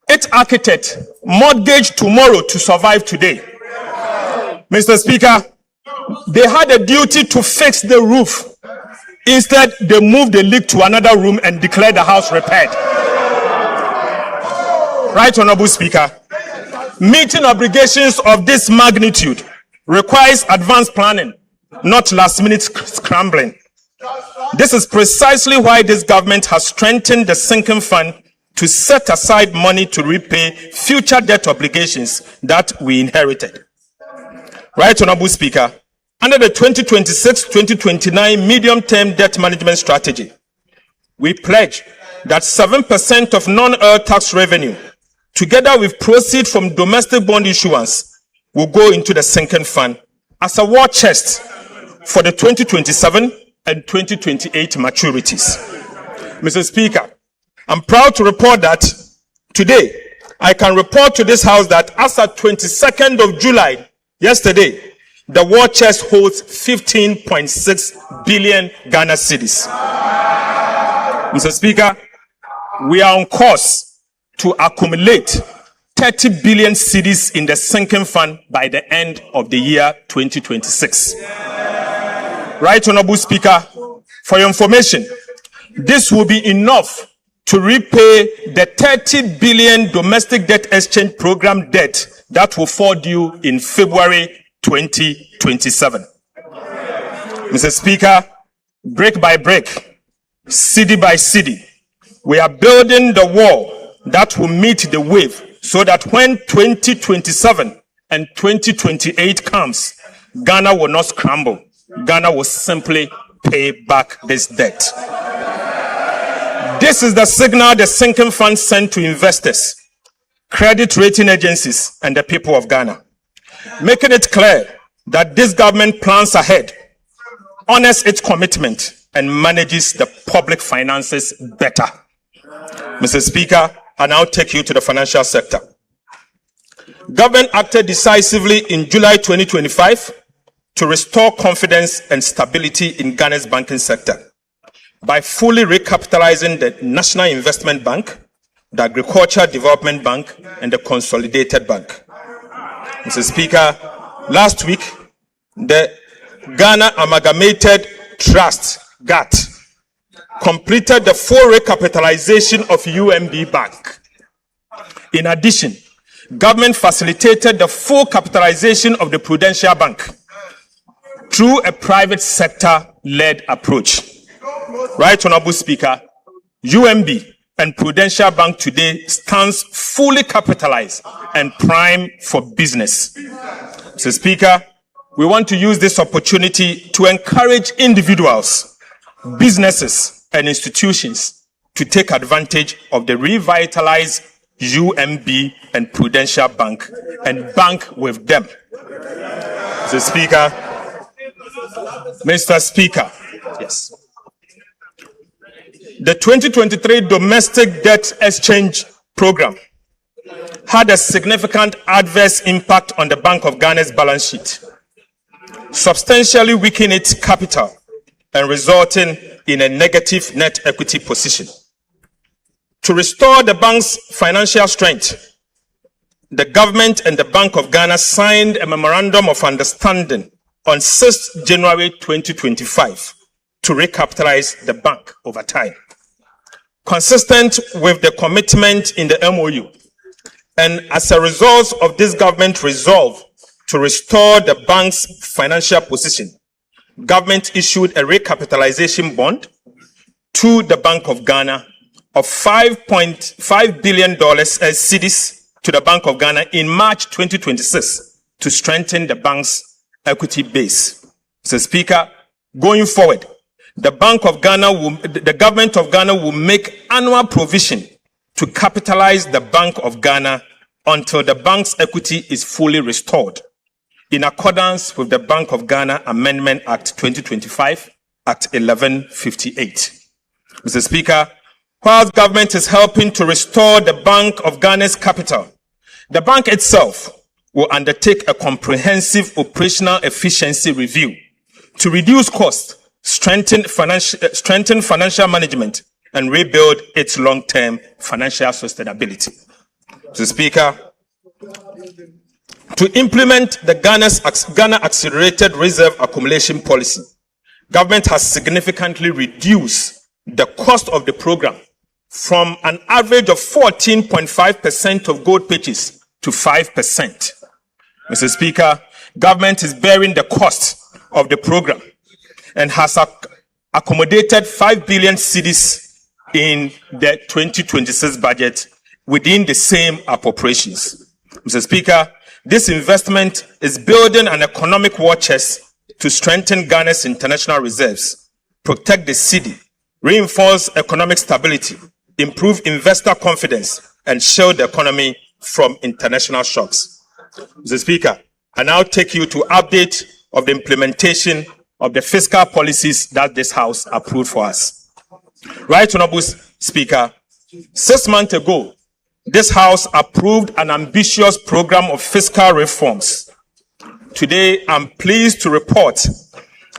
its architect mortgaged tomorrow to survive today. Mr. Speaker, they had a duty to fix the roof. Instead, they moved the leak to another room and declared the house repaired. Right, Honorable Speaker, meeting obligations of this magnitude requires advanced planning, not last-minute scrambling. This is precisely why this government has strengthened the sinking fund to set aside money to repay future debt obligations that we inherited. Right, Honorable Speaker, under the 2026-2029 medium-term debt management strategy, we pledge that 7% of non-oil tax revenue, together with proceeds from domestic bond issuance, will go into the sinking fund as a war chest for the 2027 and 2028 maturities. Mr. Speaker, I'm proud to report that today I can report to this House that as at 22nd of July, yesterday, the war chest holds 15.6 billion Ghana cedis. Mr. Speaker, we are on course to accumulate 30 billion cedis in the sinking fund by the end of the year 2026. Right, Honorable Speaker, for your information, this will be enough to repay the 30 billion domestic debt exchange program debt that will fall due in February 2027. Mr. Speaker, brick by brick, city by city, we are building the wall that will meet the wave so that when 2027 and 2028 comes, Ghana will not scramble. Ghana will simply pay back this debt. This is the signal the sinking fund sent to investors, credit rating agencies, and the people of Ghana, making it clear that this government plans ahead, honors its commitment, and manages the public finances better. Mr. Speaker, I now take you to the financial sector. Government acted decisively in July 2025 to restore confidence and stability in Ghana's banking sector by fully recapitalizing the National Investment Bank, the Agricultural Development Bank, and the Consolidated Bank. Mr. Speaker, last week, the Ghana Amalgamated Trust, GAT, completed the full recapitalization of UMB Bank. In addition, government facilitated the full capitalization of the Prudential Bank through a private sector-led approach. Right, Honorable Speaker, UMB and Prudential Bank today stands fully capitalized and primed for business. Mr. Speaker, we want to use this opportunity to encourage individuals, businesses, and institutions to take advantage of the revitalized UMB and Prudential Bank and bank with them. Mr. Speaker, yes. The 2023 domestic debt exchange program had a significant adverse impact on the Bank of Ghana's balance sheet, substantially weakening its capital and resulting in a negative net equity position. To restore the bank's financial strength, the government and the Bank of Ghana signed a memorandum of understanding on 6th January 2025 to recapitalize the bank over time. Consistent with the commitment in the MOU, and as a result of this government resolve to restore the bank's financial position, government issued a recapitalization bond to the Bank of Ghana of $5.5 billion as cedis to the Bank of Ghana in March 2026 to strengthen the bank's equity base. Mr. Speaker, going forward, the government of Ghana will make annual provision to capitalize the Bank of Ghana until the bank's equity is fully restored, in accordance with the Bank of Ghana Amendment Act 2025, Act 1158. Mr. Speaker, whilst government is helping to restore the Bank of Ghana's capital, the bank itself will undertake a comprehensive operational efficiency review to reduce costs, strengthen financial management, and rebuild its long-term financial sustainability. Mr. Speaker, to implement the Ghana Accelerated Reserve Accumulation Policy, government has significantly reduced the cost of the program from an average of 14.5% of gold purchase to 5%. Mr. Speaker, government is bearing the cost of the program and has accommodated 5 billion cedis in the 2026 budget within the same appropriations. Mr. Speaker, this investment is building an economic war chest to strengthen Ghana's international reserves, protect the cedi, reinforce economic stability, improve investor confidence, and shield the economy from international shocks. Mr. Speaker, I now take you to update of the implementation of the fiscal policies that this House approved for us. Right, Honorable Speaker, 6 months ago, this House approved an ambitious program of fiscal reforms. Today, I'm pleased to report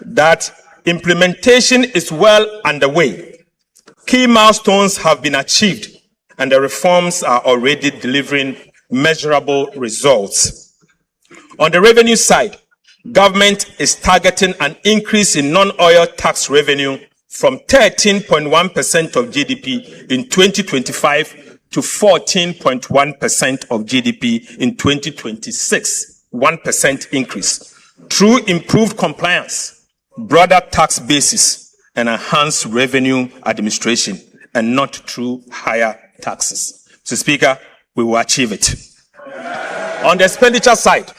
that implementation is well underway. Key milestones have been achieved, and the reforms are already delivering measurable results. On the revenue side, government is targeting an increase in non-oil tax revenue from 13.1% of GDP in 2025 to 14.1% of GDP in 2026, 1% increase, through improved compliance, broader tax basis, and enhanced revenue administration, and not through higher taxes. So, Speaker, we will achieve it. On the expenditure side,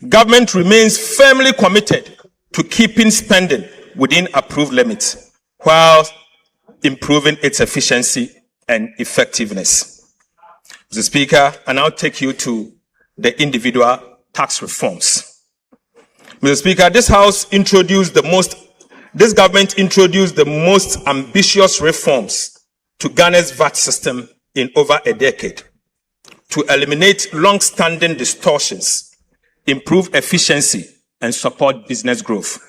government remains firmly committed to keeping spending within approved limits, while improving its efficiency and effectiveness. Mr. Speaker, I now take you to the individual tax reforms. Mr. Speaker, this government introduced the most ambitious reforms to Ghana's VAT system in over a decade to eliminate long-standing distortions, improve efficiency, and support business growth.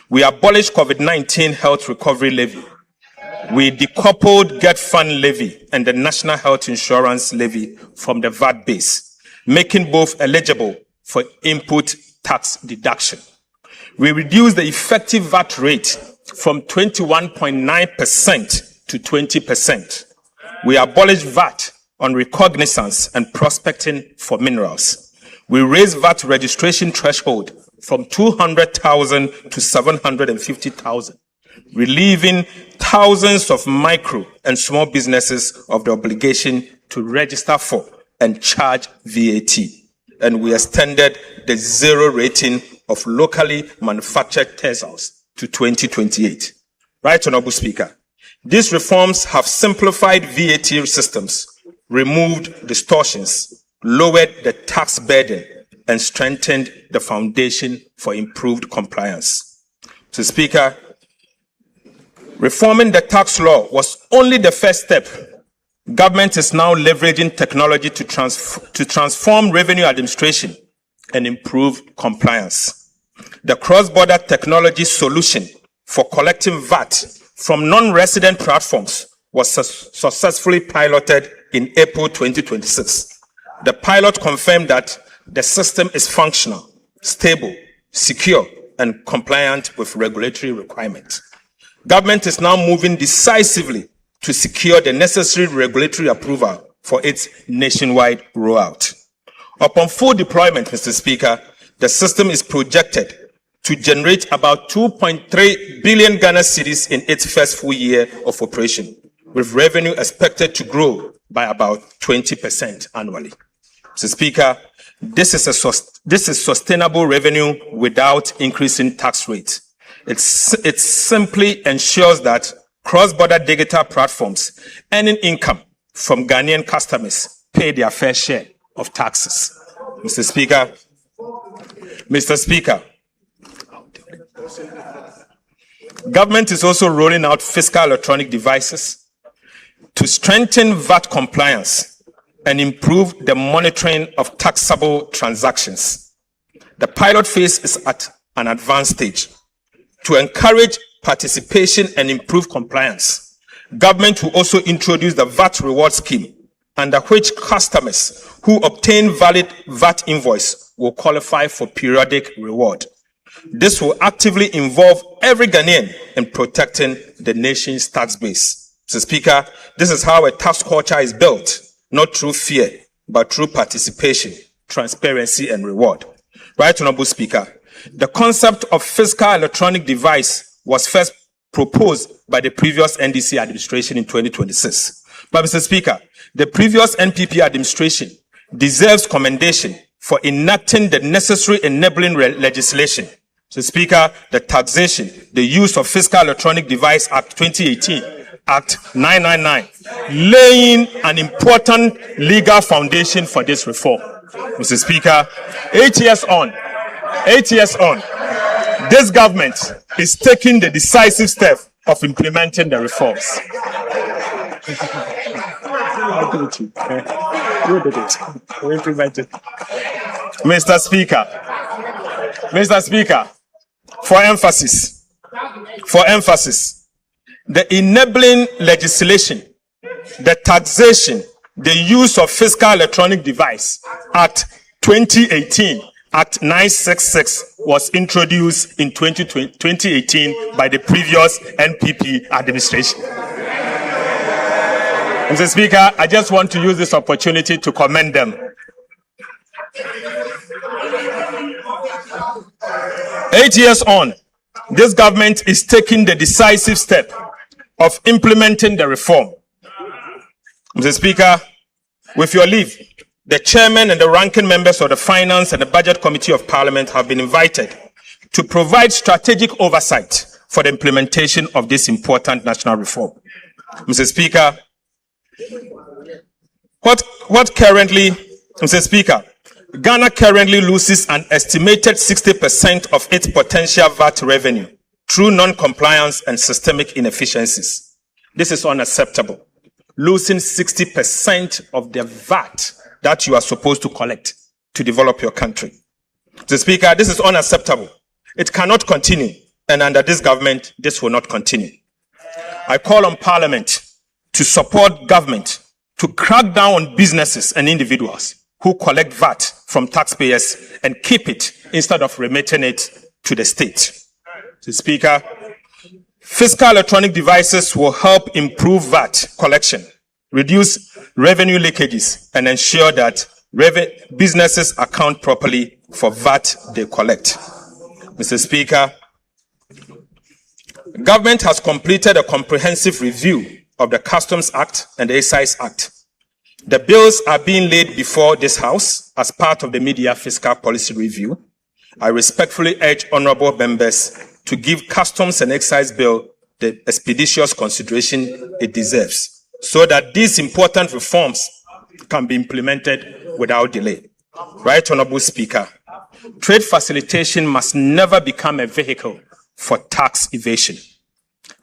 We abolished COVID-19 health recovery levy. We decoupled Get Fund levy and the National Health Insurance levy from the VAT base, making both eligible for input tax deduction. We reduced the effective VAT rate from 21.9% to 20%. We abolished VAT on recognizance and prospecting for minerals. We raised VAT registration threshold from 200,000 to 750,000, relieving thousands of micro and small businesses of the obligation to register for and charge VAT. And we extended the zero rating of locally manufactured textiles to 2028. Right, Honorable Speaker, these reforms have simplified VAT systems, removed distortions, lowered the tax burden, and strengthened the foundation for improved compliance. So, Speaker, reforming the tax law was only the first step. Government is now leveraging technology to transform revenue administration and improve compliance. The cross-border technology solution for collecting VAT from non-resident platforms was successfully piloted in April 2026. The pilot confirmed that the system is functional, stable, secure, and compliant with regulatory requirements. Government is now moving decisively to secure the necessary regulatory approval for its nationwide rollout. Upon full deployment, Mr. Speaker, the system is projected to generate about 2.3 billion Ghana cedis in its first full year of operation, with revenue expected to grow by about 20% annually. Mr. Speaker, this is sustainable revenue without increasing tax rates. It simply ensures that cross-border digital platforms earning income from Ghanaian customers pay their fair share of taxes. Mr. Speaker, government is also rolling out fiscal electronic devices to strengthen VAT compliance and improve the monitoring of taxable transactions. The pilot phase is at an advanced stage. To encourage participation and improve compliance, government will also introduce the VAT reward scheme, under which customers who obtain valid VAT invoice will qualify for periodic reward. This will actively involve every Ghanaian in protecting the nation's tax base. Mr. Speaker, this is how a tax culture is built, not through fear, but through participation, transparency, and reward. Right, Honorable Speaker, the concept of fiscal electronic device was first proposed by the previous NDC administration in 2026. But, Mr. Speaker, the previous NPP administration deserves commendation for enacting the necessary enabling legislation. Mr. Speaker, the taxation, the use of Fiscal Electronic Device Act 2018, Act 999, laying an important legal foundation for this reform. Mr. Speaker, 8 years on, this government is taking the decisive step of implementing the reforms. Mr. Speaker, for emphasis, the enabling legislation, the taxation, the use of Fiscal Electronic Device Act 2018, Act 966 was introduced in 2018 by the previous NPP administration. Mr. Speaker, I just want to use this opportunity to commend them. 8 years on, this government is taking the decisive step of implementing the reform. Mr. Speaker, with your leave, the chairman and the ranking members of the Finance and the Budget Committee of Parliament have been invited to provide strategic oversight for the implementation of this important national reform. Mr. Speaker, Mr. Speaker, Ghana currently loses an estimated 60% of its potential VAT revenue through non-compliance and systemic inefficiencies. This is unacceptable. Losing 60% of the VAT that you are supposed to collect to develop your country. Mr. Speaker, this is unacceptable. It cannot continue, and under this government, this will not continue. I call on Parliament to support government to crack down on businesses and individuals who collect VAT from taxpayers and keep it instead of remitting it to the state. Mr. Speaker, fiscal electronic devices will help improve VAT collection, reduce revenue leakages, and ensure that businesses account properly for VAT they collect. Mr. Speaker, government has completed a comprehensive review of the Customs Act and the Excise Act. The bills are being laid before this House as part of the Media Fiscal Policy Review. I respectfully urge honorable members to give Customs and Excise Bill the expeditious consideration it deserves, so that these important reforms can be implemented without delay. Right, Honorable Speaker, trade facilitation must never become a vehicle for tax evasion.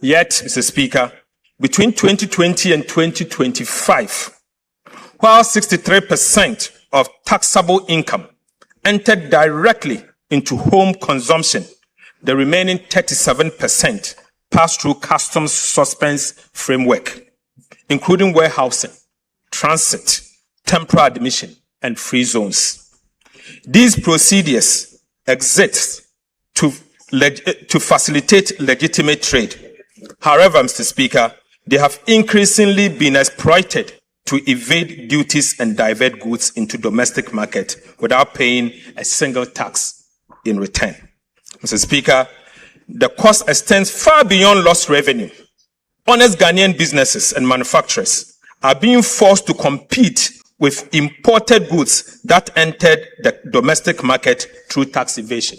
Yet, Mr. Speaker, between 2020 and 2025, while 63% of taxable income entered directly into home consumption, the remaining 37% passed through customs suspense framework, including warehousing, transit, temporary admission, and free zones. These procedures exist to facilitate legitimate trade. However, Mr. Speaker, they have increasingly been exploited to evade duties and divert goods into domestic market without paying a single tax in return. Mr. Speaker, the cost extends far beyond lost revenue. Honest Ghanaian businesses and manufacturers are being forced to compete with imported goods that entered the domestic market through tax evasion.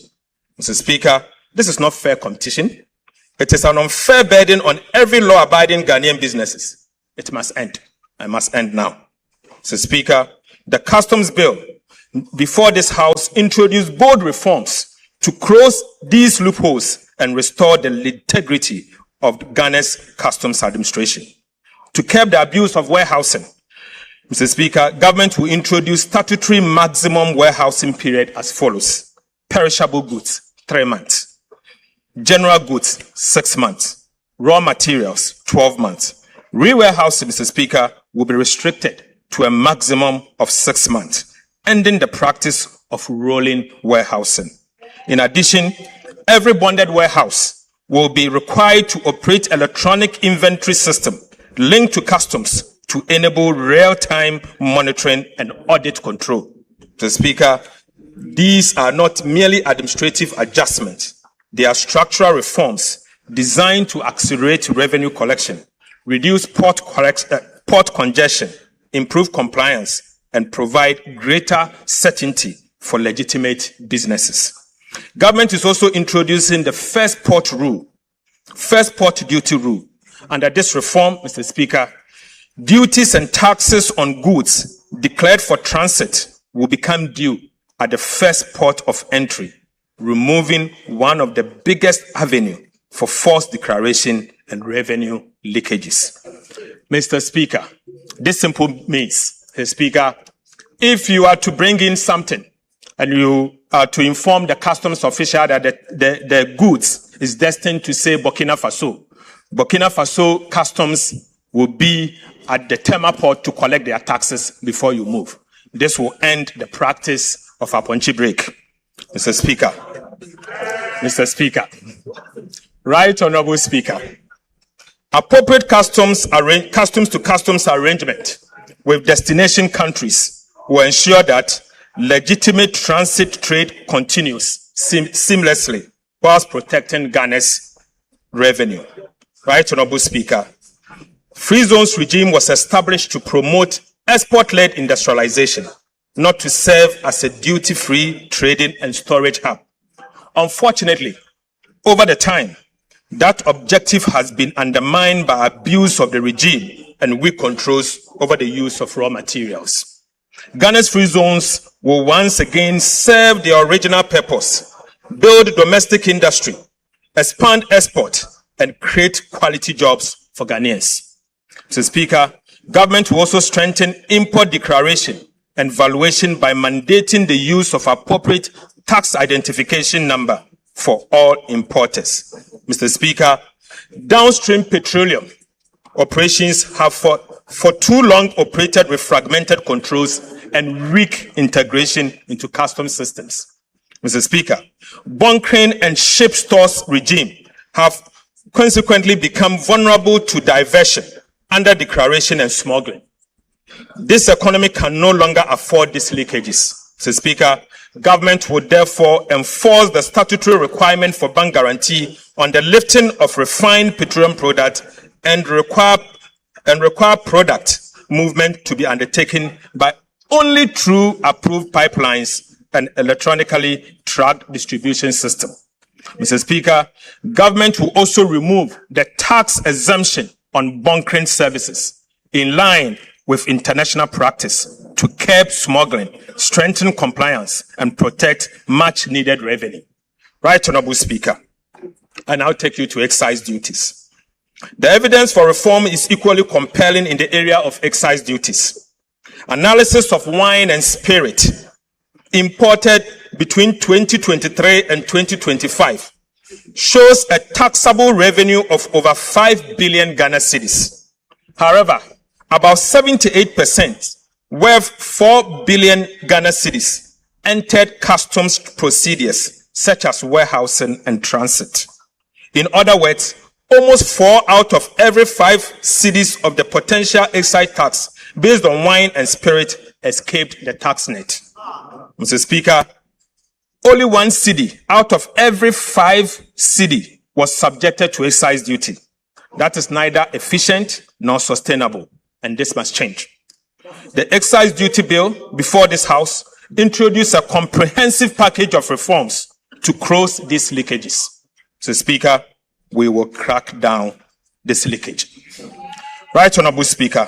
Mr. Speaker, this is not fair competition. It is an unfair burden on every law-abiding Ghanaian businesses. It must end. I must end now. Mr. Speaker, the customs bill before this House introduced bold reforms to close these loopholes and restore the integrity of Ghana's customs administration. To curb the abuse of warehousing, Mr. Speaker, government will introduce statutory maximum warehousing period as follows. Perishable goods, 3 months. General goods, 6 months. Raw materials, 12 months. Re-warehousing, Mr. Speaker, will be restricted to a maximum of 6 months, ending the practice of rolling warehousing. In addition, every bonded warehouse will be required to operate electronic inventory system linked to customs to enable real-time monitoring and audit control. Mr. Speaker, these are not merely administrative adjustments. They are structural reforms designed to accelerate revenue collection, reduce port congestion, improve compliance, and provide greater certainty for legitimate businesses. Government is also introducing the first port duty rule. Under this reform, Mr. Speaker, duties and taxes on goods declared for transit will become due at the first port of entry, removing one of the biggest avenues for false declaration and revenue leakages. Mr. Speaker, this simply means, Mr. Speaker, if you are to bring in something and you are to inform the customs official that the goods is destined to say Burkina Faso customs will be at the Tema port to collect their taxes before you move. This will end the practice of a punchy break. Mr. Speaker, Right Honorable Speaker, appropriate customs to customs arrangement with destination countries will ensure that legitimate transit trade continues seamlessly whilst protecting Ghana's revenue. Right Honorable Speaker, Free Zones regime was established to promote export-led industrialization, not to serve as a duty-free trading and storage hub. Unfortunately, over the time, that objective has been undermined by abuse of the regime and weak controls over the use of raw materials. Ghana's free zones will once again serve their original purpose, build domestic industry, expand export, and create quality jobs for Ghanaians. Mr. Speaker, government will also strengthen import declaration and valuation by mandating the use of appropriate tax identification number for all importers. Mr. Speaker, downstream petroleum operations have for too long operated with fragmented controls and weak integration into customs systems. Mr. Speaker, bunkering and ship stores regime have consequently become vulnerable to diversion, under declaration and smuggling. This economy can no longer afford these leakages. Mr. Speaker, government would therefore enforce the statutory requirement for bank guarantee on the lifting of refined petroleum products and require product movement to be undertaken by only through approved pipelines and electronically tracked distribution system. Mr. Speaker, government will also remove the tax exemption on bunkering services in line with international practice to curb smuggling, strengthen compliance, and protect much needed revenue. Right Honorable Speaker, I now take you to excise duties. The evidence for reform is equally compelling in the area of excise duties. Analysis of wine and spirit imported between 2023 and 2025 shows a taxable revenue of over 5 billion Ghana cedis. However, about 78%, worth 4 billion Ghana cedis, entered customs procedures such as warehousing and transit. In other words, almost 4 out of every 5 cedis of the potential excise tax based on wine and spirit escaped the tax net. Mr. Speaker, only 1 cedi out of every 5 cedi was subjected to excise duty. That is neither efficient nor sustainable, and this must change. The excise duty bill before this House introduced a comprehensive package of reforms to close these leakages. Mr. Speaker, we will crack down this leakage. Right Honorable Speaker,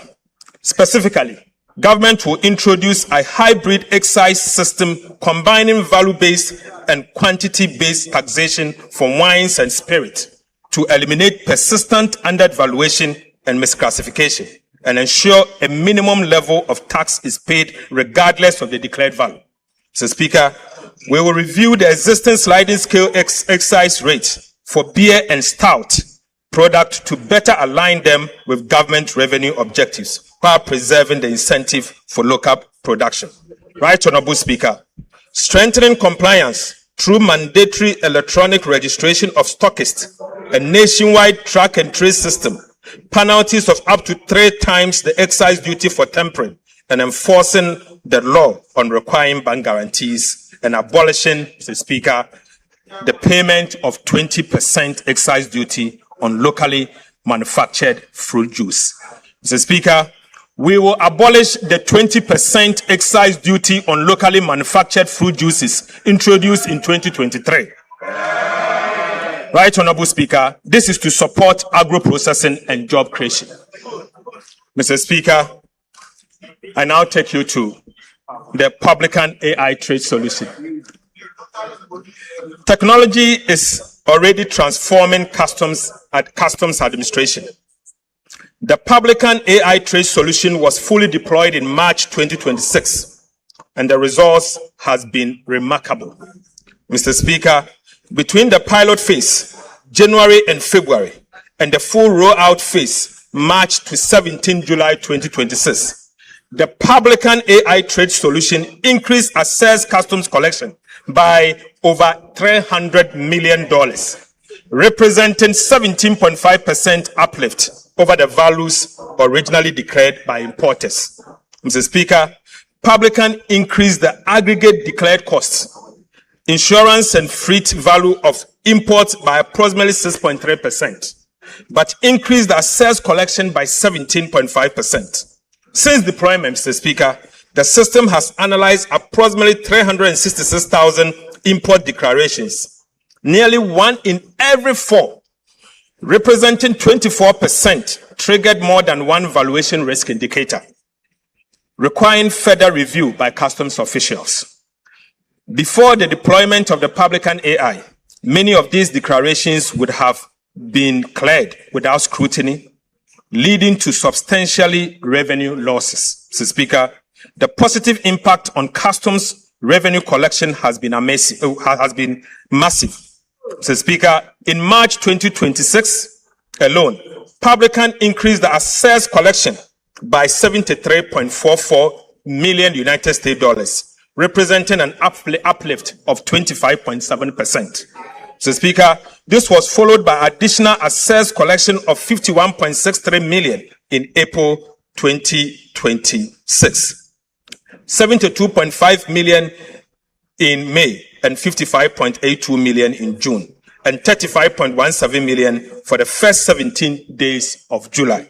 Specifically, government will introduce a hybrid excise system combining value-based and quantity-based taxation for wines and spirits to eliminate persistent undervaluation and misclassification and ensure a minimum level of tax is paid regardless of the declared value. Mr. Speaker, we will review the existing sliding scale excise rates for beer and stout product to better align them with government revenue objectives while preserving the incentive for local production. Right Honorable Speaker, strengthening compliance through mandatory electronic registration of stockists, a nationwide track and trace system, penalties of up to 3 times the excise duty for tampering, and enforcing the law on requiring bank guarantees, and abolishing, Mr. Speaker, the payment of 20% excise duty on locally manufactured fruit juice. Mr. Speaker, we will abolish the 20% excise duty on locally manufactured fruit juices introduced in 2023. Right Honorable Speaker, this is to support agro-processing and job creation. Mr. Speaker, I now take you to the Publican AI trade solution. Technology is already transforming customs administration. The Publican AI trade solution was fully deployed in March 2026, and the results has been remarkable. Mr. Speaker, between the pilot phase, January and February, and the full rollout phase, March to 17 July 2026, the Publican AI trade solution increased assessed customs collection by over $300 million, representing 17.5% uplift over the values originally declared by importers. Mr. Speaker, Publican increased the aggregate declared costs, insurance and freight value of imports by approximately 6.3%, but increased the assessed collection by 17.5%. Since deployment, Mr. Speaker, the system has analyzed approximately 366,000 import declarations, nearly 1 in every 4, representing 24%, triggered more than 1 valuation risk indicator, requiring further review by customs officials. Before the deployment of the Publican AI, many of these declarations would have been cleared without scrutiny, leading to substantially revenue losses. Mr. Speaker, the positive impact on customs revenue collection has been massive. Mr. Speaker, in March 2026 alone, Publican increased the assessed collection by $73.44 million United States dollars, representing an uplift of 25.7%. Mr. Speaker, this was followed by additional assessed collection of $51.63 million in April 2026, $72.5 million in May, and $55.82 million in June, and $35.17 million for the first 17 days of July.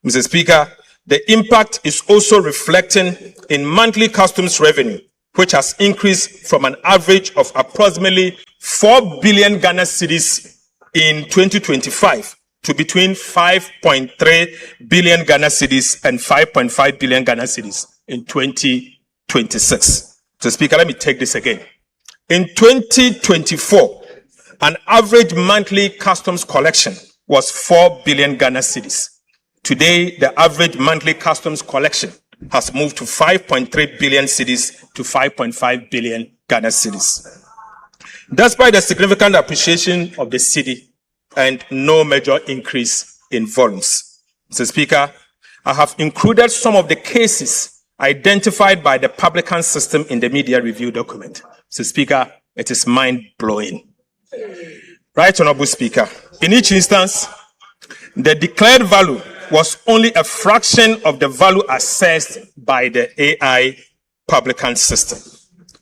Mr. Speaker, the impact is also reflecting in monthly customs revenue, which has increased from an average of approximately 4 billion Ghana cedis in 2025 to between 5.3 billion Ghana cedis and 5.5 billion Ghana cedis in 2026. So, Speaker, let me take this again. In 2024, an average monthly customs collection was 4 billion Ghana cedis. Today, the average monthly customs collection has moved to 5.3 billion cedis to 5.5 billion Ghana cedis. Despite the significant appreciation of the cedi and no major increase in volumes. Mr. Speaker, I have included some of the cases identified by the Publican system in the media review document. Mr. Speaker, it is mind-blowing. Right Honorable Speaker, in each instance, the declared value was only a fraction of the value assessed by the AI Publican system.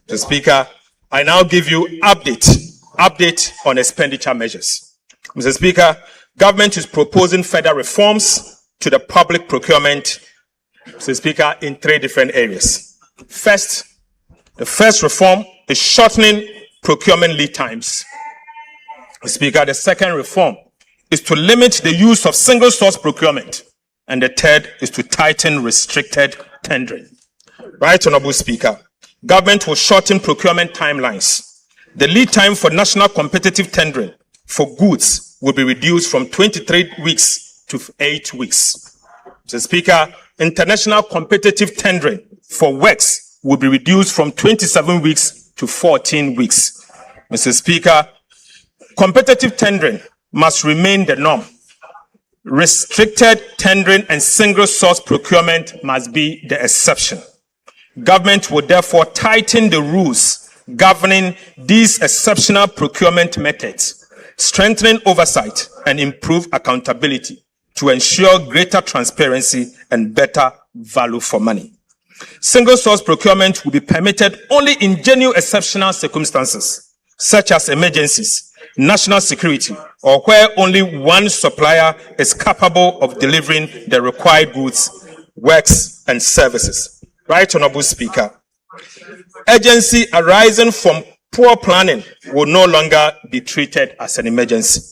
Mr. Speaker, I now give you update on expenditure measures. Mr. Speaker, government is proposing further reforms to the public procurement, Mr. Speaker, in 3 different areas. First, the first reform is shortening procurement lead times. Mr. Speaker, the second reform is to limit the use of single source procurement And the third is to tighten restricted tendering. Right, Honorable Speaker, government will shorten procurement timelines. The lead time for national competitive tendering for goods will be reduced from 23 weeks to 8 weeks. Mr. Speaker, international competitive tendering for works will be reduced from 27 weeks to 14 weeks. Mr. Speaker, competitive tendering must remain the norm. Restricted tendering and single source procurement must be the exception. Government will therefore tighten the rules governing these exceptional procurement methods, strengthening oversight and improve accountability to ensure greater transparency and better value for money. Single source procurement will be permitted only in genuine exceptional circumstances, such as emergencies, national security, or where only one supplier is capable of delivering the required goods, works, and services. Right, Honorable Speaker. Urgency arising from poor planning will no longer be treated as an emergency.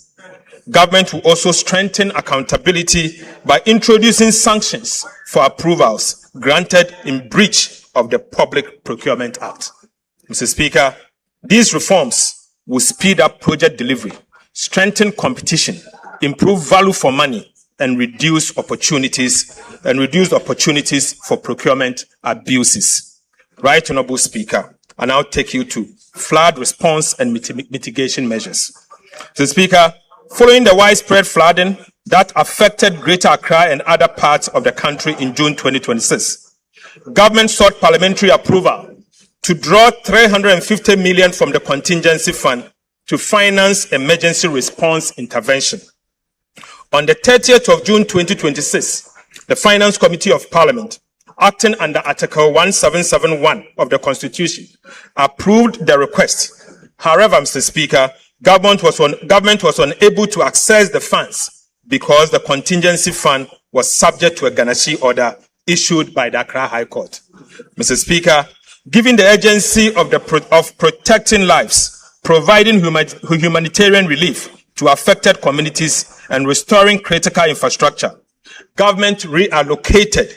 Government will also strengthen accountability by introducing sanctions for approvals granted in breach of the Public Procurement Act. Mr. Speaker, these reforms will speed up project delivery, strengthen competition, improve value for money, and reduce opportunities for procurement abuses. Right, Honorable Speaker, I now take you to flood response and mitigation measures. Mr. Speaker, following the widespread flooding that affected Greater Accra and other parts of the country in June 2026, government sought parliamentary approval to draw 350 million from the contingency fund to finance emergency response intervention. On the 30th of June 2026, the Finance Committee of Parliament, acting under Article 1771 of the Constitution, approved the request. However, Mr. Speaker, government was unable to access the funds because the contingency fund was subject to a Ghanaian order issued by the Accra High Court. Mr. Speaker, given the urgency of protecting lives, providing humanitarian relief to affected communities, and restoring critical infrastructure, government reallocated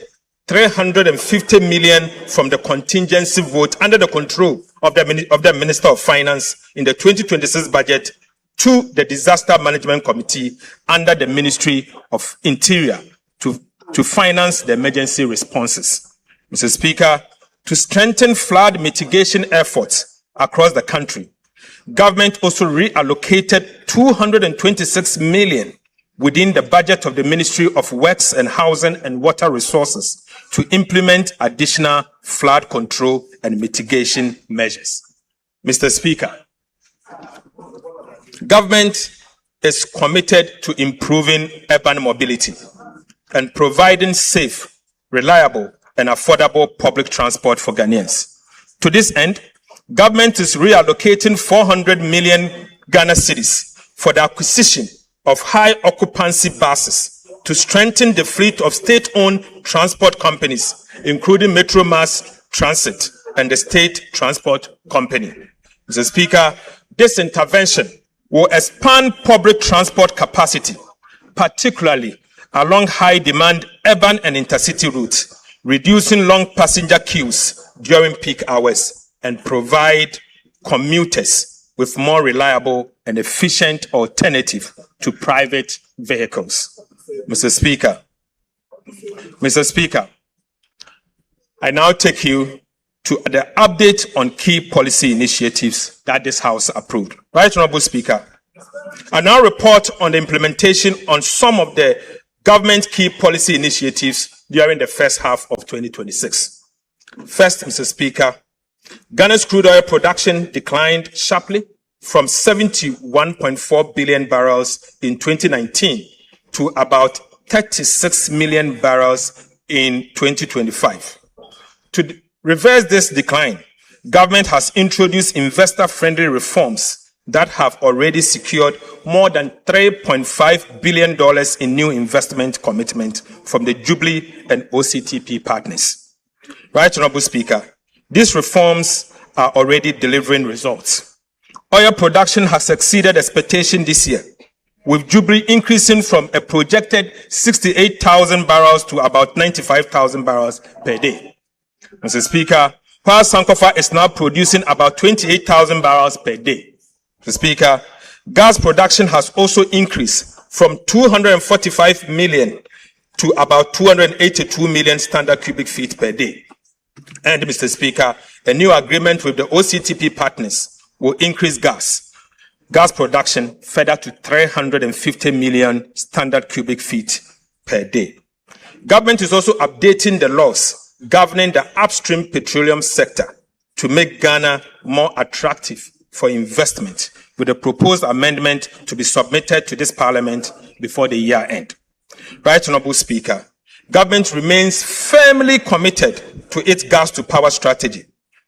350 million from the contingency vote under the control of the Minister of Finance in the 2026 budget to the Disaster Management Committee under the Ministry of Interior to finance the emergency responses. Mr. Speaker, to strengthen flood mitigation efforts across the country, government also reallocated 226 million within the budget of the Ministry of Works and Housing and Water Resources to implement additional flood control and mitigation measures. Mr. Speaker, government is committed to improving urban mobility and providing safe, reliable, and affordable public transport for Ghanaians. To this end, government is reallocating 400 million Ghana cedis for the acquisition of high occupancy buses to strengthen the fleet of state-owned transport companies, including Metro Mass Transit and the State Transport Company. Mr. Speaker, this intervention will expand public transport capacity, particularly along high-demand urban and intercity routes, reducing long passenger queues during peak hours, and provide commuters with more reliable and efficient alternative to private vehicles. Mr. Speaker, I now take you to the update on key policy initiatives that this House approved. Right, Honorable Speaker, I now report on the implementation on some of the government key policy initiatives during the first half of 2026. First, Mr. Speaker, Ghana's crude oil production declined sharply from 71.4 billion barrels in 2019 to about 36 million barrels in 2025. To reverse this decline, government has introduced investor-friendly reforms that have already secured more than $3.5 billion in new investment commitment from the Jubilee and OCTP partners. Right, Honorable Speaker, these reforms are already delivering results. Oil production has exceeded expectation this year. with Jubilee increasing from a projected 68,000 barrels to about 95,000 barrels per day. Mr. Speaker, while Sankofa is now producing about 28,000 barrels per day. Mr. Speaker, gas production has also increased from 245 million to about 282 million standard cubic feet per day. And Mr. Speaker, a new agreement with the OCTP partners will increase gas production further to 350 million standard cubic feet per day. Government is also updating the laws governing the upstream petroleum sector to make Ghana more attractive for investment, with a proposed amendment to be submitted to this Parliament before the year end. Right Honourable Speaker, Government remains firmly committed to its gas to power strategy,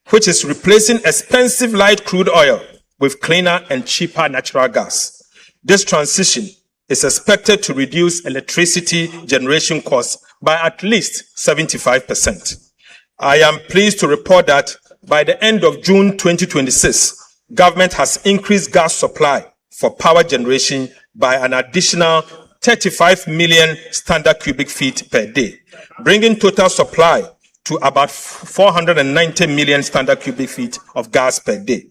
which is replacing expensive light crude oil with cleaner and cheaper natural gas. This transition is expected to reduce electricity generation costs by at least 75%. I am pleased to report that by the end of June 2026, Government has increased gas supply for power generation by an additional 35 million standard cubic feet per day, bringing total supply to about 490 million standard cubic feet of gas per day.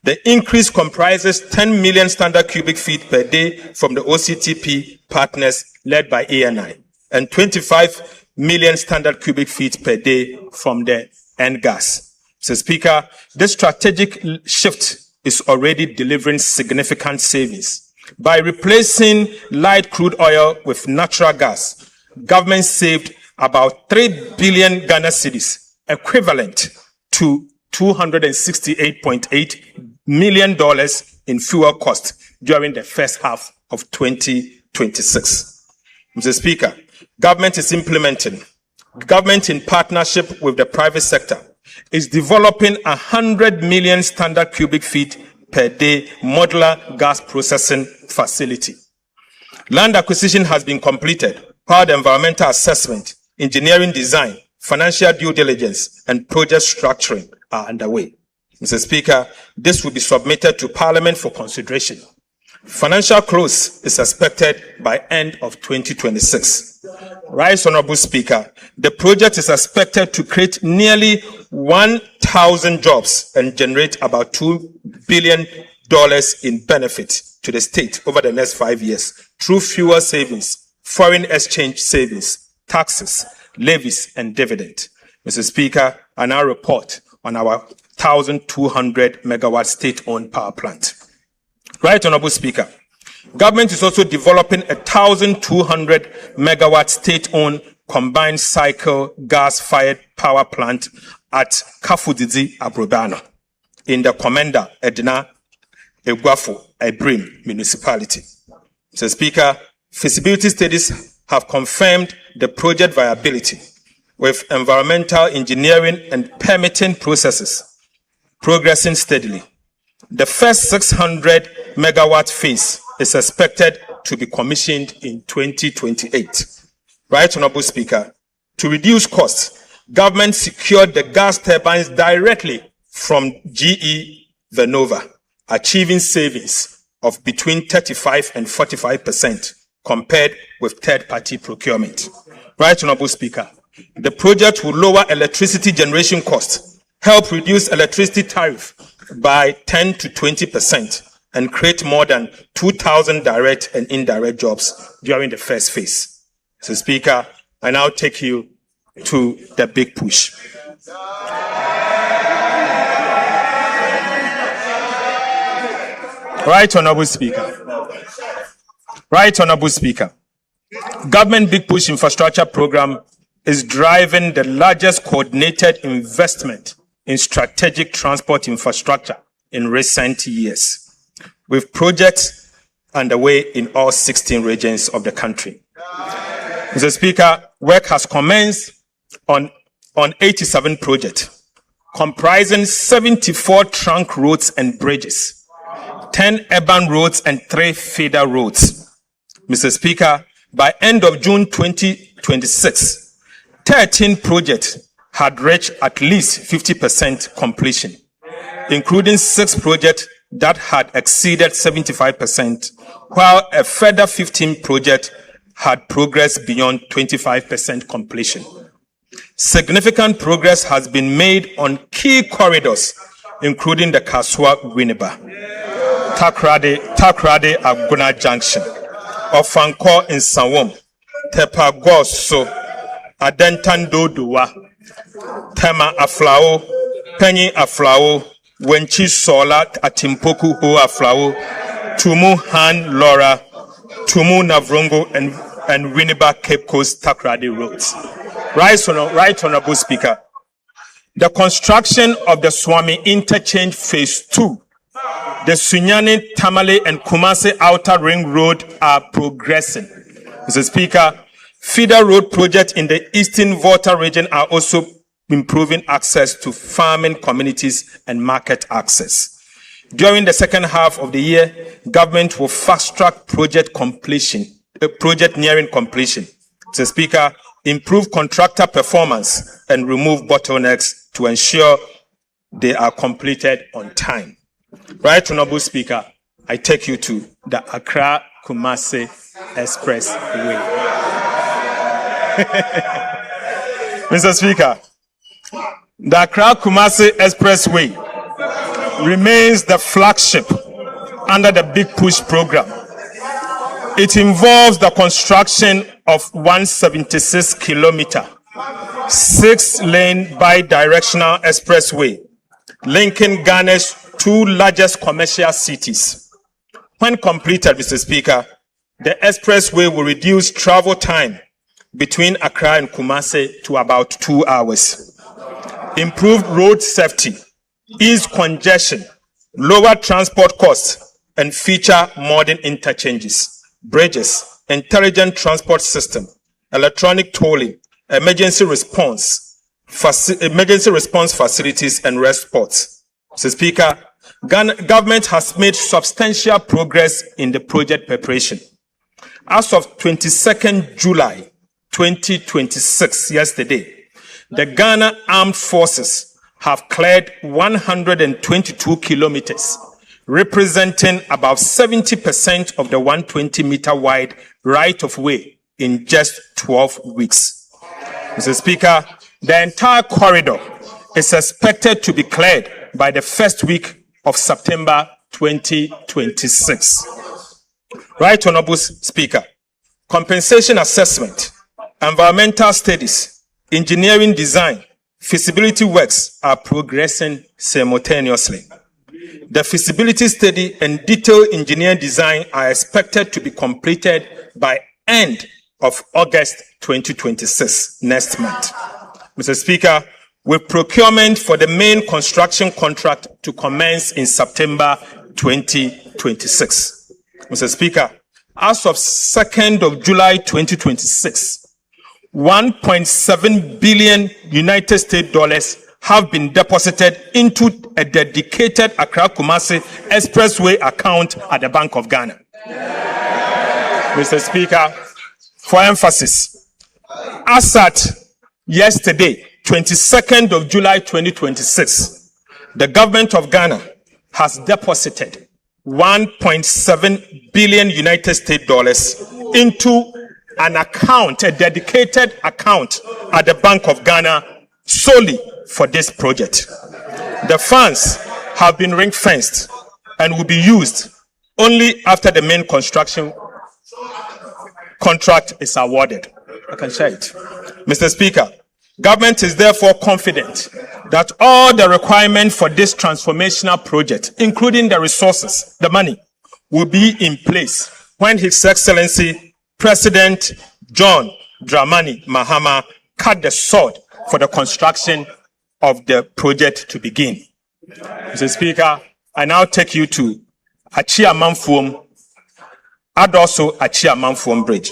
The increase comprises 10 million standard cubic feet per day from the OCTP partners led by ANI and 25 million standard cubic feet per day from the NGAS. Mr. Speaker, this strategic shift is already delivering significant savings. By replacing light crude oil with natural gas, Government saved about 3 billion Ghana cedis, equivalent to $268.8 million in fuel costs during the first half of 2026. Mr. Speaker, Government in partnership with the private sector, is developing 100 million standard cubic feet per day modular gas processing facility. Land acquisition has been completed, while the environmental assessment, engineering design, financial due diligence, and project structuring are underway. Mr. Speaker, this will be submitted to Parliament for consideration. Financial close is expected by end of 2026. Right, Honourable Speaker, the project is expected to create nearly 1,000 jobs and generate about $2 billion in benefit to the state over the next 5 years through fuel savings, foreign exchange savings, taxes, levies, and dividend. Mr. Speaker, I now report on our 1,200 megawatt state-owned power plant. Right, Honourable Speaker, Government is also developing a 1,200 megawatt state-owned combined cycle gas-fired power plant at Kafudidzi, Abrobano, in the Commander Edna Egwafo Ebrim municipality. Mr. Speaker, feasibility studies have confirmed the project viability, with environmental engineering and permitting processes progressing steadily. The first 600 megawatt phase is expected to be commissioned in 2028. Right, Honourable Speaker, to reduce costs, Government secured the gas turbines directly from GE Vernova, achieving savings of between 35 and 45% compared with third-party procurement. Right, Honourable Speaker, the project will lower electricity generation costs, help reduce electricity tariff by 10 to 20%, and create more than 2,000 direct and indirect jobs during the first phase. So, Speaker, I now take you to the big push. Right, Honourable Speaker. Right, Honourable Speaker. Government Big Push Infrastructure Program is driving the largest coordinated investment in strategic transport infrastructure in recent years, with projects underway in all 16 regions of the country. Mr. Speaker, work has commenced on 87 projects, comprising 74 trunk roads and bridges, 10 urban roads and 3 feeder roads. Mr. Speaker, by end of June 2026, 13 projects had reached at least 50% completion, including 6 projects that had exceeded 75%, while a further 15 projects had progressed beyond 25% completion. Significant progress has been made on key corridors, including the Kaswa-Winneba, Takrade-Aguna Junction, Ofanko in Sawom, Tepagoso, Adentandodowa, Tema Aflao, Penny Aflao, Wenchi Sola, Atimpoku Ho Aflao, Tumu Han Laura, Tumu Navrongo, and Winneba Cape Coast Takrade roads. Right, Honorable Speaker. The construction of the Swami Interchange Phase 2, the Sunyani, Tamale, and Kumasi Outer Ring Road are progressing. Mr. Speaker, feeder road projects in the Eastern Volta region are also improving access to farming communities and market access. During the second half of the year, government will fast-track project nearing completion. Mr. Speaker, improve contractor performance and remove bottlenecks to ensure they are completed on time. Right, Honorable Speaker, I take you to the Accra-Kumasi Expressway. Mr. Speaker, the Accra-Kumasi Expressway remains the flagship under the Big Push program. It involves the construction of 176-kilometer, 6-lane bi-directional expressway linking Ghana's two largest commercial cities. When completed, Mr. Speaker, the expressway will reduce travel time between Accra and Kumasi to about 2 hours. Improve road safety, ease congestion, lower transport costs, and feature modern interchanges, bridges, intelligent transport system, electronic tolling, emergency response facilities, and rest spots. Mr. Speaker, government has made substantial progress in the project preparation. As of 22nd July 2026, yesterday, the Ghana Armed Forces have cleared 122 kilometers, representing about 70% of the 120-meter wide right-of-way in just 12 weeks. Mr. Speaker, the entire corridor is expected to be cleared by the first week of September 2026. Right, Honorable Speaker, compensation assessment, environmental studies, engineering design, feasibility works are progressing simultaneously. The feasibility study and detailed engineering design are expected to be completed by end of August 2026, next month. Mr. Speaker, with procurement for the main construction contract to commence in September 2026. Mr. Speaker, as of 2nd of July 2026, $1.7 billion United States dollars have been deposited into a dedicated Accra-Kumasi Expressway account at the Bank of Ghana. Mr. Speaker, for emphasis, as at yesterday, 22nd of July 2026, the government of Ghana has deposited $1.7 billion United States dollars into an account, a dedicated account at the Bank of Ghana solely for this project. The funds have been ring-fenced and will be used only after the main construction contract is awarded. I can share it. Mr. Speaker, government is therefore confident that all the requirements for this transformational project, including the resources, the money, will be in place when His Excellency President John Dramani Mahama cut the sword for the construction of the project to begin. Mr. Speaker, I now take you to Achia Manfuom and also Achia Manfuom Bridge.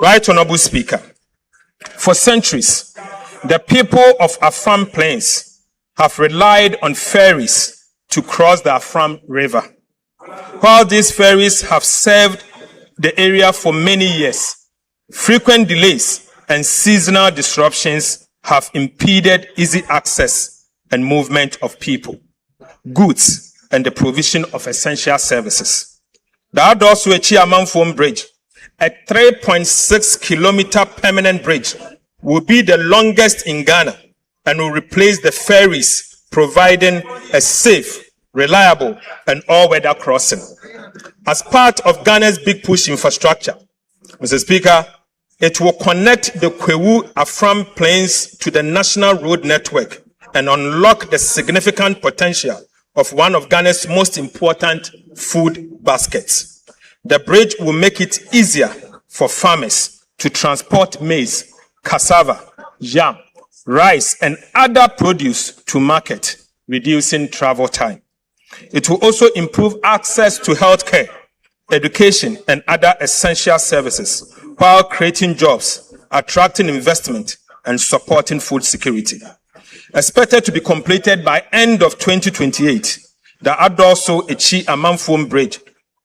Right, Honorable Speaker, for centuries, the people of Afam Plains have relied on ferries to cross the Afam River. While these ferries have served the area for many years, frequent delays and seasonal disruptions have impeded easy access and movement of people, goods, and the provision of essential services. The Adosuechi Amanfom Bridge, a 3.6-kilometer permanent bridge, will be the longest in Ghana and will replace the ferries, providing a safe, reliable, and all-weather crossing. As part of Ghana's big push infrastructure, Mr. Speaker, it will connect the Kwewu-Afram Plains to the national road network and unlock the significant potential of one of Ghana's most important food baskets. The bridge will make it easier for farmers to transport maize, cassava, yam, rice, and other produce to market, reducing travel time. It will also improve access to healthcare, education, and other essential services, while creating jobs, attracting investment, and supporting food security. Expected to be completed by end of 2028, the Adoso-Echi Amanfom Bridge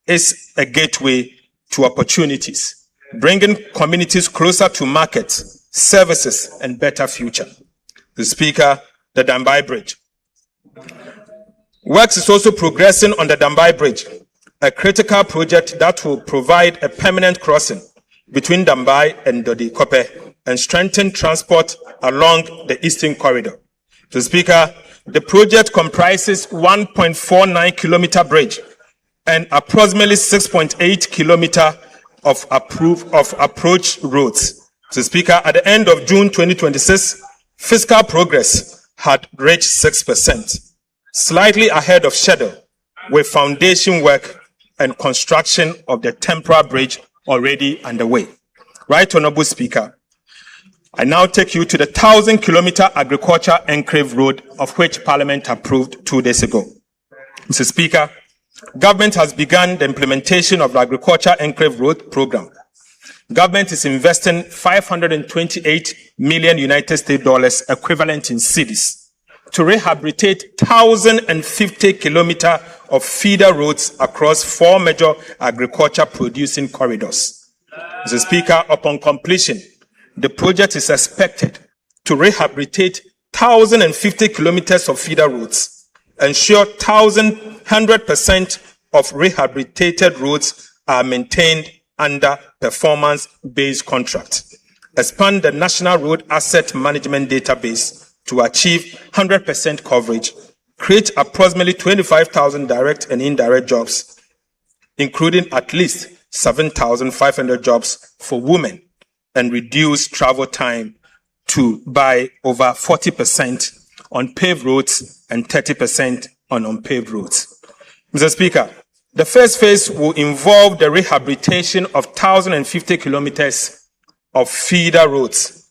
is a gateway to opportunities, bringing communities closer to markets, services, and better future. The Speaker, the Dambai Bridge. Works is also progressing on the Dambai Bridge, a critical project that will provide a permanent crossing between Dambai and Dodi-Kope and strengthen transport along the Eastern Corridor. The Speaker, the project comprises 1.49-kilometer bridge and approximately 6.8 kilometer of approach roads. The Speaker, at the end of June 2026, fiscal progress had reached 6%, slightly ahead of schedule, with foundation work and construction of the temporary bridge already underway. Right Honorable Speaker, I now take you to the 1,000-kilometer agriculture enclave road, of which Parliament approved 2 days ago. Mr. Speaker, government has begun the implementation of the agriculture enclave road program. Government is investing $528 million United States dollars, equivalent in cedis, to rehabilitate 1,050 kilometers of feeder roads across 4 major agriculture producing corridors. Mr. Speaker, upon completion, the project is expected to rehabilitate 1,050 kilometers of feeder roads, ensure 100% of rehabilitated roads are maintained under performance-based contract, expand the National Road Asset Management Database to achieve 100% coverage, create approximately 25,000 direct and indirect jobs, including at least 7,500 jobs for women, and reduce travel time by over 40% on paved roads and 30% on unpaved roads. Mr. Speaker, the first phase will involve the rehabilitation of 1,050 kilometers of feeder roads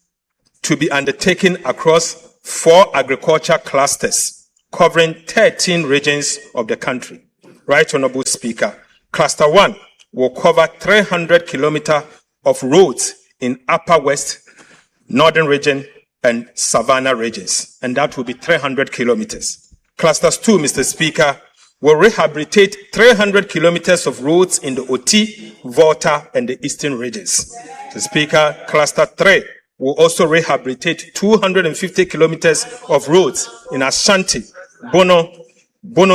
to be undertaken across 4 agriculture clusters covering 13 regions of the country. Right Honorable Speaker, Cluster 1 will cover 300 kilometers of roads in Upper West, Northern Region, and Savannah regions, and that will be 300 kilometers. Clusters 2, Mr. Speaker, will rehabilitate 300 kilometers of roads in the Oti, Volta, and the Eastern regions. Mr. Speaker, Cluster 3 will also rehabilitate 250 kilometers of roads in Ashanti, Bono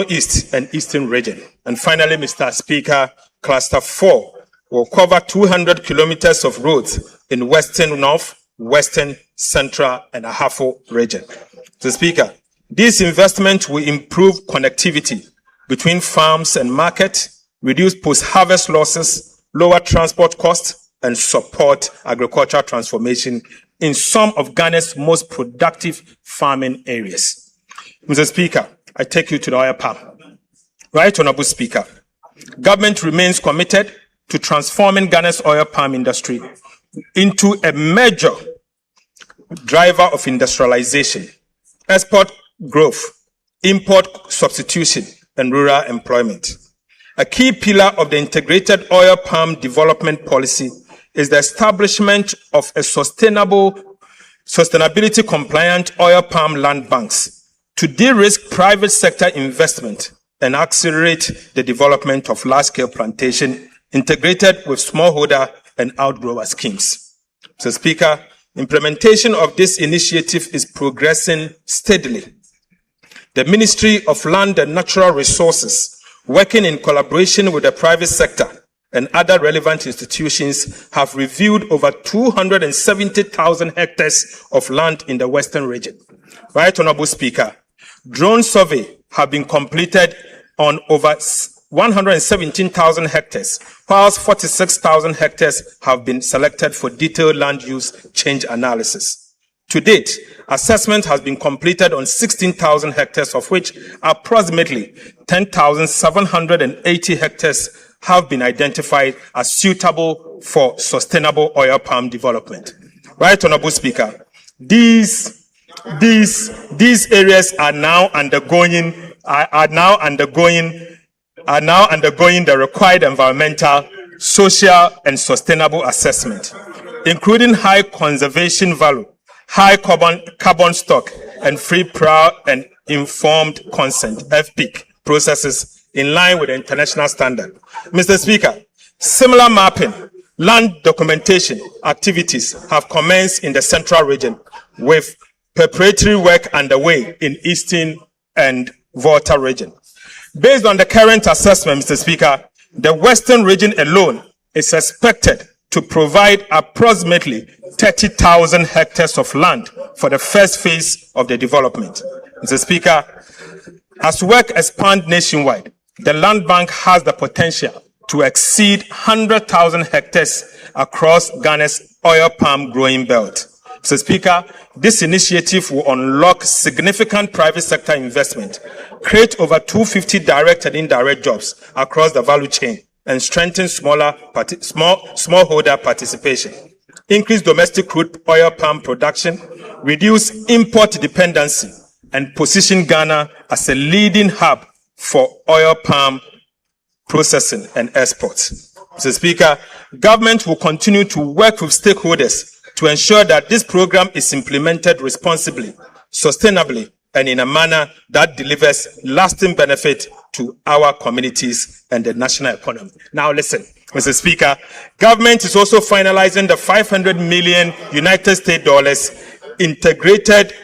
East, and Eastern region. And finally, Mr. Speaker, Cluster 4 will cover 200 kilometers of roads in Western North, Western, Central, and Ahafo region. Mr. Speaker, this investment will improve connectivity between farms and market, reduce post-harvest losses, lower transport costs, and support agricultural transformation in some of Ghana's most productive farming areas. Mr. Speaker, I take you to the oil palm. Right Honorable Speaker, government remains committed to transforming Ghana's oil palm industry into a major driver of industrialization, export growth, import substitution, and rural employment. A key pillar of the integrated oil palm development policy is the establishment of a sustainability compliant oil palm land banks to de-risk private sector investment and accelerate the development of large-scale plantation integrated with smallholder and outgrower schemes. Mr. Speaker, implementation of this initiative is progressing steadily. the Ministry of Land and Natural Resources, working in collaboration with the private sector and other relevant institutions, have reviewed over 270,000 hectares of land in the Western region. Right, Honorable Speaker, drone survey have been completed on over 117,000 hectares, whilst 46,000 hectares have been selected for detailed land use change analysis. To date, assessment has been completed on 16,000 hectares, of which approximately 10,780 hectares have been identified as suitable for sustainable oil palm development. Right, Honorable Speaker, these areas are now undergoing the required environmental, social, and sustainable assessment, including high conservation value, high carbon stock, and free, prior, and informed consent (FPIC) processes in line with the international standard. Mr. Speaker, similar mapping, land documentation activities have commenced in the Central region, with preparatory work underway in Eastern and Volta region. Based on the current assessment, Mr. Speaker, the Western region alone is expected to provide approximately 30,000 hectares of land for the first phase of the development. Mr. Speaker, as work expands nationwide, the land bank has the potential to exceed 100,000 hectares across Ghana's oil palm growing belt. Mr. Speaker, this initiative will unlock significant private sector investment, create over 250 direct and indirect jobs across the value chain, and strengthen smallholder participation, increase domestic crude oil palm production, reduce import dependency, and position Ghana as a leading hub for oil palm processing and exports. Mr. Speaker, government will continue to work with stakeholders to ensure that this program is implemented responsibly, sustainably, and in a manner that delivers lasting benefit to our communities and the national economy. Now listen, Mr. Speaker, government is also finalizing the $500 million United States dollars integrated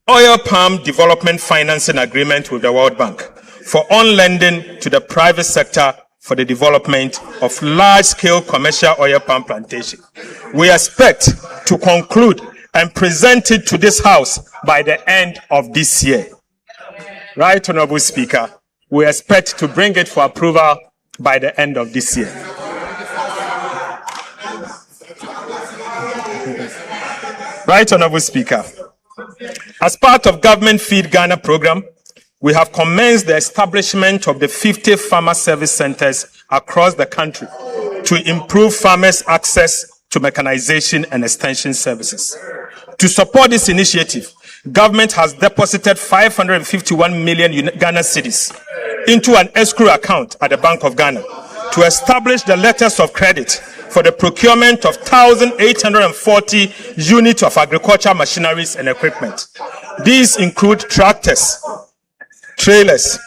oil palm development financing agreement with the World Bank for on-lending to the private sector for the development of large-scale commercial oil palm plantation. We expect to conclude and present it to this House by the end of this year. Right, Honorable Speaker, we expect to bring it for approval by the end of this year. Right, Honorable Speaker, as part of Government Feed Ghana program, we have commenced the establishment of the 50 farmer service centers across the country to improve farmers' access to mechanization and extension services. To support this initiative, government has deposited 551 million Ghana cedis into an escrow account at the Bank of Ghana to establish the letters of credit for the procurement of 1,840 units of agricultural machineries and equipment. These include tractors, trailers,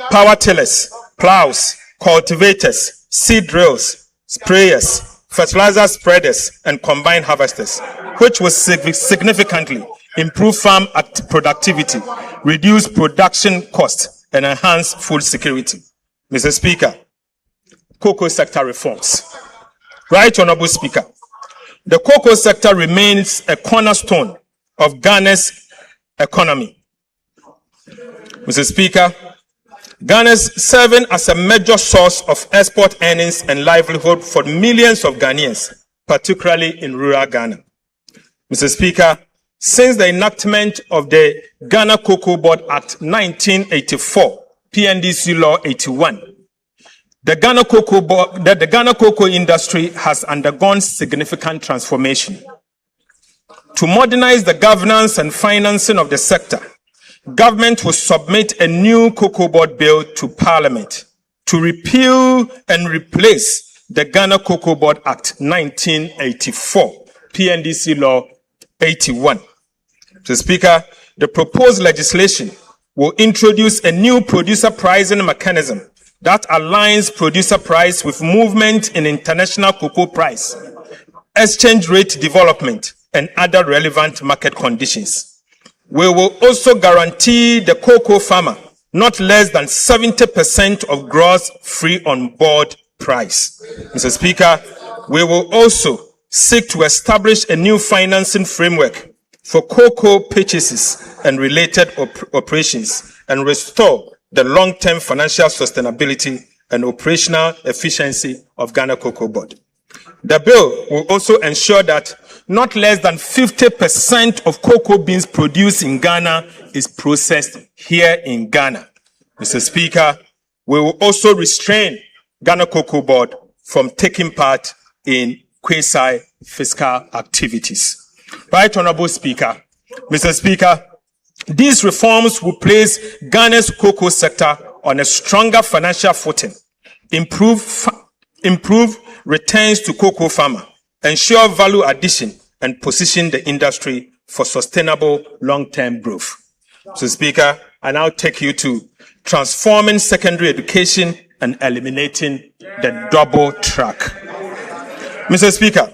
power tillers, plows, cultivators, seed drills, sprayers, fertilizer spreaders, and combine harvesters, which will significantly improve farm productivity, reduce production costs, and enhance food security. Mr. Speaker, cocoa sector reforms. Right, Honorable Speaker, the cocoa sector remains a cornerstone of Ghana's economy. Mr. Speaker, Ghana is serving as a major source of export earnings and livelihood for millions of Ghanaians, particularly in rural Ghana. Mr. Speaker, since the enactment of the Ghana Cocoa Board Act 1984, PNDC Law 81, the Ghana cocoa industry has undergone significant transformation. To modernize the governance and financing of the sector, government will submit a new Cocoa Board Bill to Parliament to repeal and replace the Ghana Cocoa Board Act 1984, PNDC Law 81. Mr. Speaker, the proposed legislation will introduce a new producer pricing mechanism that aligns producer price with movement in international cocoa price, exchange rate development, and other relevant market conditions. We will also guarantee the cocoa farmer not less than 70% of gross free on board price. Mr. Speaker, we will also seek to establish a new financing framework for cocoa purchases and related operations and restore the long-term financial sustainability and operational efficiency of Ghana Cocoa Board. The bill will also ensure that not less than 50% of cocoa beans produced in Ghana is processed here in Ghana. Mr. Speaker, we will also restrain Ghana Cocoa Board from taking part in quasi-fiscal activities. Right, Honorable Speaker. Mr. Speaker, these reforms will place Ghana's cocoa sector on a stronger financial footing, improve returns to cocoa farmer, ensure value addition, and position the industry for sustainable long-term growth. Mr. Speaker, I now take you to transforming secondary education and eliminating the double track. Mr. Speaker,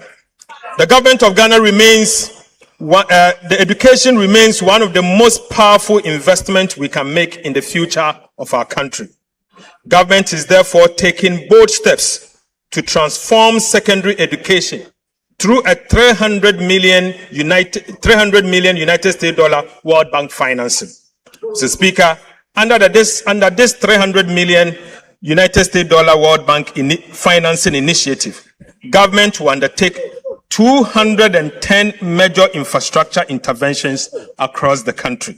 the government of Ghana the education remains one of the most powerful investments we can make in the future of our country. Government is therefore taking bold steps to transform secondary education through a $300 million United States dollar World Bank financing. Mr. Speaker, under this $300 million United States dollar World Bank financing initiative, government will undertake 210 major infrastructure interventions across the country.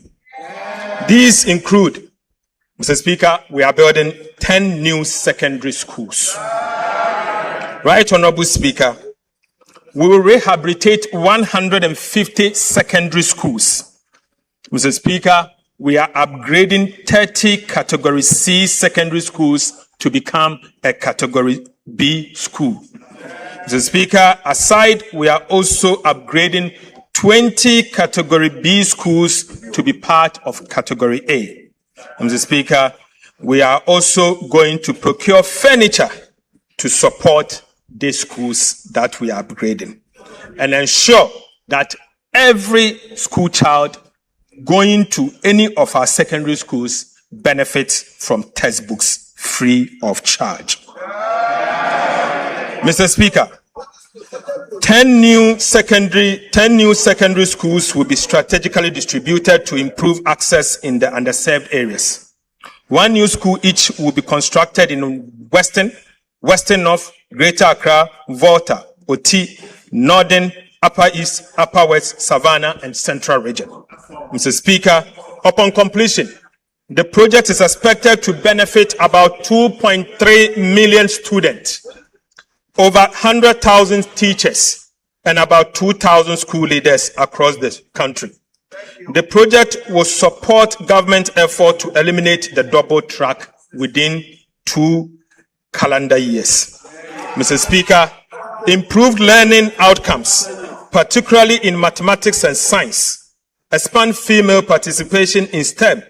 These include, Mr. Speaker, we are building 10 new secondary schools. Right, Honorable Speaker, we will rehabilitate 150 secondary schools. Mr. Speaker, we are upgrading 30 Category C secondary schools to become a Category B school. Mr. Speaker, aside, we are also upgrading 20 Category B schools to be part of Category A. Mr. Speaker, we are also going to procure furniture to support these schools that we are upgrading and ensure that every school child going to any of our secondary schools benefits from textbooks free of charge. Mr. Speaker, 10 new secondary schools will be strategically distributed to improve access in the underserved areas. One new school each will be constructed in Western North, Greater Accra, Volta, Oti, Northern, Upper East, Upper West, Savannah, and Central Region. Mr. Speaker, upon completion, the project is expected to benefit about 2.3 million students, over 100,000 teachers, and about 2,000 school leaders across the country. The project will support government effort to eliminate the double track within 2 calendar years. Mr. Speaker, improved learning outcomes, particularly in mathematics and science, expand female participation in STEM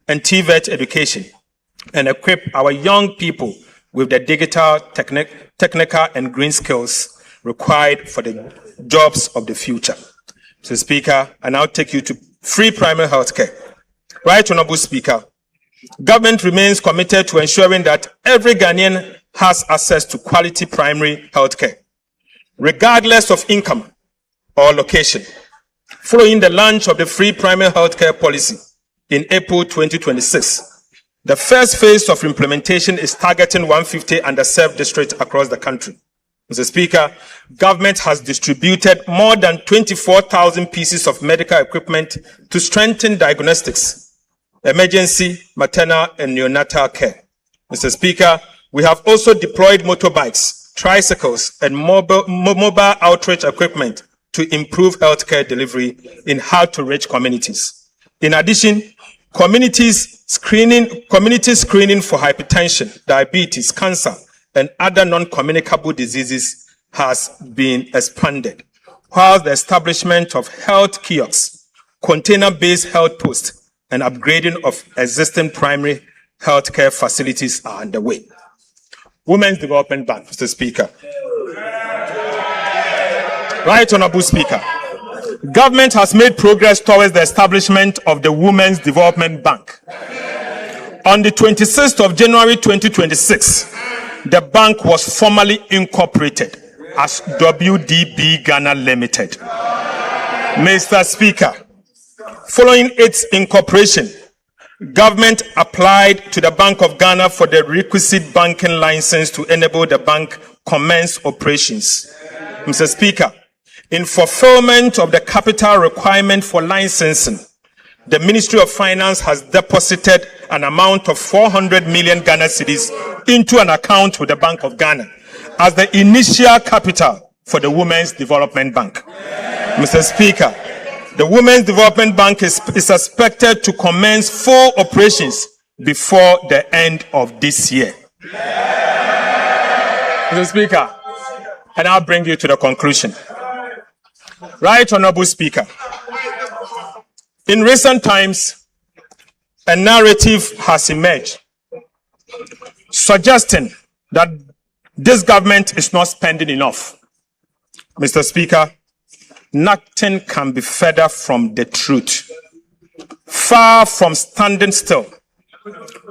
and TVET education, and equip our young people with the digital, technical, and green skills required for the jobs of the future. Mr. Speaker, I now take you to free primary health care. Right, Honorable Speaker, government remains committed to ensuring that every Ghanaian has access to quality primary health care, regardless of income or location. Following the launch of the free primary health care policy in April 2026, the first phase of implementation is targeting 150 underserved districts across the country. Mr. Speaker, government has distributed more than 24,000 pieces of medical equipment to strengthen diagnostics, emergency, maternal, and neonatal care. Mr. Speaker, we have also deployed motorbikes, tricycles, and mobile outreach equipment to improve healthcare delivery in hard-to-reach communities. In addition, community screening for hypertension, diabetes, cancer, and other non-communicable diseases has been expanded, while the establishment of health kiosks, container-based health posts, and upgrading of existing primary healthcare facilities are underway. Women's Development Bank, Mr. Speaker. Right, Honorable Speaker. Government has made progress towards the establishment of the Women's Development Bank. On the 26th of January 2026, the bank was formally incorporated as WDB Ghana Limited. Mr. Speaker, following its incorporation, government applied to the Bank of Ghana for the requisite banking license to enable the bank commence operations. Mr. Speaker, in fulfillment of the capital requirement for licensing, the Ministry of Finance has deposited an amount of 400 million Ghana cedis into an account with the Bank of Ghana as the initial capital for the Women's Development Bank. Mr. Speaker, the Women's Development Bank is expected to commence full operations before the end of this year. Mr. Speaker, and I'll bring you to the conclusion. Right Honorable Speaker, in recent times, a narrative has emerged suggesting that this government is not spending enough. Mr. Speaker, nothing can be further from the truth. Far from standing still,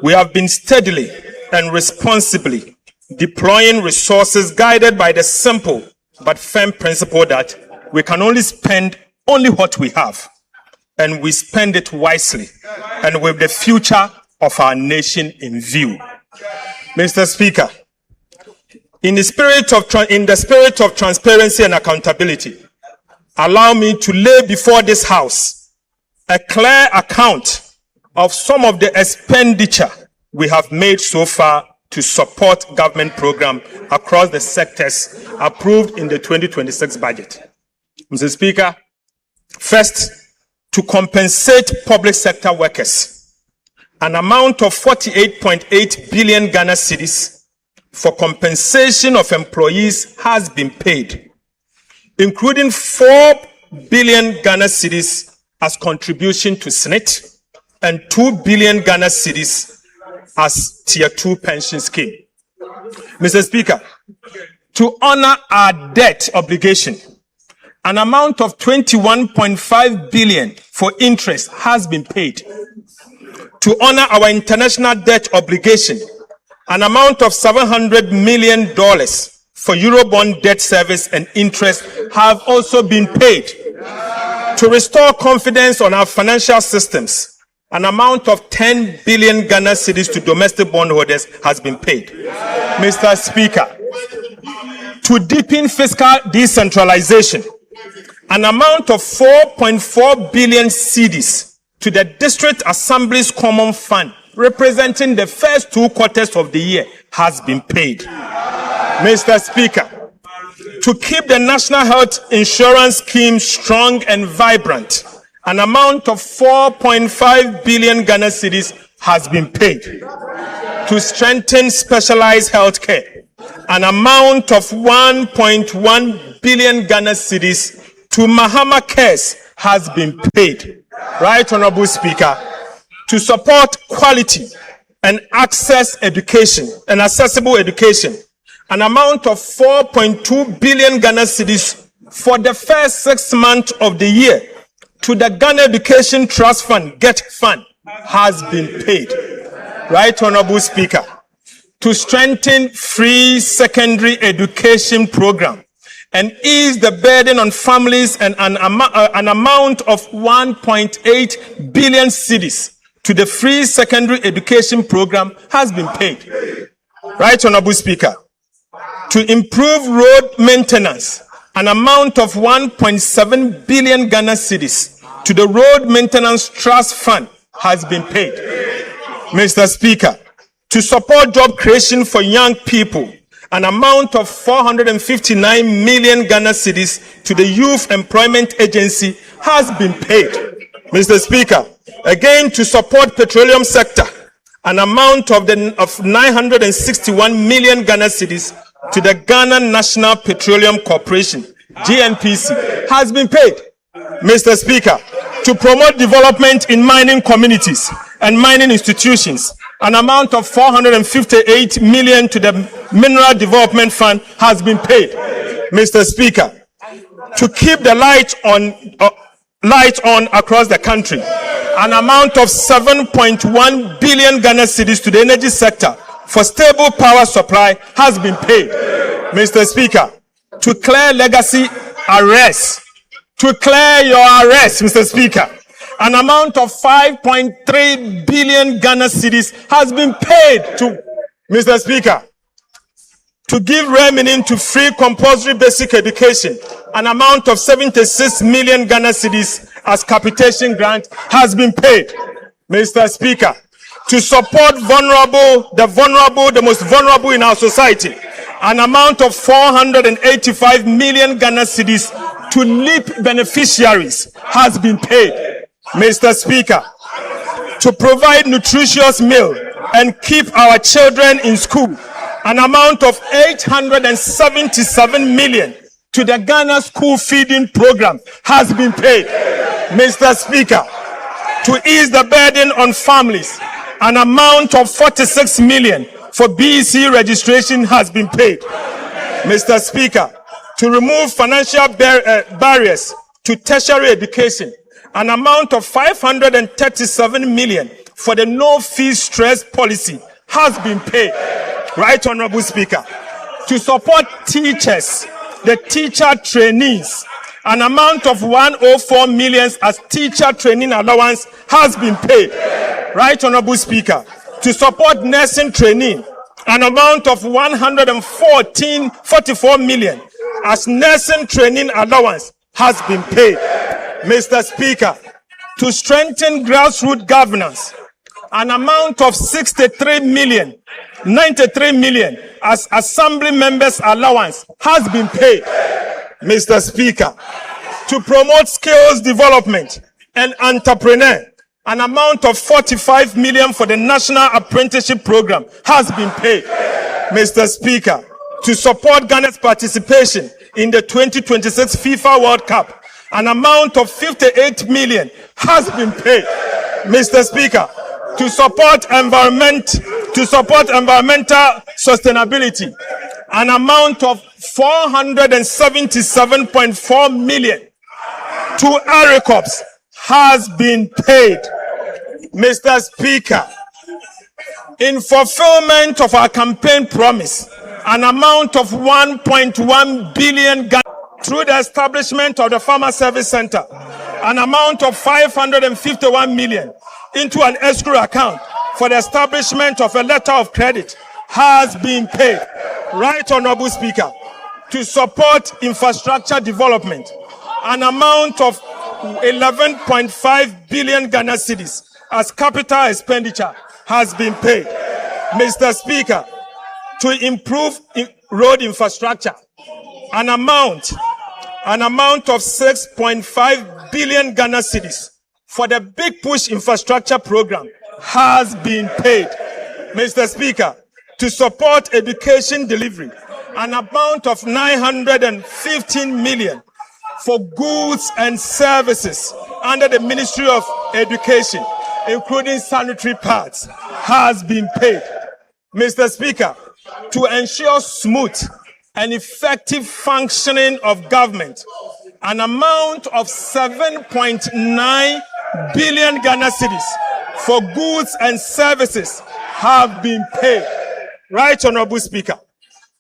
we have been steadily and responsibly deploying resources guided by the simple but firm principle that we can only spend only what we have, and we spend it wisely and with the future of our nation in view. Mr. Speaker, in the spirit of transparency and accountability, allow me to lay before this House a clear account of some of the expenditure we have made so far to support government programs across the sectors approved in the 2026 budget. Mr. Speaker, first, to compensate public sector workers, an amount of 48.8 billion Ghana cedis for compensation of employees has been paid, including 4 billion Ghana cedis as contribution to SNIT and 2 billion Ghana cedis as Tier 2 pension scheme. Mr. Speaker, to honor our debt obligation, an amount of 21.5 billion for interest has been paid. To honor our international debt obligation, an amount of $700 million for Eurobond debt service and interest have also been paid. To restore confidence on our financial systems, an amount of 10 billion Ghana cedis to domestic bondholders has been paid. Mr. Speaker, to deepen fiscal decentralization, an amount of 4.4 billion cedis to the District Assembly's Common Fund, representing the first 2 quarters of the year, has been paid. Mr. Speaker, to keep the National Health Insurance Scheme strong and vibrant, an amount of 4.5 billion Ghana cedis has been paid. To strengthen specialized health care, an amount of 1.1 billion Ghana cedis to Mahama Cares has been paid. Right Honorable Speaker, to support quality and access education and accessible education, an amount of 4.2 billion Ghana cedis for the first 6 months of the year to the Ghana Education Trust Fund, GET Fund, has been paid. Right Honorable Speaker, to strengthen free secondary education program and ease the burden on families, and an amount of 1.8 billion cedis to the free secondary education program has been paid. Right Honorable Speaker, to improve road maintenance, an amount of 1.7 billion Ghana cedis to the Road Maintenance Trust Fund has been paid. Mr. Speaker, to support job creation for young people, an amount of 459 million Ghana cedis to the Youth Employment Agency has been paid. Mr. Speaker, again to support petroleum sector, an amount of 961 million Ghana cedis to the Ghana National Petroleum Corporation, GNPC, has been paid. Mr. Speaker, to promote development in mining communities and mining institutions, an amount of 458 million to the Mineral Development Fund has been paid. Mr. Speaker, to keep the light on across the country. An amount of 7.1 billion Ghana cedis to the energy sector for stable power supply has been paid. Mr. Speaker, to clear legacy arrests, to clear your arrests, Mr. Speaker, an amount of 5.3 billion Ghana cedis has been paid to, Mr. Speaker, to give remaining to free compulsory basic education. An amount of 76 million Ghana cedis as capitation grant has been paid. Mr. Speaker, to support the most vulnerable in our society, an amount of 485 million Ghana cedis to LEAP beneficiaries has been paid. Mr. Speaker, to provide nutritious meal and keep our children in school, an amount of 877 million to the Ghana School Feeding Program has been paid. Mr. Speaker, to ease the burden on families, an amount of 46 million for BEC registration has been paid. Mr. Speaker, to remove financial barriers to tertiary education, an amount of 537 million for the no-fee stress policy has been paid. Right, Honorable Speaker, to support teachers, the teacher trainees, an amount of 104 million as teacher training allowance has been paid. Right, Honorable Speaker, to support nursing training, an amount of 144 million as nursing training allowance has been paid. Mr. Speaker, to strengthen grassroots governance, an amount of 93 million as assembly members allowance has been paid. Mr. Speaker, to promote skills development and entrepreneur, an amount of 45 million for the National Apprenticeship Program has been paid. Mr. Speaker, to support Ghana's participation in the 2026 FIFA World Cup, an amount of 58 million has been paid. Mr. Speaker, to support environmental sustainability, an amount of 477.4 million to ARICOPS has been paid. Mr. Speaker, in fulfillment of our campaign promise, an amount of 1.1 billion through the establishment of the Farmer Service Center, an amount of 551 million into an escrow account for the establishment of a letter of credit has been paid. Right, Honorable Speaker, to support infrastructure development, an amount of 11.5 billion Ghana cedis as capital expenditure has been paid. Mr. Speaker, to improve road infrastructure, an amount of 6.5 billion Ghana cedis for the Big Push infrastructure program has been paid. Mr. Speaker, to support education delivery, an amount of 915 million for goods and services under the Ministry of Education, including sanitary pads, has been paid. Mr. Speaker, to ensure smooth and effective functioning of government, an amount of 7.9 billion Ghana cedis for goods and services have been paid. Right, Honorable Speaker,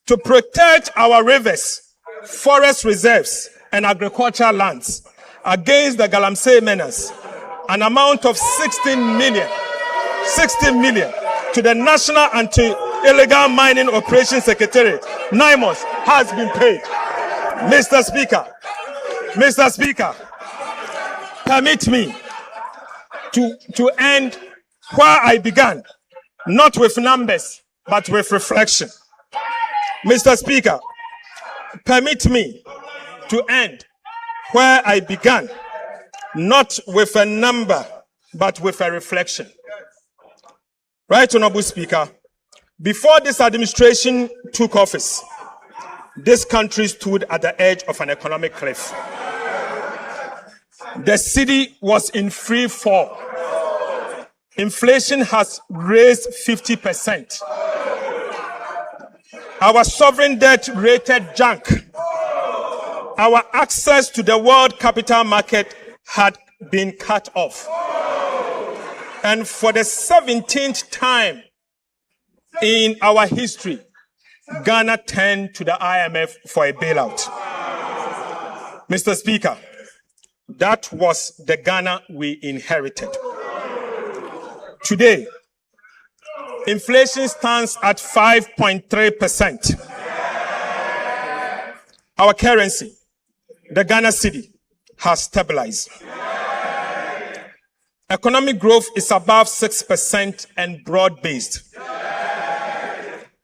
to protect our rivers, forest reserves, and agricultural lands against the Galamsey menace, an amount of 16 million to the National Anti-Illegal Mining Operations Secretariat, NIMOS, has been paid. Mr. Speaker, permit me to end where I began, not with numbers, but with reflection. Mr. Speaker, permit me to end where I began, not with a number, but with a reflection. Right, Honorable Speaker, before this administration took office, this country stood at the edge of an economic cliff. The city was in free fall. Inflation has raised 50%. Our sovereign debt rated junk. our access to the world capital market had been cut off. And for the 17th time in our history, Ghana turned to the IMF for a bailout. Mr. Speaker, that was the Ghana we inherited. Today, inflation stands at 5.3%. Our currency, the Ghana cedi, has stabilized. Economic growth is above 6% and broad-based.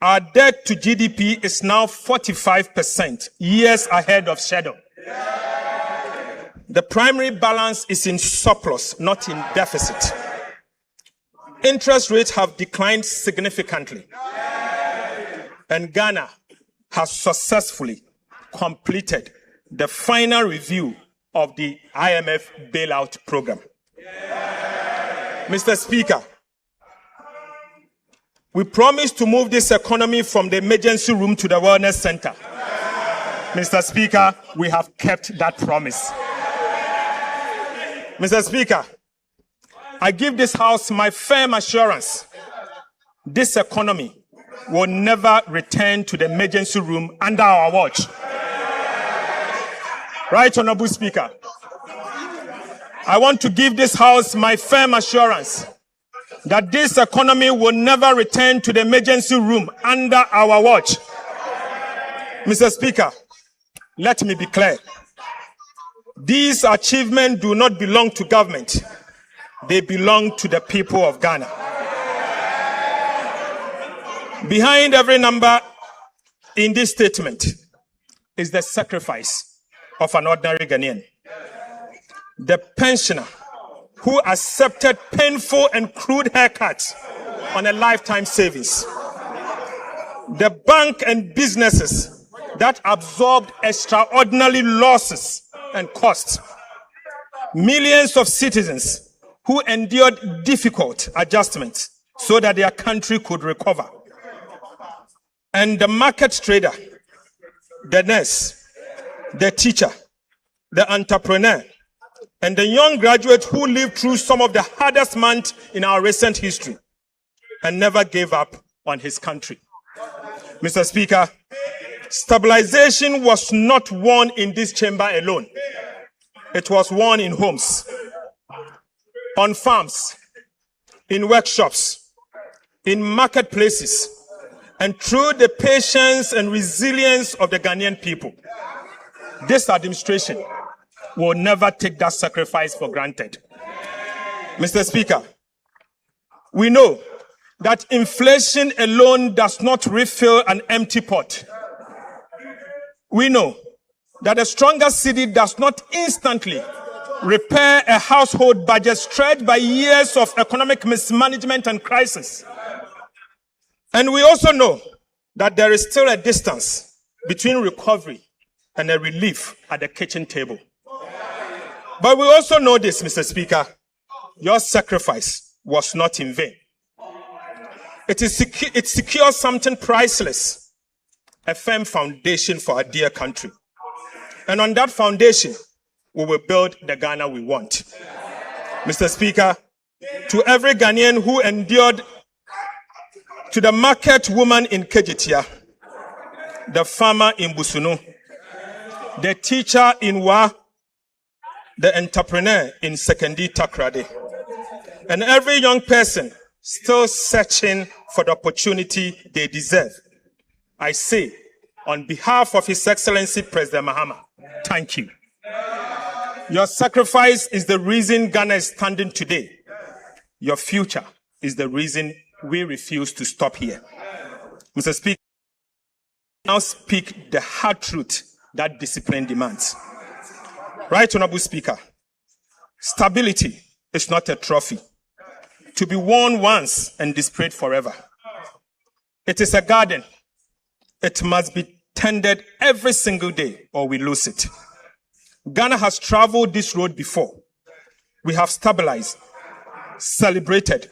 Our debt to GDP is now 45%, years ahead of schedule. The primary balance is in surplus, not in deficit. Interest rates have declined significantly. And Ghana has successfully completed the final review of the IMF bailout program. Mr. Speaker, we promised to move this economy from the emergency room to the wellness center. Mr. Speaker, we have kept that promise. Mr. Speaker, I give this House my firm assurance this economy will never return to the emergency room under our watch. Right, Honorable Speaker? I want to give this House my firm assurance that this economy will never return to the emergency room under our watch. Mr. Speaker, let me be clear. These achievements do not belong to government. They belong to the people of Ghana. Behind every number in this statement is the sacrifice of an ordinary Ghanaian. The pensioner who accepted painful and crude haircuts on a lifetime savings. The bank and businesses that absorbed extraordinary losses and costs. Millions of citizens who endured difficult adjustments so that their country could recover. And the market trader, the nurse, the teacher, the entrepreneur, and the young graduate who lived through some of the hardest months in our recent history and never gave up on his country. Mr. Speaker, stabilization was not won in this chamber alone. It was won in homes, on farms, in workshops, in marketplaces, and through the patience and resilience of the Ghanaian people. This administration will never take that sacrifice for granted. Mr. Speaker, we know that inflation alone does not refill an empty pot. We know that a stronger cedi does not instantly repair a household budget stretched by years of economic mismanagement and crisis. And we also know that there is still a distance between recovery and a relief at the kitchen table. But we also know this, Mr. Speaker, your sacrifice was not in vain. It secures something priceless, a firm foundation for our dear country. And on that foundation, we will build the Ghana we want. Mr. Speaker, to every Ghanaian who endured, to the market woman in Kejitia, the farmer in Busunu, the teacher in Wa, the entrepreneur in Sekendi Takrade, and every young person still searching for the opportunity they deserve, I say, on behalf of His Excellency President Mahama, thank you. Your sacrifice is the reason Ghana is standing today. Your future is the reason we refuse to stop here. Mr. Speaker, I now speak the hard truth that discipline demands. Right, Honorable Speaker, stability is not a trophy to be worn once and displayed forever. It is a garden. It must be tended every single day or we lose it. Ghana has traveled this road before. We have stabilized, celebrated,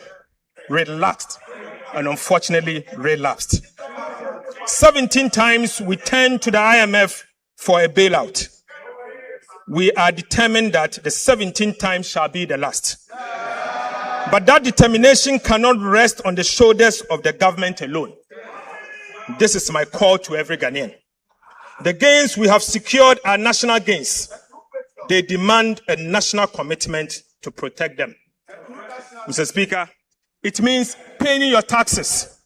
relaxed, and unfortunately relapsed. 17 times we turned to the IMF for a bailout. we are determined that the 17th time shall be the last. But that determination cannot rest on the shoulders of the government alone. This is my call to every Ghanaian. The gains we have secured are national gains. They demand a national commitment to protect them. Mr. Speaker, it means paying your taxes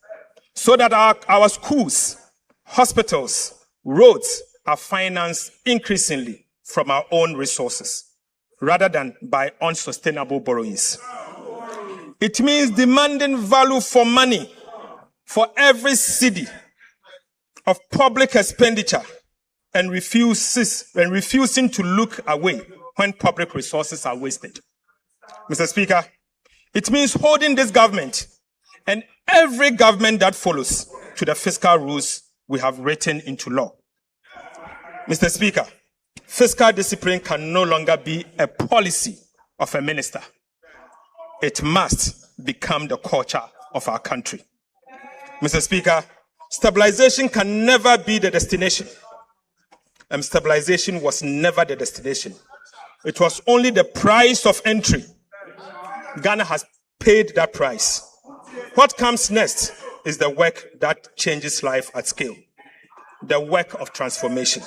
so that our schools, hospitals, roads are financed increasingly from our own resources, rather than by unsustainable borrowings. It means demanding value for money for every cedi of public expenditure and refusing to look away when public resources are wasted. Mr. Speaker, it means holding this government and every government that follows to the fiscal rules we have written into law. Mr. Speaker, fiscal discipline can no longer be a policy of a minister. It must become the culture of our country. Mr. Speaker, stabilization can never be the destination. Stabilization was never the destination. It was only the price of entry. Ghana has paid that price. What comes next is the work that changes life at scale, the work of transformation.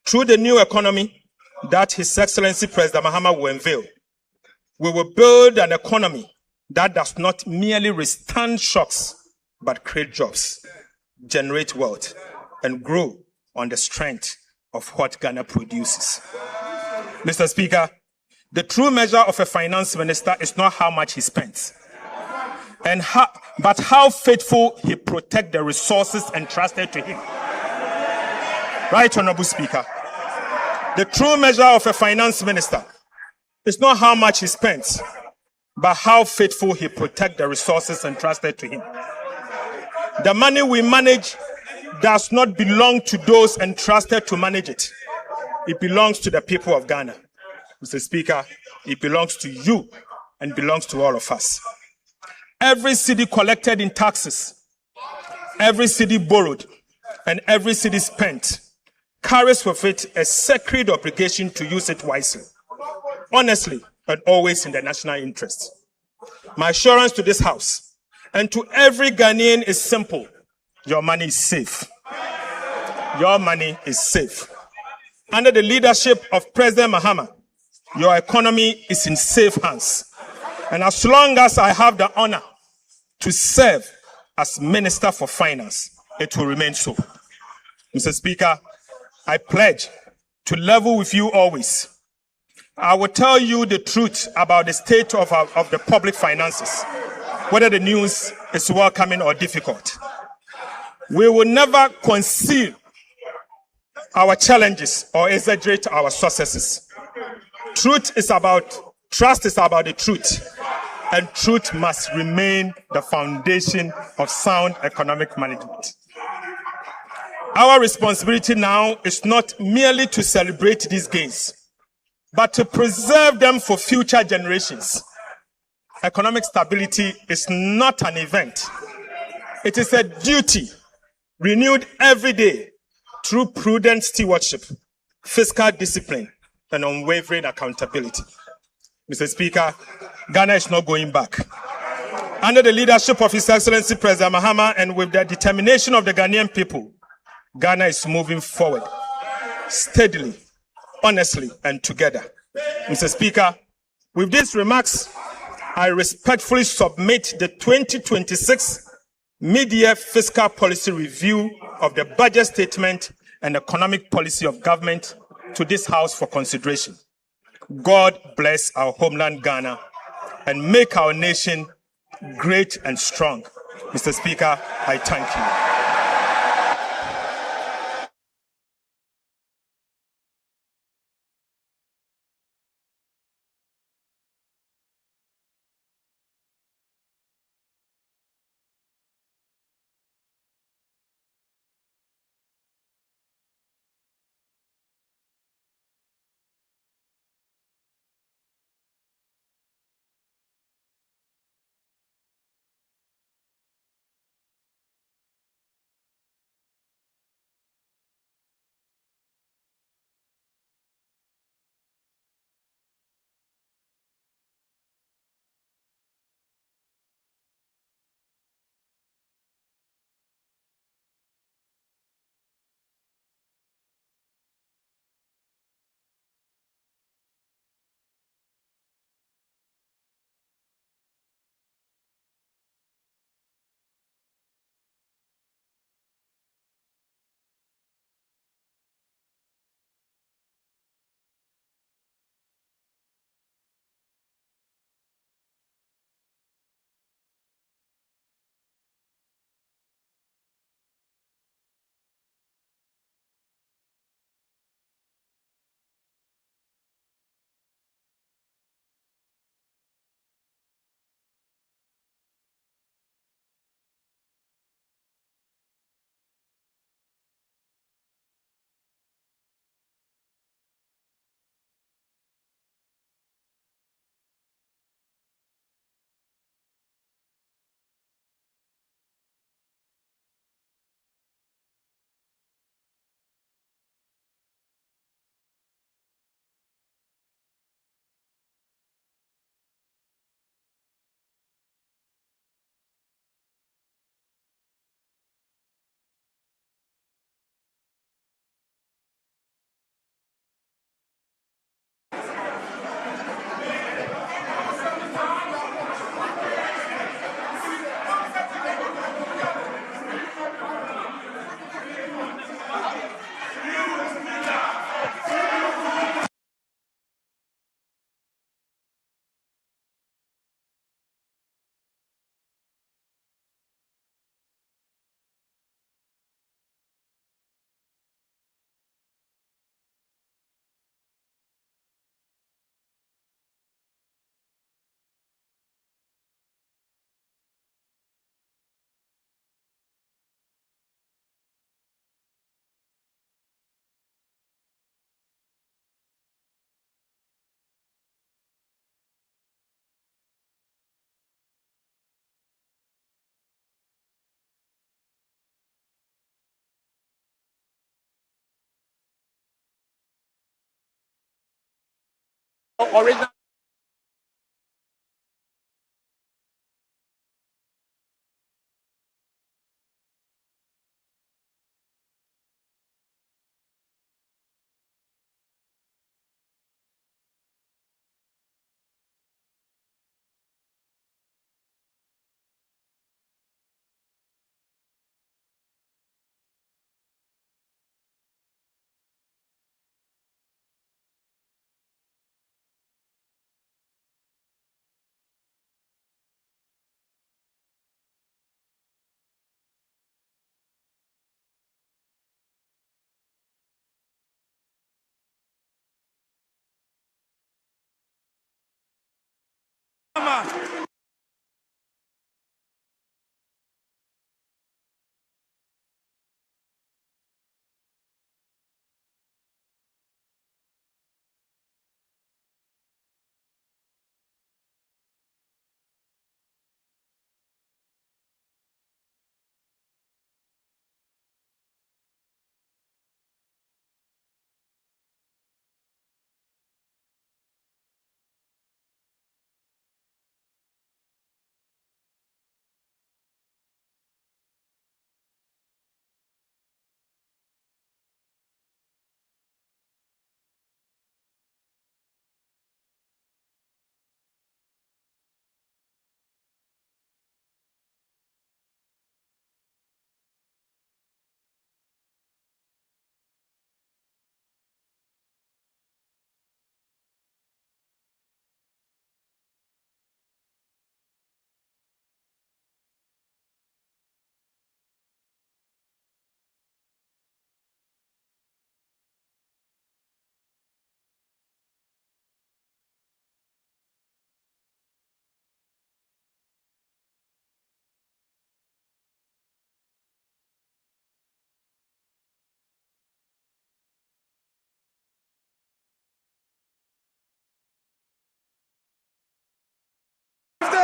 Through the new economy that His Excellency President Mahama will unveil, we will build an economy that does not merely withstand shocks, but create jobs, generate wealth, and grow on the strength of what Ghana produces. Mr. Speaker, the true measure of a finance minister is not how much he spends, but how faithful he protects the resources entrusted to him. Right, Honorable Speaker? The true measure of a finance minister is not how much he spends, but how faithful he protects the resources entrusted to him. The money we manage does not belong to those entrusted to manage it. It belongs to the people of Ghana. Mr. Speaker, it belongs to you and belongs to all of us. Every cedi collected in taxes, every cedi borrowed, and every cedi spent carries with it a sacred obligation to use it wisely, honestly, and always in the national interest. My assurance to this House and to every Ghanaian is simple. Your money is safe. Your money is safe. Under the leadership of President Mahama, your economy is in safe hands. And as long as I have the honor to serve as Minister for Finance, it will remain so. Mr. Speaker, I pledge to level with you always. I will tell you the truth about the state of the public finances, whether the news is welcoming or difficult. We will never conceal our challenges or exaggerate our successes. Trust is about the truth, and truth must remain the foundation of sound economic management. Our responsibility now is not merely to celebrate these gains, but to preserve them for future generations. Economic stability is not an event. It is a duty renewed every day through prudent stewardship, fiscal discipline, and unwavering accountability. Mr. Speaker, Ghana is not going back. Under the leadership of His Excellency President Mahama and with the determination of the Ghanaian people, Ghana is moving forward steadily, honestly, and together. Mr. Speaker, with these remarks, I respectfully submit the 2026 mid-year fiscal policy review of the budget statement and economic policy of government to this House for consideration. God bless our homeland Ghana and make our nation great and strong. Mr. Speaker, I thank you. Original.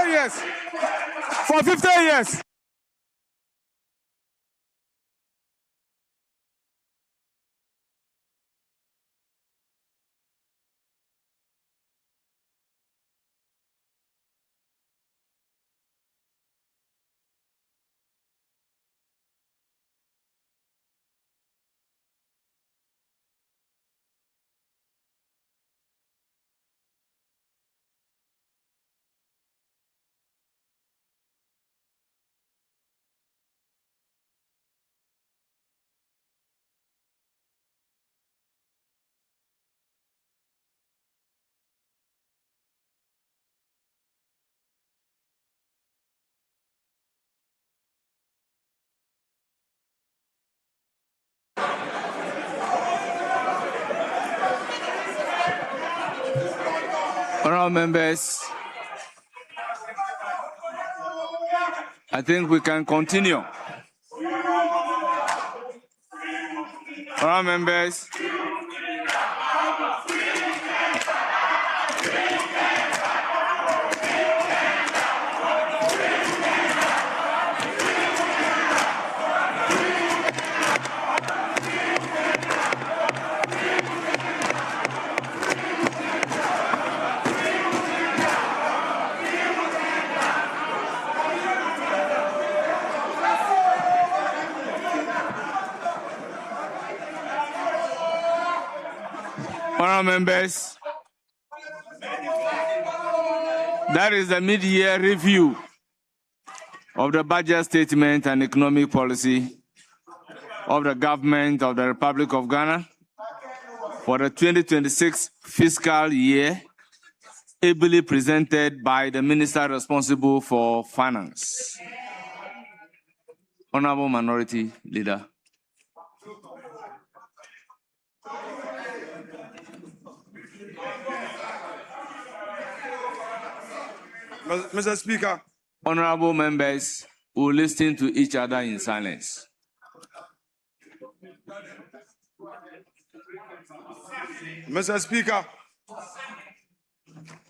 Years. For 50 years. Honourable members, I think we can continue. Honourable members, that is the mid-year review of the budget statement and economic policy of the government of the Republic of Ghana for the 2026 fiscal year, ably presented by the Minister responsible for finance. Honourable Minority Leader. Mr. Speaker. Honourable members will listen to each other in silence. Mr. Speaker,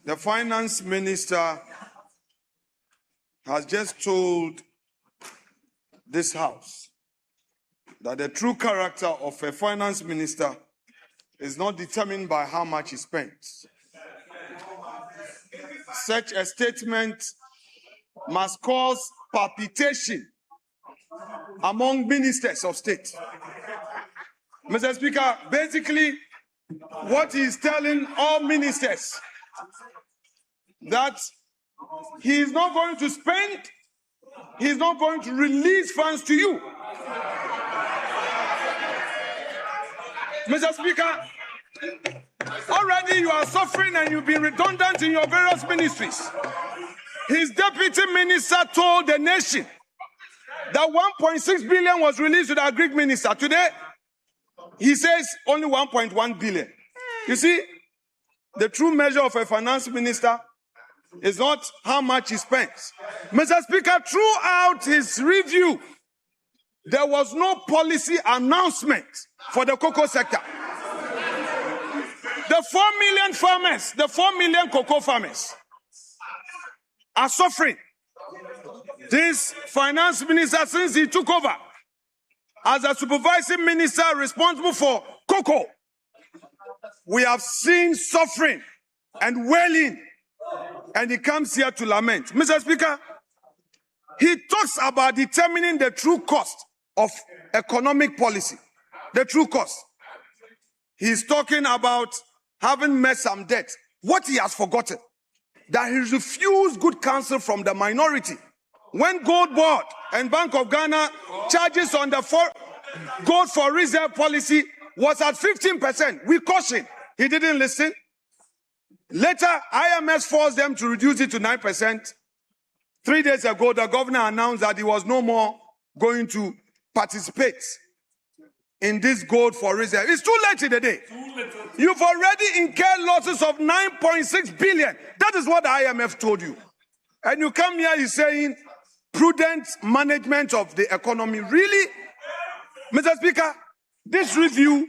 the Finance Minister has just told this House that the true character of a Finance Minister is not determined by how much he spends, such a statement must cause palpitation among ministers of state. Mr. Speaker, basically, what he is telling all ministers that he is not going to spend, he is not going to release funds to you. Mr. Speaker, already you are suffering and you've been redundant in your various ministries. His deputy minister told the nation that 1.6 billion was released to the Greek minister. Today, he says only 1.1 billion. You see, the true measure of a finance minister is not how much he spends. Mr. Speaker, throughout his review, there was no policy announcement for the cocoa sector. The 4 million farmers, the 4 million cocoa farmers are suffering. This finance minister, since he took over as a supervising minister responsible for cocoa, we have seen suffering and wailing, and he comes here to lament. Mr. Speaker, he talks about determining the true cost of economic policy. The true cost. He's talking about having met some debt. What he has forgotten, that he refused good counsel from the minority. When Gold Board and Bank of Ghana charges on the gold for reserve policy was at 15%, we cautioned. He didn't listen. Later, IMS forced them to reduce it to 9%. 3 days ago, the governor announced that he was no more going to participate in this gold for reserve. It's too late in the day. You've already incurred losses of 9.6 billion. That is what the IMF told you. And you come here, you're saying prudent management of the economy. Really? Mr. Speaker, this review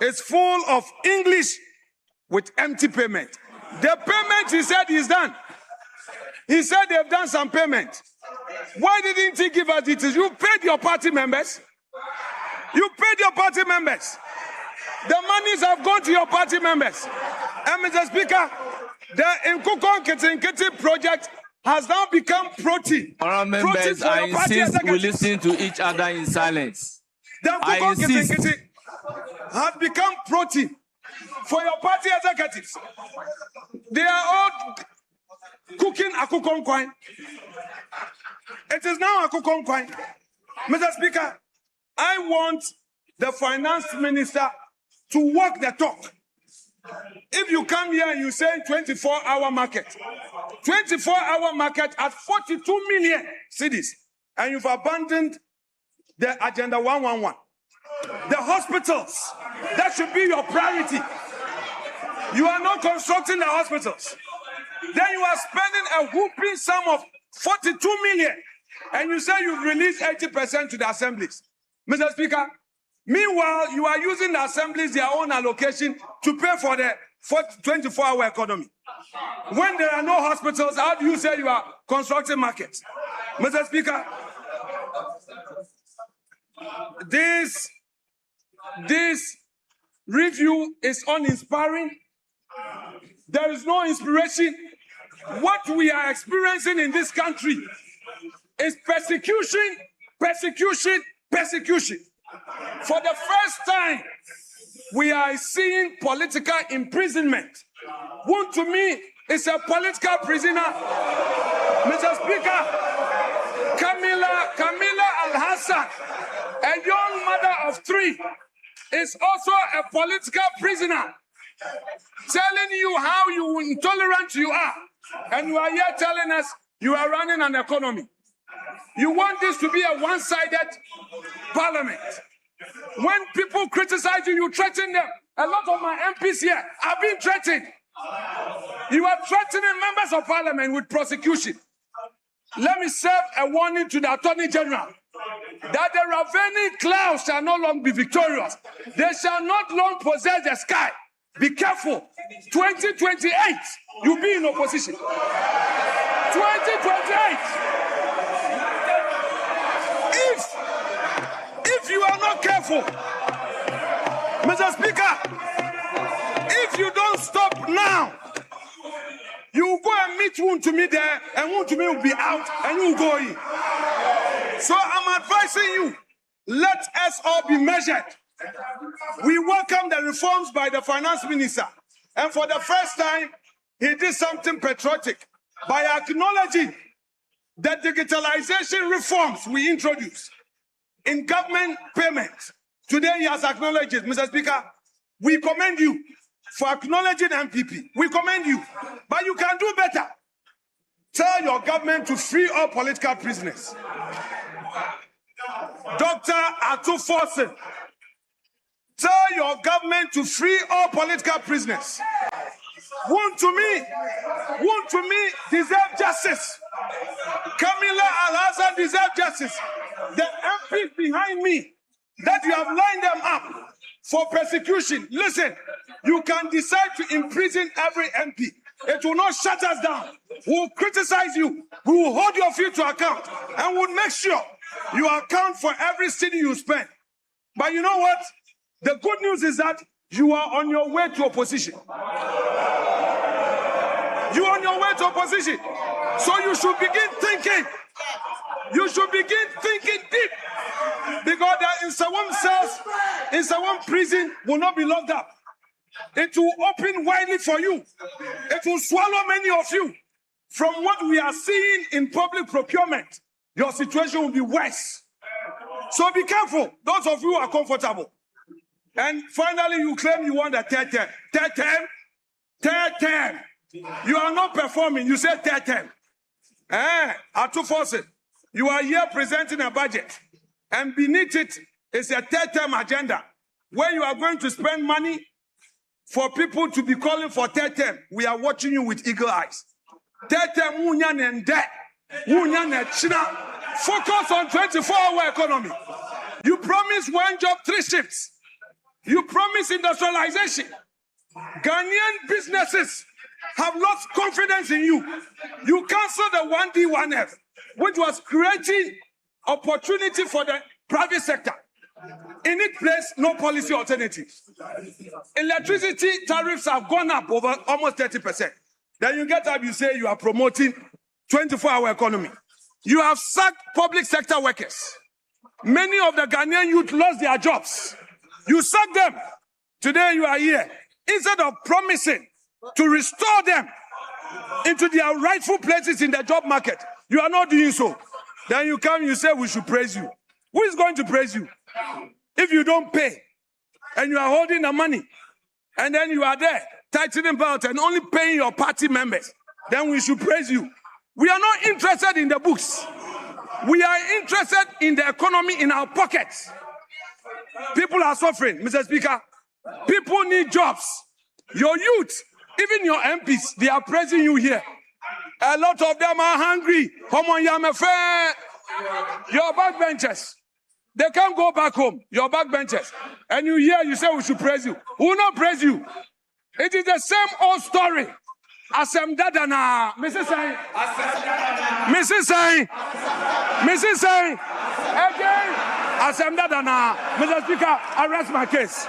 is full of English with empty payment. The payment, he said, is done. He said they've done some payment. Why didn't he give us details? You paid your party members. You paid your party members. The monies have gone to your party members. And Mr. Speaker, the Nkukon Ketinketi project has now become protein. Honourable members, I insist we listen to each other in silence. The Nkukon Ketinketi has become protein for your party executives. They are all cooking akukon kwine. It is now akukon kwine. Mr. Speaker, I want the finance minister to walk the talk. If you come here and you say 24-hour market, 24-hour market at 42 million cities, and you've abandoned the Agenda 111. The hospitals, that should be your priority. You are not constructing the hospitals. Then you are spending a whooping sum of 42 million, and you say you've released 80% to the assemblies. Mr. Speaker, meanwhile, you are using the assemblies, their own allocation, to pay for the 24-hour economy. When there are no hospitals, how do you say you are constructing markets? Mr. Speaker, this review is uninspiring. There is no inspiration. What we are experiencing in this country is persecution, persecution, persecution. For the first time, we are seeing political imprisonment. One to me is a political prisoner. Mr. Speaker, Camila Al-Hassan, a young mother of 3, is also a political prisoner, telling you how intolerant you are. And you are here telling us you are running an economy. You want this to be a one-sided parliament. When people criticize you, you threaten them. A lot of my MPs here have been threatened. You are threatening members of parliament with prosecution. Let me serve a warning to the Attorney General that the ravening clouds shall no longer be victorious. They shall not long possess the sky. Be careful. 2028, you'll be in opposition. 2028. If you are not careful, Mr. Speaker, if you don't stop now, you will go and eat one to me there, and one to me will be out, and you will go in. So I'm advising you, let us all be measured. We welcome the reforms by the finance minister. And for the first time, he did something patriotic by acknowledging the digitalization reforms we introduced in government payments. Today he has acknowledged it. Mr. Speaker, we commend you for acknowledging MPP. We commend you, but you can do better. Tell your government to free all political prisoners. Dr. Ato Forson, tell your government to free all political prisoners. One to me deserve justice. Camila Al-Hassan deserve justice. The MPs behind me that you have lined them up for persecution. Listen, you can decide to imprison every MP. It will not shut us down. We will criticize you. We will hold your feet to account and will make sure you account for every city you spend. But you know what? The good news is that you are on your way to opposition. You are on your way to opposition. So you should begin thinking. You should begin thinking deep. Because there in some cells, in some prison will not be locked up. It will open widely for you. It will swallow many of you. From what we are seeing in public procurement, your situation will be worse. So be careful, those of you who are comfortable. And finally, you claim you want a third term. Third term. You are not performing. You say third term. Ato Forson, you are here presenting a budget. And beneath it is a third term agenda where you are going to spend money for people to be calling for third term. We are watching you with eagle eyes. Third term, focus on 24-hour economy. You promise one job, 3 shifts. You promise industrialization. Ghanaian businesses have lost confidence in you. You canceled the 1D, 1F, which was creating opportunity for the private sector. In its place, no policy alternatives. Electricity tariffs have gone up over almost 30%. Then you get up, you say you are promoting 24-hour economy. You have sacked public sector workers. Many of the Ghanaian youth lost their jobs. You sacked them. Today you are here. Instead of promising to restore them into their rightful places in the job market, you are not doing so. Then you come, you say we should praise you. Who is going to praise you? If you don't pay and you are holding the money and then you are there tightening belt and only paying your party members, then we should praise you. We are not interested in the books. We are interested in the economy in our pockets. People are suffering, Mr. Speaker. People need jobs. Your youth, even your MPs, they are praising you here. A lot of them are hungry. Your backbenchers, they can't go back home. Your backbenchers. And you hear, you say we should praise you. Who will not praise you? It is the same old story. Asem Dadana. Mrs. Sain. Mrs. Sain. Mrs. Sain. Again. Asem Dadana. Mr. Speaker, I rest my case.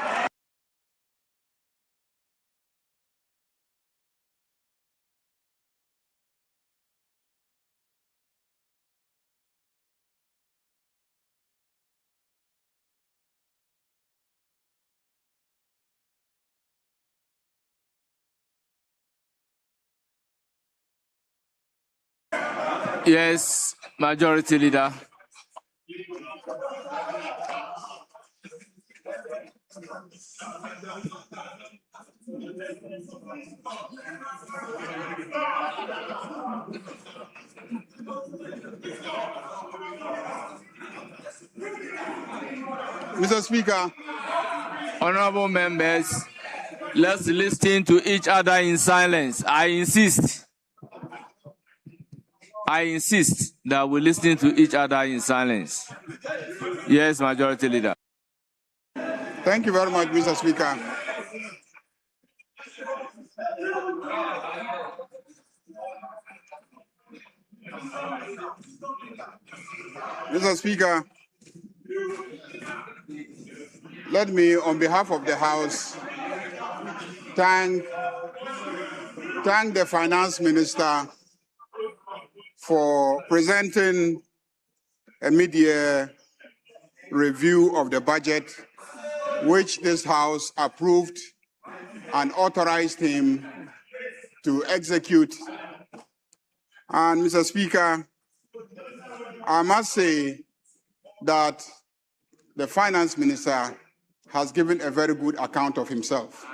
Yes, Majority Leader. Mr. Speaker, honorable members, let's listen to each other in silence. I insist that we listen to each other in silence. Yes, Majority Leader. Thank you very much, Mr. Speaker. Mr. Speaker, let me, on behalf of the House, thank the Finance Minister for presenting a mid-year review of the budget, which this House approved and authorized him to execute. And Mr. Speaker, I must say that the Finance Minister has given a very good account of himself.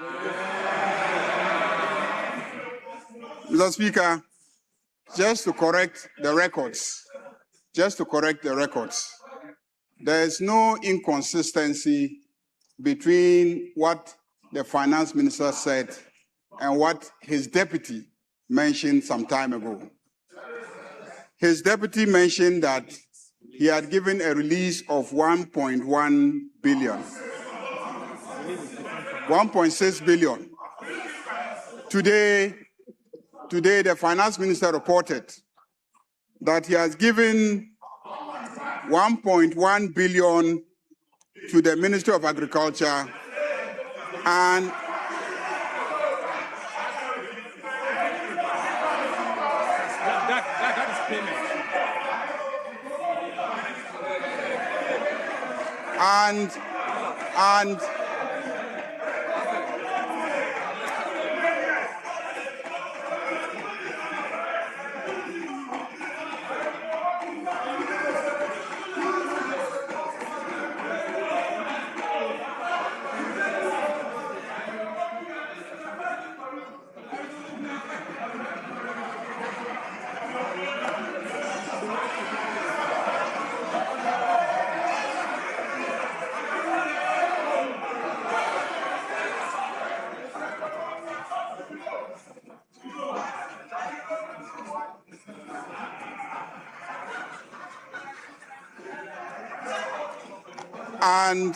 Mr. Speaker, just to correct the records, there is no inconsistency between what the Finance Minister said and what his deputy mentioned some time ago. His deputy mentioned that he had given a release of 1.1 billion, 1.6 billion. Today, the Finance Minister reported that he has given 1.1 billion to the Ministry of Agriculture and that is payment. And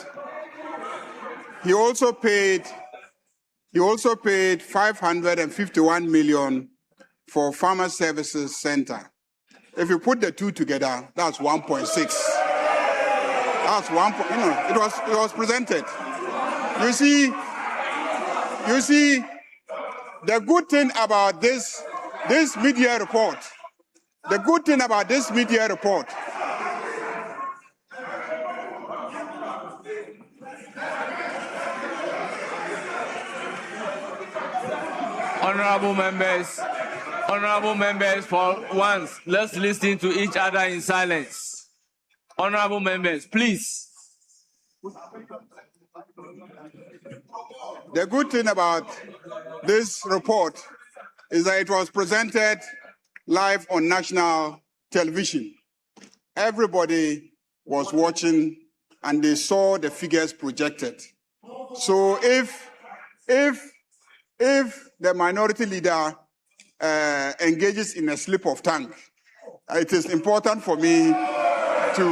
he also paid 551 million for Farmer Services Center. If you put the two together, that's 1.6. That's one. It was presented. You see, the good thing about this media report. The good thing about this media report. Honorable members, for once, let's listen to each other in silence. Honorable members, please. The good thing about this report is that it was presented live on national television. Everybody was watching and they saw the figures projected. So if the minority leader engages in a slip of tongue, it is important for me to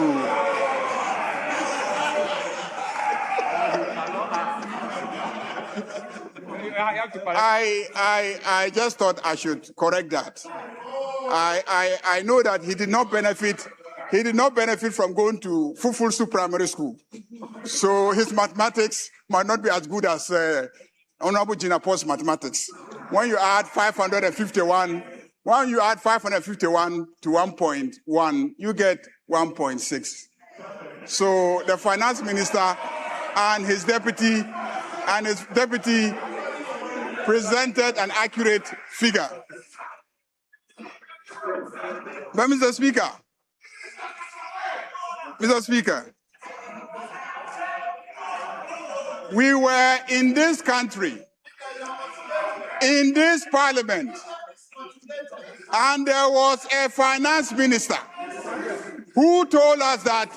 I just thought I should correct that. I know that he did not benefit from going to Fufusu Primary School. So his mathematics might not be as good as Honorable Jinapo's mathematics. When you add 551 to 1.1, you get 1.6. So the Finance Minister and his deputy presented an accurate figure. But Mr. Speaker, we were in this country, in this parliament, and there was a finance minister who told us that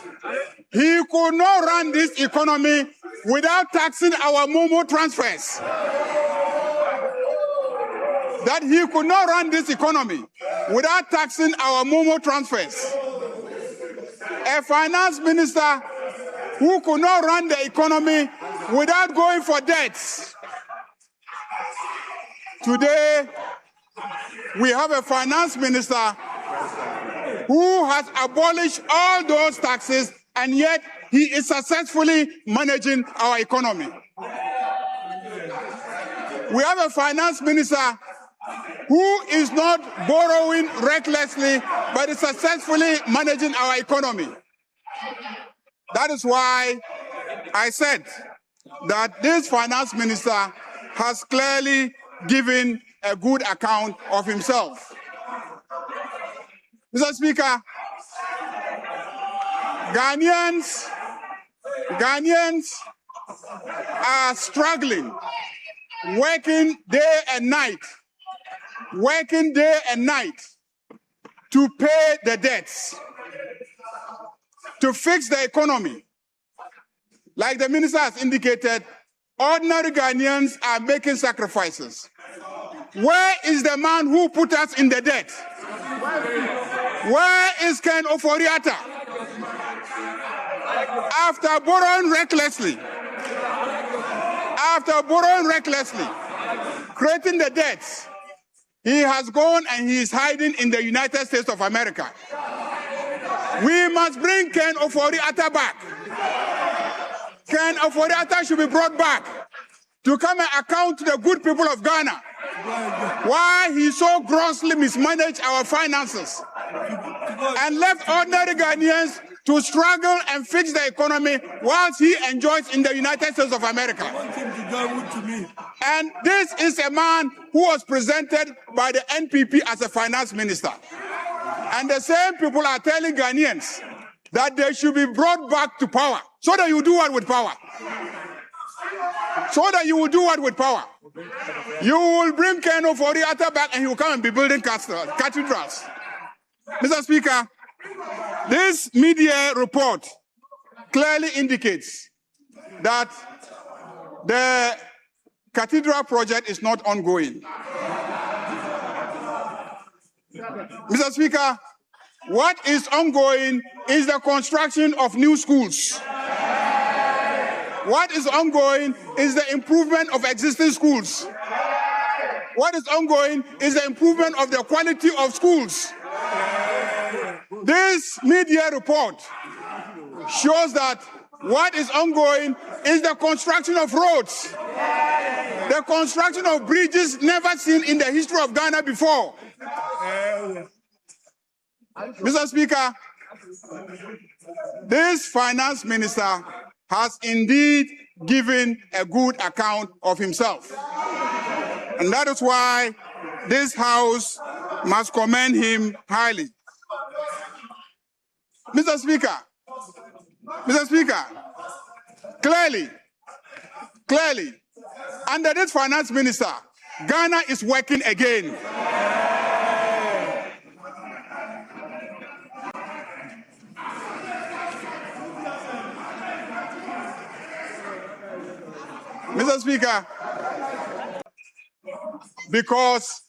he could not run this economy without taxing our Momo transfers. That he could not run this economy without taxing our Momo transfers. A finance minister who could not run the economy without going for debts. Today, we have a finance minister who has abolished all those taxes, and yet he is successfully managing our economy. We have a finance minister who is not borrowing recklessly but is successfully managing our economy. That is why I said that this finance minister has clearly given a good account of himself. Mr. Speaker, Ghanaians are struggling, working day and night to pay the debts, to fix the economy. Like the minister has indicated, ordinary Ghanaians are making sacrifices. Where is the man who put us in the debt? Where is Ken Ofori-Atta? After borrowing recklessly, creating the debts, he has gone and he is hiding in the United States of America. We must bring Ken Ofori-Atta back. Ken Ofori-Atta should be brought back to come and account to the good people of Ghana why he so grossly mismanaged our finances and left ordinary Ghanaians to struggle and fix the economy whilst he enjoys in the United States of America. And this is a man who was presented by the NPP as a finance minister. And the same people are telling Ghanaians that they should be brought back to power. So that you do what with power? You will bring Ken Ofori-Atta back and he will come and be building cathedrals. Mr. Speaker, this media report clearly indicates that the cathedral project is not ongoing. Mr. Speaker, what is ongoing is the construction of new schools. What is ongoing is the improvement of existing schools. What is ongoing is the improvement of the quality of schools. This media report shows that what is ongoing is the construction of roads, the construction of bridges never seen in the history of Ghana before. Mr. Speaker, this finance minister has indeed given a good account of himself. And that is why this House must commend him highly. Mr. Speaker, clearly, under this finance minister, Ghana is working again. Mr. Speaker, because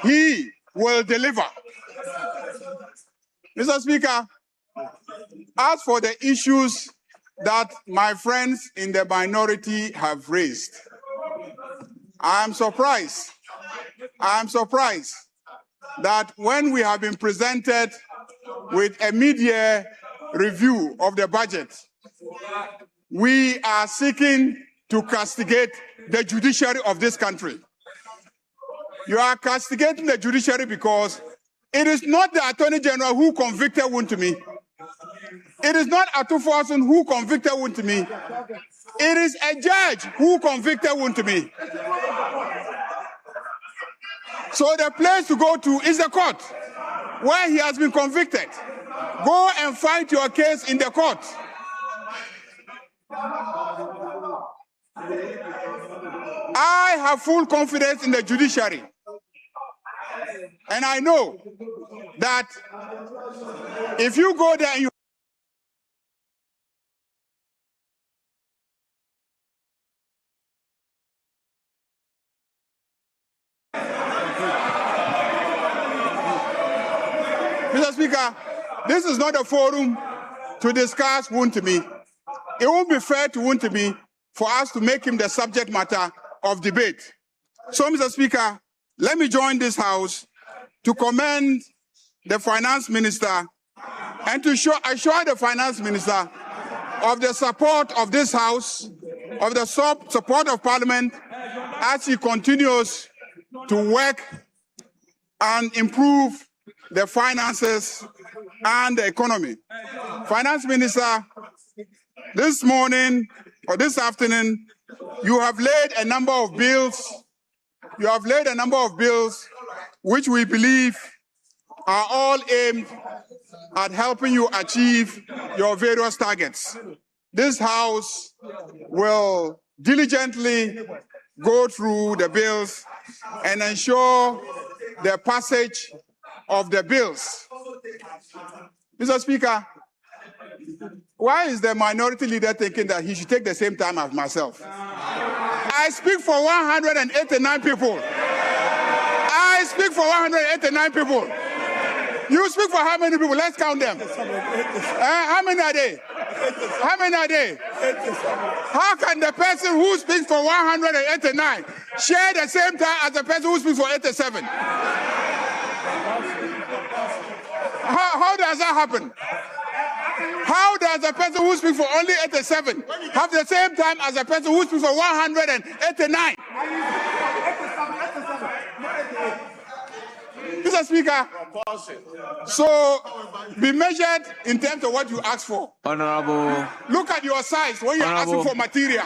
he will deliver. Mr. Speaker, as for the issues that my friends in the minority have raised, I am surprised that when we have been presented with a mid-year review of the budget, we are seeking to castigate the judiciary of this country. You are castigating the judiciary because it is not the Attorney General who convicted Wontumi. It is not Ato Forson who convicted Wontumi. It is a judge who convicted Wontumi. So the place to go to is the court where he has been convicted. Go and fight your case in the court. I have full confidence in the judiciary. And I know that if you go there and you Mr. Speaker, this is not a forum to discuss Wontumi. It won't be fair to Wontumi for us to make him the subject matter of debate. So, Mr. Speaker, let me join this House to commend the Finance Minister and to assure the Finance Minister of the support of this House, of the support of Parliament as he continues to work and improve the finances and the economy. Finance Minister, this morning or this afternoon, you have laid a number of bills. You have laid a number of bills which we believe are all aimed at helping you achieve your various targets. This House will diligently go through the bills and ensure the passage of the bills. Mr. Speaker, why is the minority leader thinking that he should take the same time as myself? I speak for 189 people. I speak for 189 people. You speak for how many people? Let's count them. How many are they? How many are they? How can the person who speaks for 189 share the same time as the person who speaks for 87? How does that happen? How does a person who speaks for only 87 have the same time as a person who speaks for 189? Mr. Speaker, so be measured in terms of what you ask for. Honorable. Look at your size when you're asking for material.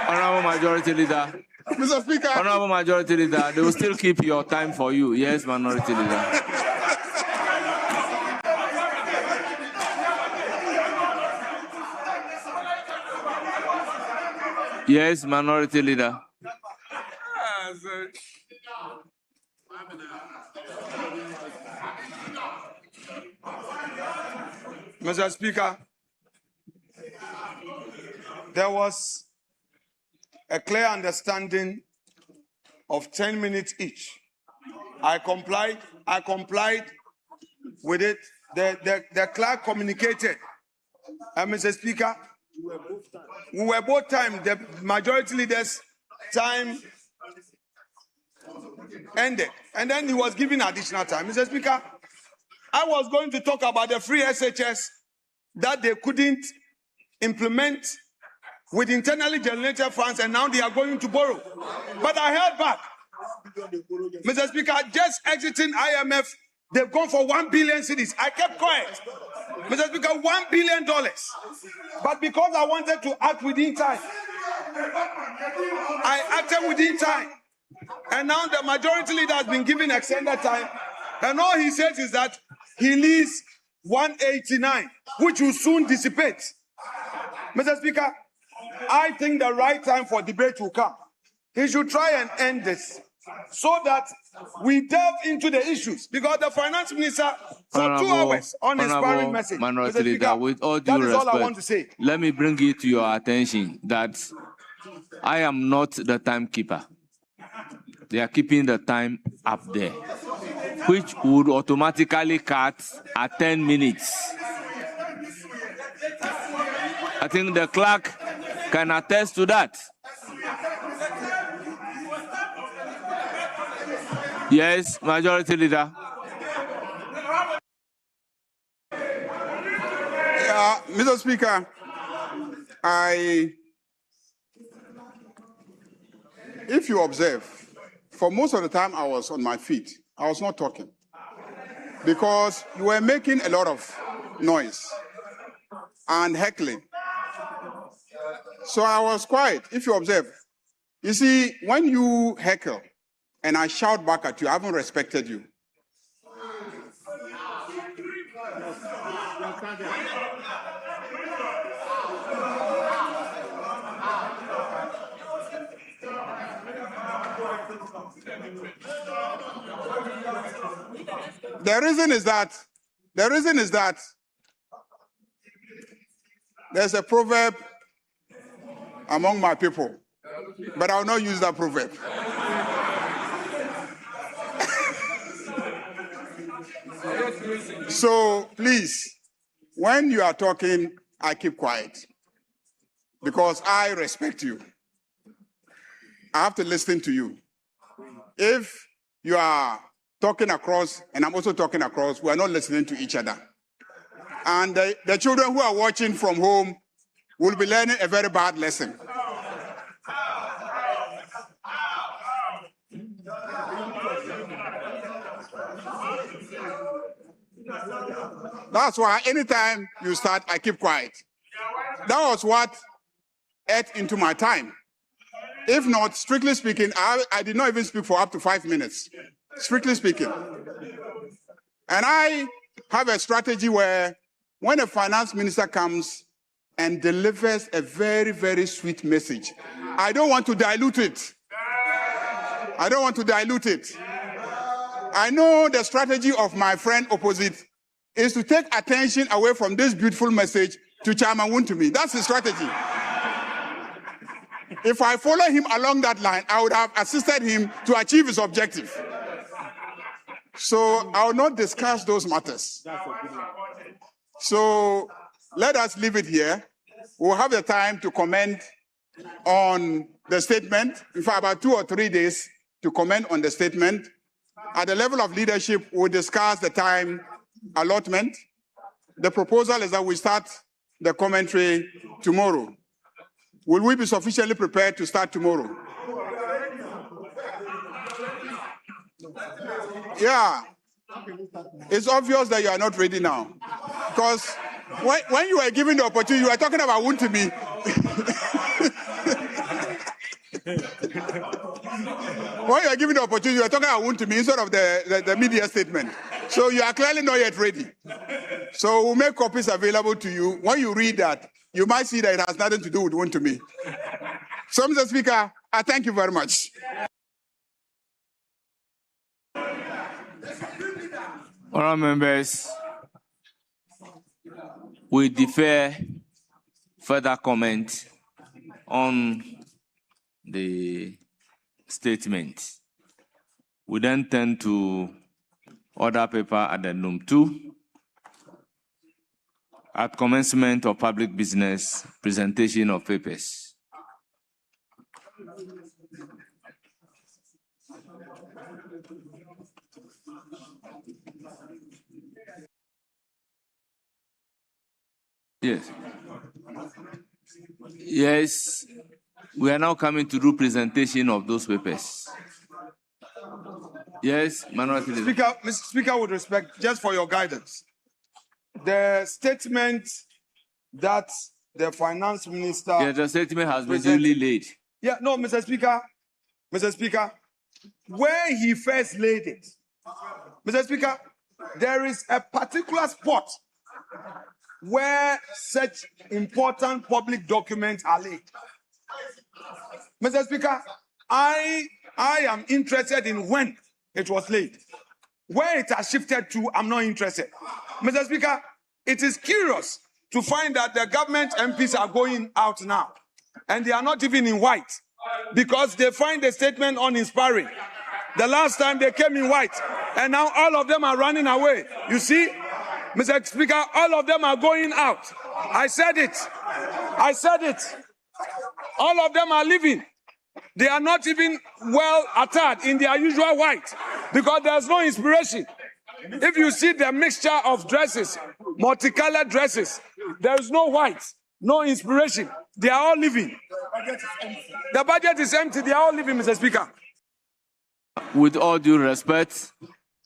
Honorable Majority Leader. Mr. Speaker. Honorable Majority Leader, they will still keep your time for you. Yes, Minority Leader. Yes, Minority Leader. Mr. Speaker, there was a clear understanding of 10 minutes each. I complied with it. The clerk communicated. Mr. Speaker, we were both time, the majority leader's time ended. And then he was given additional time. Mr. Speaker, I was going to talk about the free SHS that they couldn't implement with internally generated funds, and now they are going to borrow. But I held back. Mr. Speaker, just exiting IMF, they've gone for 1 billion cedis. I kept quiet. Mr. Speaker, $1 billion. But because I wanted to act within time, I acted within time. And now the majority leader has been given extended time. And all he says is that he needs 189, which will soon dissipate. Mr. Speaker, I think the right time for debate will come. He should try and end this so that we delve into the issues. Because the finance minister, for 2 hours on his sparring message, Minority Leader, with all due respect, all I want to say. Let me bring it to your attention that I am not the timekeeper. They are keeping the time up there, which would automatically cut at 10 minutes. I think the clerk can attest to that. Yes, Majority Leader. Mr. Speaker, if you observe, for most of the time I was on my feet. I was not talking because you were making a lot of noise and heckling. So I was quiet, if you observe. You see, when you heckle and I shout back at you, I haven't respected you. The reason is that there's a proverb among my people, but I will not use that proverb. So please, when you are talking, I keep quiet because I respect you. I have to listen to you. If you are talking across and I'm also talking across, we are not listening to each other. And the children who are watching from home will be learning a very bad lesson. That's why anytime you start, I keep quiet. That was what ate into my time. If not, strictly speaking, I did not even speak for up to 5 minutes, strictly speaking. And I have a strategy where when a finance minister comes and delivers a very, very sweet message, I don't want to dilute it. I don't want to dilute it. I know the strategy of my friend opposite is to take attention away from this beautiful message to Chairman Wontumi. That's his strategy. If I follow him along that line, I would have assisted him to achieve his objective. So I will not discuss those matters. So let us leave it here. We'll have the time to comment on the statement. In fact, about 2 or 3 days to comment on the statement. At the level of leadership, we'll discuss the time allotment. The proposal is that we start the commentary tomorrow. Will we be sufficiently prepared to start tomorrow? Yeah. It's obvious that you are not ready now. Because when you were given the opportunity, you were talking about Wontumi. When you are given the opportunity, you are talking about Wontumi instead of the media statement. So you are clearly not yet ready. So we'll make copies available to you. When you read that, you might see that it has nothing to do with Wontumi. So, Mr. Speaker, I thank you very much. Honourable members, we defer further comment on the statement. We then turn to order paper addendum 2. At commencement of public business, presentation of papers. Yes. Yes, we are now coming to do presentation of those papers. Yes, Manuel. Mr. Speaker, with respect, just for your guidance, the statement that the finance minister... Yes, the statement has been duly laid. Yeah, no, Mr. Speaker, where he first laid it, Mr. Speaker, there is a particular spot where such important public documents are laid. Mr. Speaker, I am interested in when it was laid. Where it has shifted to, I'm not interested. Mr. Speaker, it is curious to find that the government MPs are going out now, and they are not even in white, because they find the statement uninspiring. The last time they came in white, and now all of them are running away. You see, Mr. Speaker, all of them are going out. I said it. All of them are leaving. They are not even well attired in their usual white, because there's no inspiration. If you see the mixture of dresses, multicolored dresses, there is no white, no inspiration. They are all leaving. The budget is empty. They are all leaving, Mr. Speaker. With all due respect,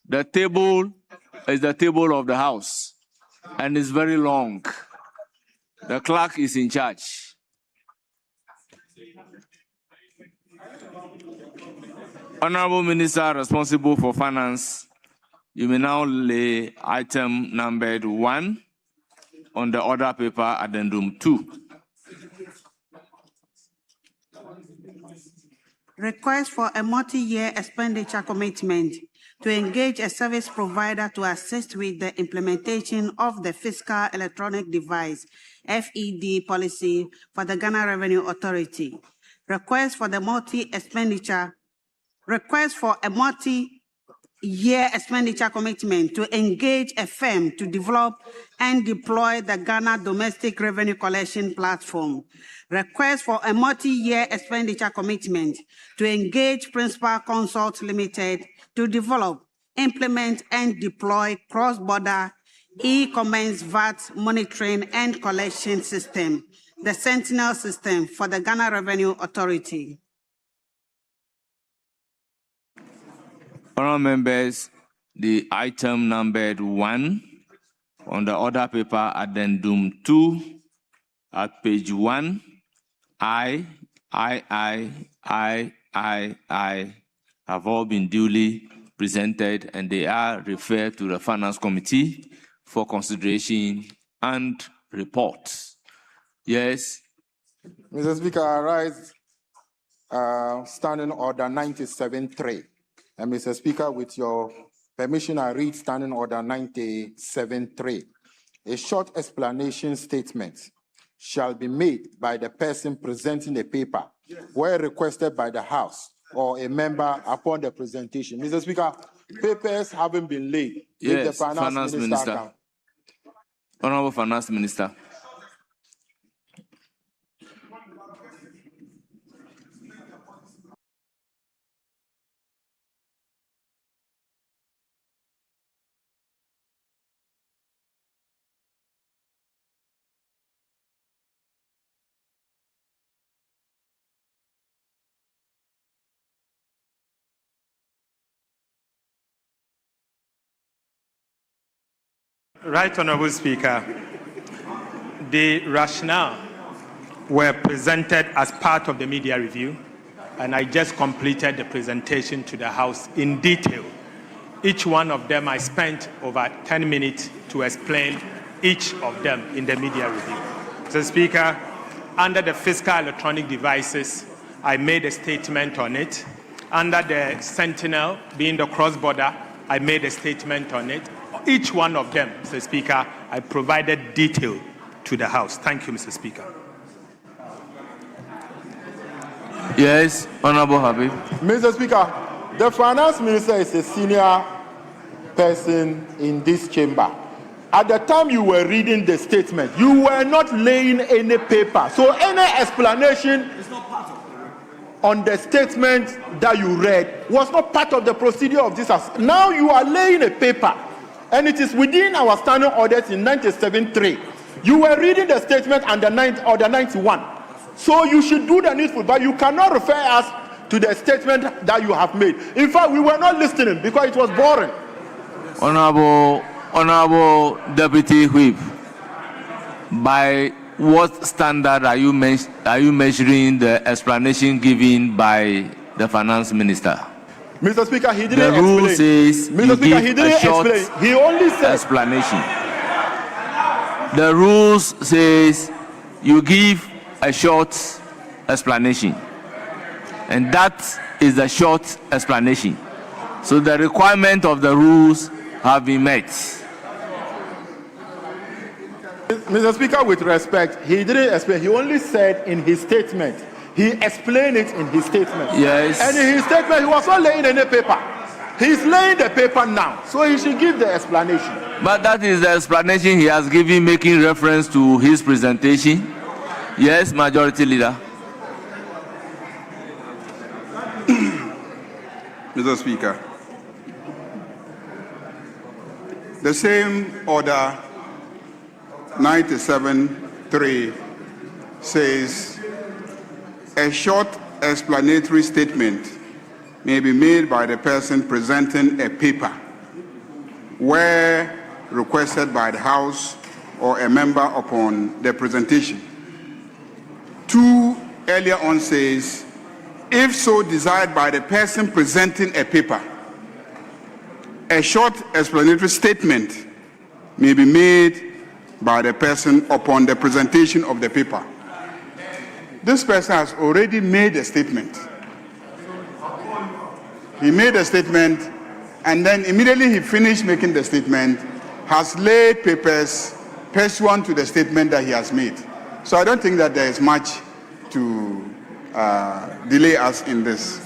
the table is the table of the House, and it's very long. The clerk is in charge. Honorable Minister responsible for finance, you may now lay item numbered 1 on the order paper addendum 2. Request for a multi-year expenditure commitment to engage a service provider to assist with the implementation of the Fiscal Electronic Device (FED) policy for the Ghana Revenue Authority. Request for a multi-year expenditure commitment to engage a firm to develop and deploy the Ghana Domestic Revenue Collection Platform. Request for a multi-year expenditure commitment to engage Principal Consult Limited to develop, implement, and deploy cross-border e-commerce VAT monitoring and collection system, the Sentinel system for the Ghana Revenue Authority. Honourable members, the item numbered 1 On the other paper, addendum 2, at page 1, I have all been duly presented, and they are referred to the Finance Committee for consideration and reports. Yes. Mr. Speaker, I rise Standing Order 97.3. And Mr. Speaker, with your permission, I read Standing Order 97.3. A short explanation statement shall be made by the person presenting the paper where requested by the House or a member upon the presentation. Mr. Speaker, papers haven't been laid. Yes, the Finance Minister. Honorable Finance Minister. Right Honourable Speaker, the rationale were presented as part of the media review, and I just completed the presentation to the House in detail. Each one of them, I spent over 10 minutes to explain each of them in the media review. Mr. Speaker, under the fiscal electronic devices, I made a statement on it. Under the Sentinel, being the cross-border, I made a statement on it. Each one of them, Mr. Speaker, I provided detail to the House. Thank you, Mr. Speaker. Yes, Honorable Habib. Mr. Speaker, the Finance Minister is a senior person in this chamber. At the time you were reading the statement, you were not laying any paper. So any explanation on the statement that you read was not part of the procedure of this. Now you are laying a paper, and it is within our standing orders in 97.3. You were reading the statement under 91. So you should do the needful, but you cannot refer us to the statement that you have made. In fact, we were not listening because it was boring. Honorable Deputy Whip, by what standard are you measuring the explanation given by the Finance Minister? Mr. Speaker, he didn't explain. The rule says Mr. Speaker, he didn't explain. He only said explanation. The rules says you give a short explanation, and that is a short explanation. So the requirement of the rules have been met. Mr. Speaker, with respect, he didn't explain. He only said in his statement. He explained it in his statement. Yes. And in his statement, he was not laying any paper. He's laying the paper now. So he should give the explanation. But that is the explanation he has given, making reference to his presentation. Yes, Majority Leader. Mr. Speaker, the same order 97.3 says a short explanatory statement may be made by the person presenting a paper where requested by the House or a member upon the presentation. 2 earlier on says, if so desired by the person presenting a paper, a short explanatory statement may be made by the person upon the presentation of the paper. This person has already made a statement. He made a statement, and then immediately he finished making the statement, has laid papers pursuant to the statement that he has made. So I don't think that there is much to delay us in this.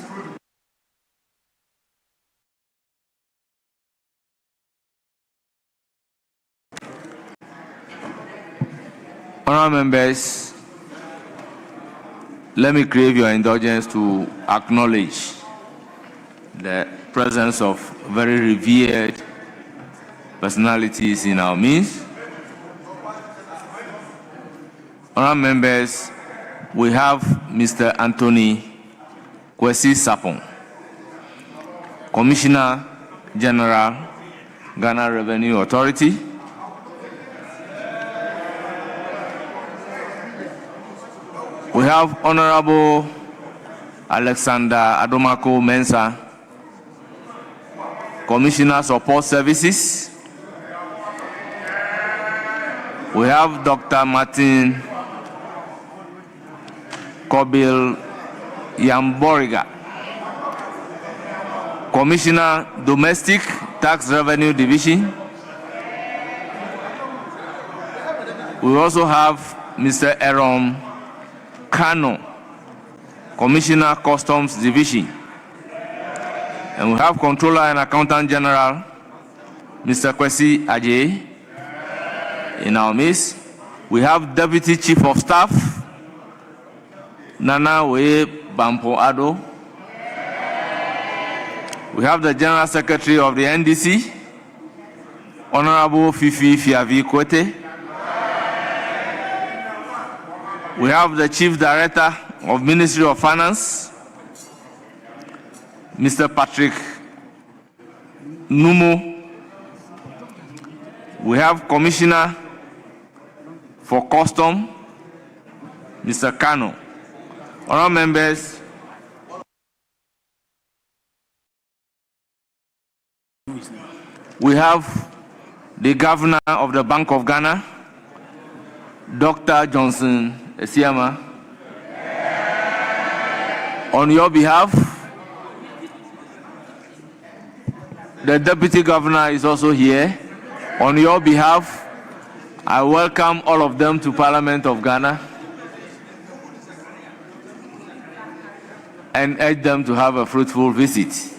Honourable members, let me crave your indulgence to acknowledge the presence of very revered personalities in our midst. Honourable members, we have Mr. Anthony Kwesi Sapon, Commissioner General, Ghana Revenue Authority. We have Honorable Alexander Adomako-Mensah, Commissioner Support Services. We have Dr. Martin Kobil Yamboriga, Commissioner Domestic Tax Revenue Division. We also have Mr. Aaron Kano, Commissioner Customs Division. And we have Controller and Accountant General, Mr. Kwesi Ajay, in our midst. We have Deputy Chief of Staff, Nana Wee Bampo Ado. We have the General Secretary of the NDC, Honorable Fifi Fiavi Kwete. We have the Chief Director of Ministry of Finance, Mr. Patrick Numo. We have Commissioner for Custom, Mr. Kano. Honourable members, we have the Governor of the Bank of Ghana, Dr. Johnson Esiama. On your behalf, the Deputy Governor is also here. On your behalf, I welcome all of them to Parliament of Ghana and urge them to have a fruitful visit.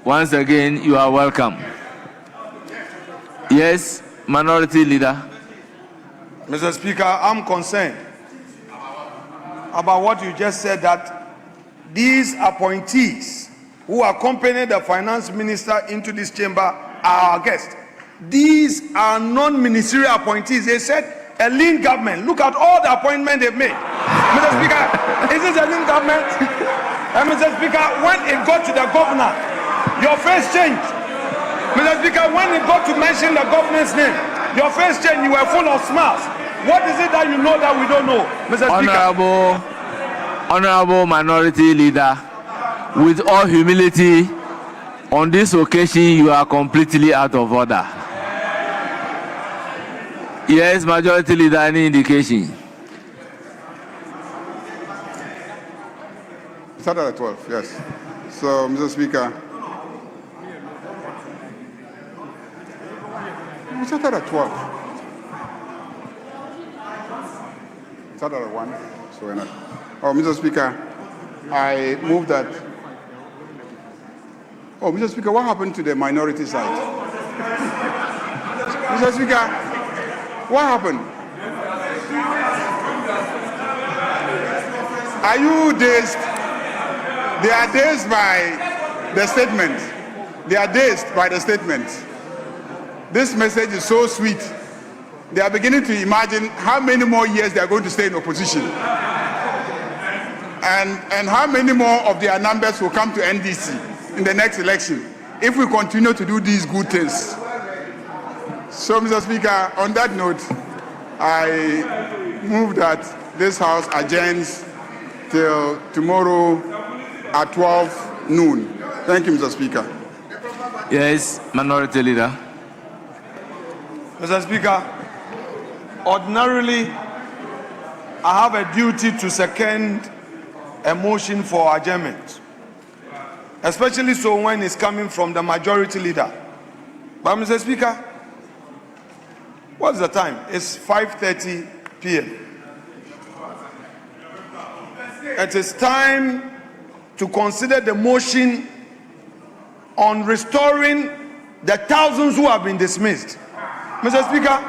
Once again, you are welcome. Yes, Minority Leader. Mr. Speaker, I'm concerned about what you just said, that these appointees who accompanied the finance minister into this chamber are our guests. These are non-ministerial appointees. They said a lean government. Look at all the appointments they've made. Mr. Speaker, is this a lean government? And Mr. Speaker, when it got to the governor, your face changed. Mr. Speaker, when it got to mention the governor's name, your face changed. You were full of smiles. What is it that you know that we don't know, Mr. Speaker? Honorable Minority Leader, with all humility, on this occasion you are completely out of order. Yes, Majority Leader, any indication? Started at 12, yes. So, Mr. Speaker, we started at 12. Started at 1, so we're not. Oh, Mr. Speaker, I move that. Oh, Mr. Speaker, what happened to the minority side? Mr. Speaker, what happened? Are you dazed? They are dazed by the statement. They are dazed by the statement. This message is so sweet. They are beginning to imagine how many more years they are going to stay in opposition. And how many more of their numbers will come to NDC in the next election if we continue to do these good things. So, Mr. Speaker, on that note, I move that this House adjourns till tomorrow at 12 noon. Thank you, Mr. Speaker. Yes, Minority Leader. Mr. Speaker, ordinarily, I have a duty to second a motion for adjournment, especially so when it's coming from the Majority Leader. But, Mr. Speaker, what's the time? It's 5:30 p.m. It is time to consider the motion on restoring the thousands who have been dismissed. Mr. Speaker,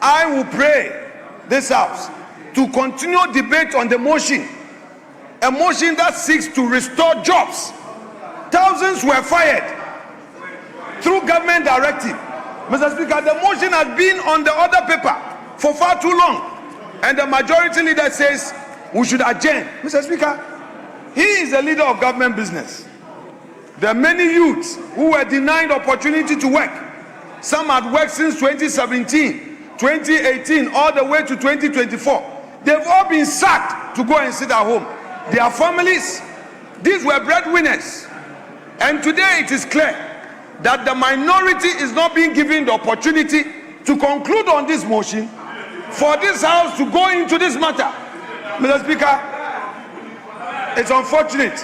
I will pray this House to continue debate on the motion, a motion that seeks to restore jobs. Thousands were fired through government directive. Mr. Speaker, the motion has been on the other paper for far too long, and the Majority Leader says we should adjourn. Mr. Speaker, he is the leader of government business. There are many youths who were denied opportunity to work. Some had worked since 2017, 2018, all the way to 2024. They've all been sacked to go and sit at home. Their families, these were breadwinners. And today it is clear that the minority is not being given the opportunity to conclude on this motion for this House to go into this matter. Mr. Speaker, it's unfortunate.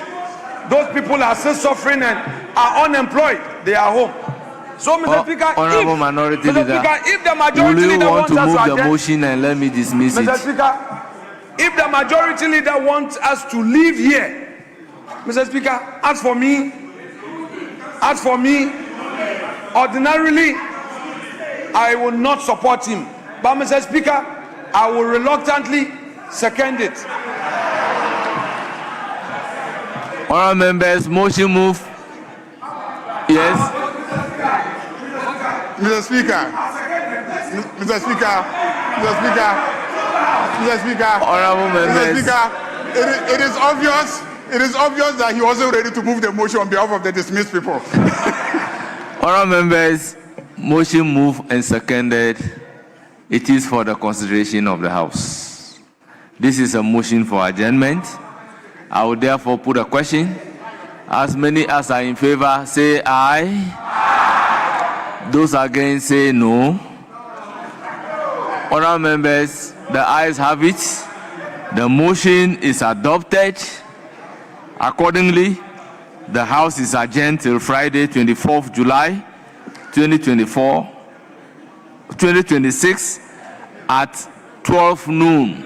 Those people are still suffering and are unemployed. They are home. So, Mr. Speaker, Honorable Minority Leader, if the majority will you leader want to wants us move to the attend, motion and let me dismiss Mr. it? Speaker, if the majority leader wants us to leave here, Mr. Speaker, as for me, ordinarily, I will not support him. But, Mr. Speaker, I will reluctantly second it. Honourable members, motion move. Yes. Mr. Speaker, Mr. Speaker, Mr. Speaker, Mr. Speaker, Honourable members, Mr. Speaker, it is obvious that he wasn't ready to move the motion on behalf of the dismissed people. Honourable members, motion moved and seconded. It is for the consideration of the House. This is a motion for adjournment. I will therefore put a question. As many as are in favor, say aye. Those against, say no. Honourable members, the ayes have it. The motion is adopted. Accordingly, the House is adjourned till Friday, 24th July, 2026 at 12 noon.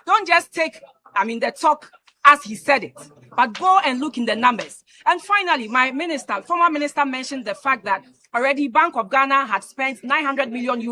Don't just take, the talk as he said it, but go and look in the numbers. And finally, my former minister mentioned the fact that already Bank of Ghana had spent $900 million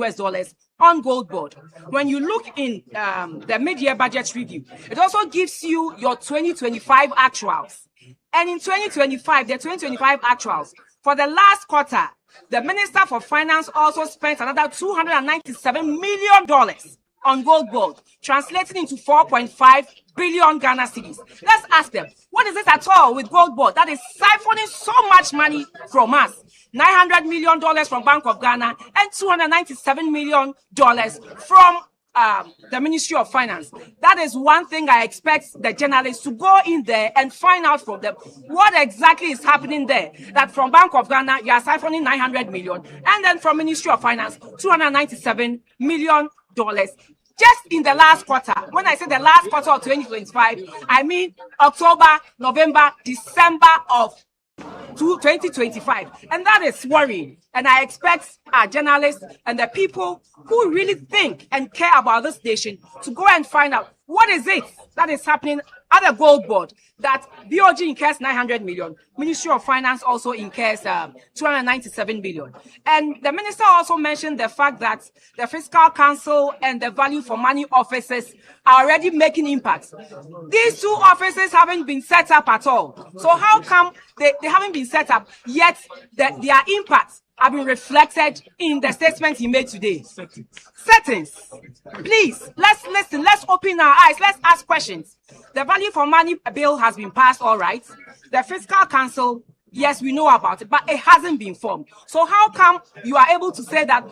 on gold board. When you look in the mid-year budget review, it also gives you your 2025 actuals. And in 2025, the 2025 actuals, for the last quarter, the Minister for Finance also spent another $297 million on gold board, translating into 4.5 billion Ghana cedis. Let's ask them, what is it at all with gold board that is siphoning so much money from us? $900 million from Bank of Ghana and $297 million from the Ministry of Finance. That is one thing I expect the journalists to go in there and find out from them what exactly is happening there. That from Bank of Ghana, you are siphoning $900 million, and then from Ministry of Finance, $297 million. Just in the last quarter. When I say the last quarter of 2025, I mean October, November, December of 2025. And that is worrying. And I expect our journalists and the people who really think and care about this nation to go and find out what is it that is happening at the gold board that BOG incurs 900 million. Ministry of Finance also incurs 297 billion. And the minister also mentioned the fact that the Fiscal Council and the Value for Money offices are already making impacts. These two offices haven't been set up at all. So how come they haven't been set up, yet their impacts have been reflected in the statement he made today? Settings. Please, let's listen, let's open our eyes, let's ask questions. The Value for Money bill has been passed, all right. The Fiscal Council, yes, we know about it, but it hasn't been formed. So how come you are able to say that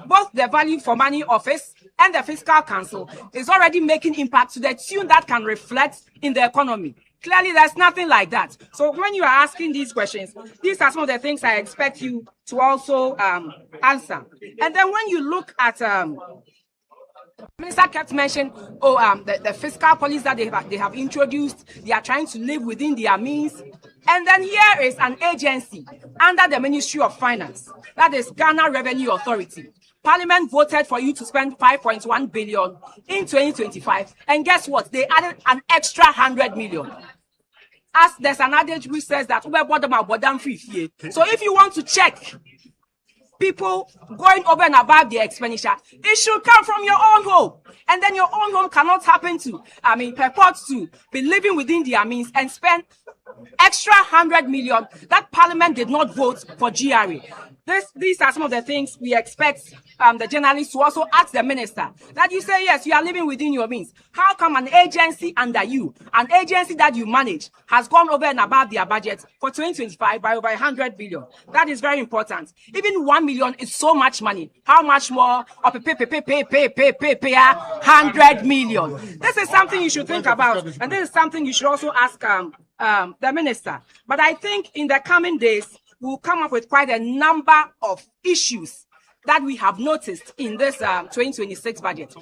both the Value for Money office and the Fiscal Council is already making impact to the tune that can reflect in the economy? Clearly, there's nothing like that. So when you are asking these questions, these are some of the things I expect you to also answer. And then when you look at the minister kept mentioning, the fiscal policy that they have introduced, they are trying to live within their means. And then here is an agency under the Ministry of Finance, that is Ghana Revenue Authority. Parliament voted for you to spend 5.1 billion in 2025. And guess what? They added an extra 100 million. As there's an adage which says that so if you want to check people going over and above their expenditure, it should come from your own home. And then your own home cannot happen to, purport to be living within their means and spend extra 100 million that Parliament did not vote for GRA. These are some of the things we expect the journalists to also ask the minister. That you say, yes, you are living within your means. How come an agency under you, an agency that you manage, has gone over and above their budget for 2025 by over 100 billion? That is very important. Even 1 million is so much money. How much more of 100 million? This is something you should think about. And this is something you should also ask the minister. But I think in the coming days, we'll come up with quite a number of issues that we have noticed in this 2026 budget.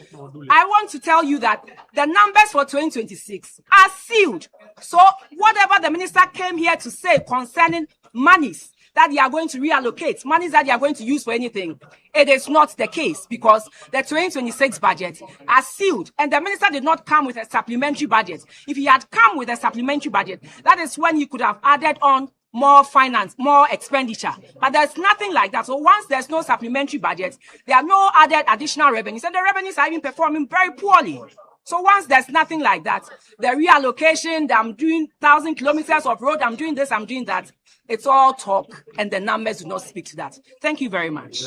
I want to tell you that the numbers for 2026 are sealed. So whatever the minister came here to say concerning monies that they are going to reallocate, monies that they are going to use for anything, it is not the case, because the 2026 budget are sealed, and the minister did not come with a supplementary budget. If he had come with a supplementary budget, that is when he could have added on more finance, more expenditure. But there's nothing like that. So once there's no supplementary budget, there are no added additional revenues, and the revenues are even performing very poorly. So once there's nothing like that, the reallocation, I'm doing 1,000 kilometers of road, I'm doing this, I'm doing that, it's all talk, and the numbers do not speak to that. Thank you very much.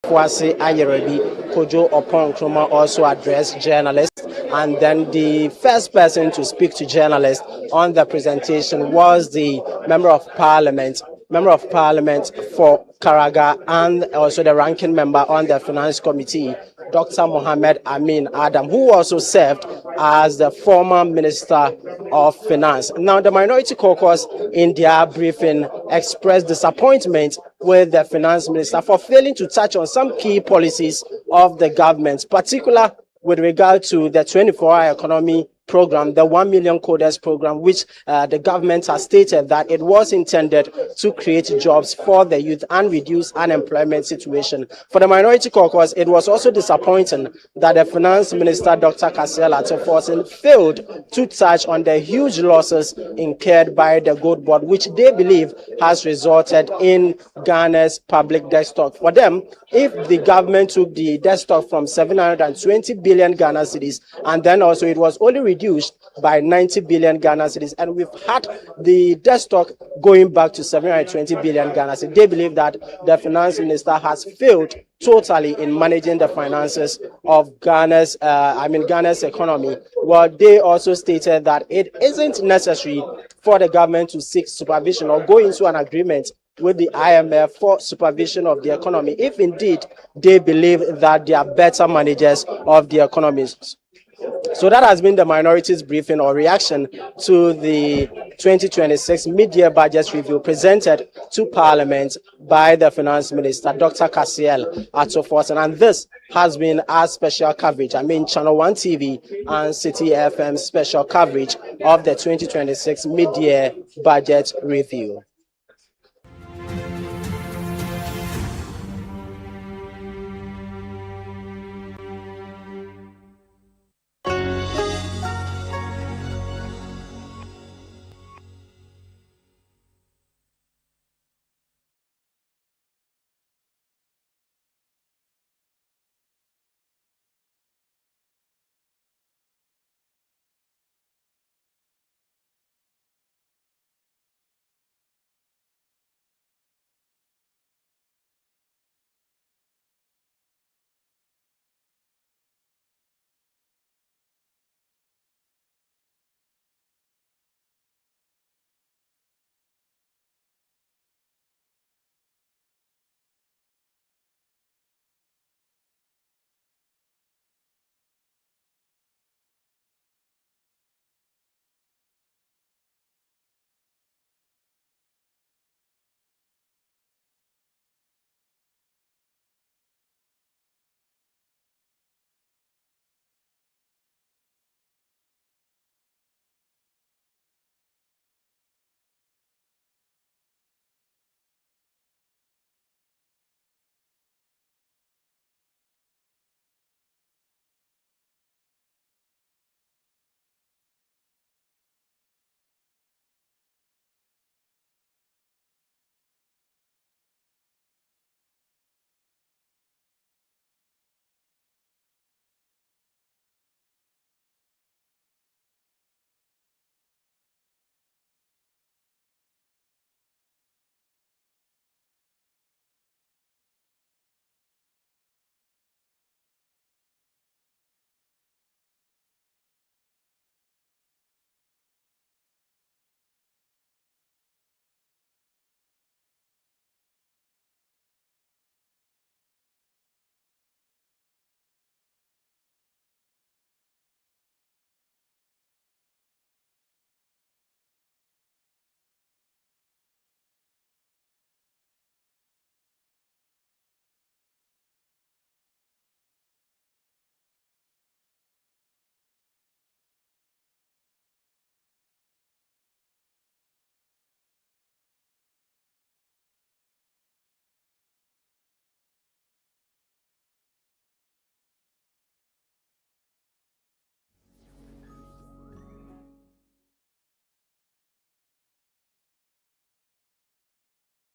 Kwasi Ayerabi Kojo Opon Kruma also addressed journalists, and then the first person to speak to journalists on the presentation was the Member of Parliament Member of Parliament for Karaga and also the ranking member on the Finance Committee, Dr. Mohammed Amin Adam, who also served as the former Minister of Finance. Now, the Minority Caucus in their briefing expressed disappointment with the Finance Minister for failing to touch on some key policies of the government, particularly with regard to the 24-hour economy program, the 1 million coders program, which the government has stated that it was intended to create jobs for the youth and reduce unemployment situation. For the Minority Caucus, it was also disappointing that the Finance Minister, Dr. Cassiel Ato Forson, failed to touch on the huge losses incurred by the gold board, which they believe has resulted in Ghana's public debt stock. For them, if the government took the debt stock from 720 billion Ghana cedis, and then also it was only reduced by 90 billion Ghana cedis, and we've had the debt stock going back to 720 billion Ghana cedis, they believe that the Finance Minister has failed totally in managing the finances of Ghana's economy. Well, they also stated that it isn't necessary for the government to seek supervision or go into an agreement with the IMF for supervision of the economy, if indeed they believe that they are better managers of the economy. So that has been the minorities briefing or reaction to the 2026 mid-year budget review presented to Parliament by the Finance Minister, Dr. Cassiel Ato Forson. And this has been our special coverage. Channel 1 TV and Citi FM special coverage of the 2026 mid-year budget review.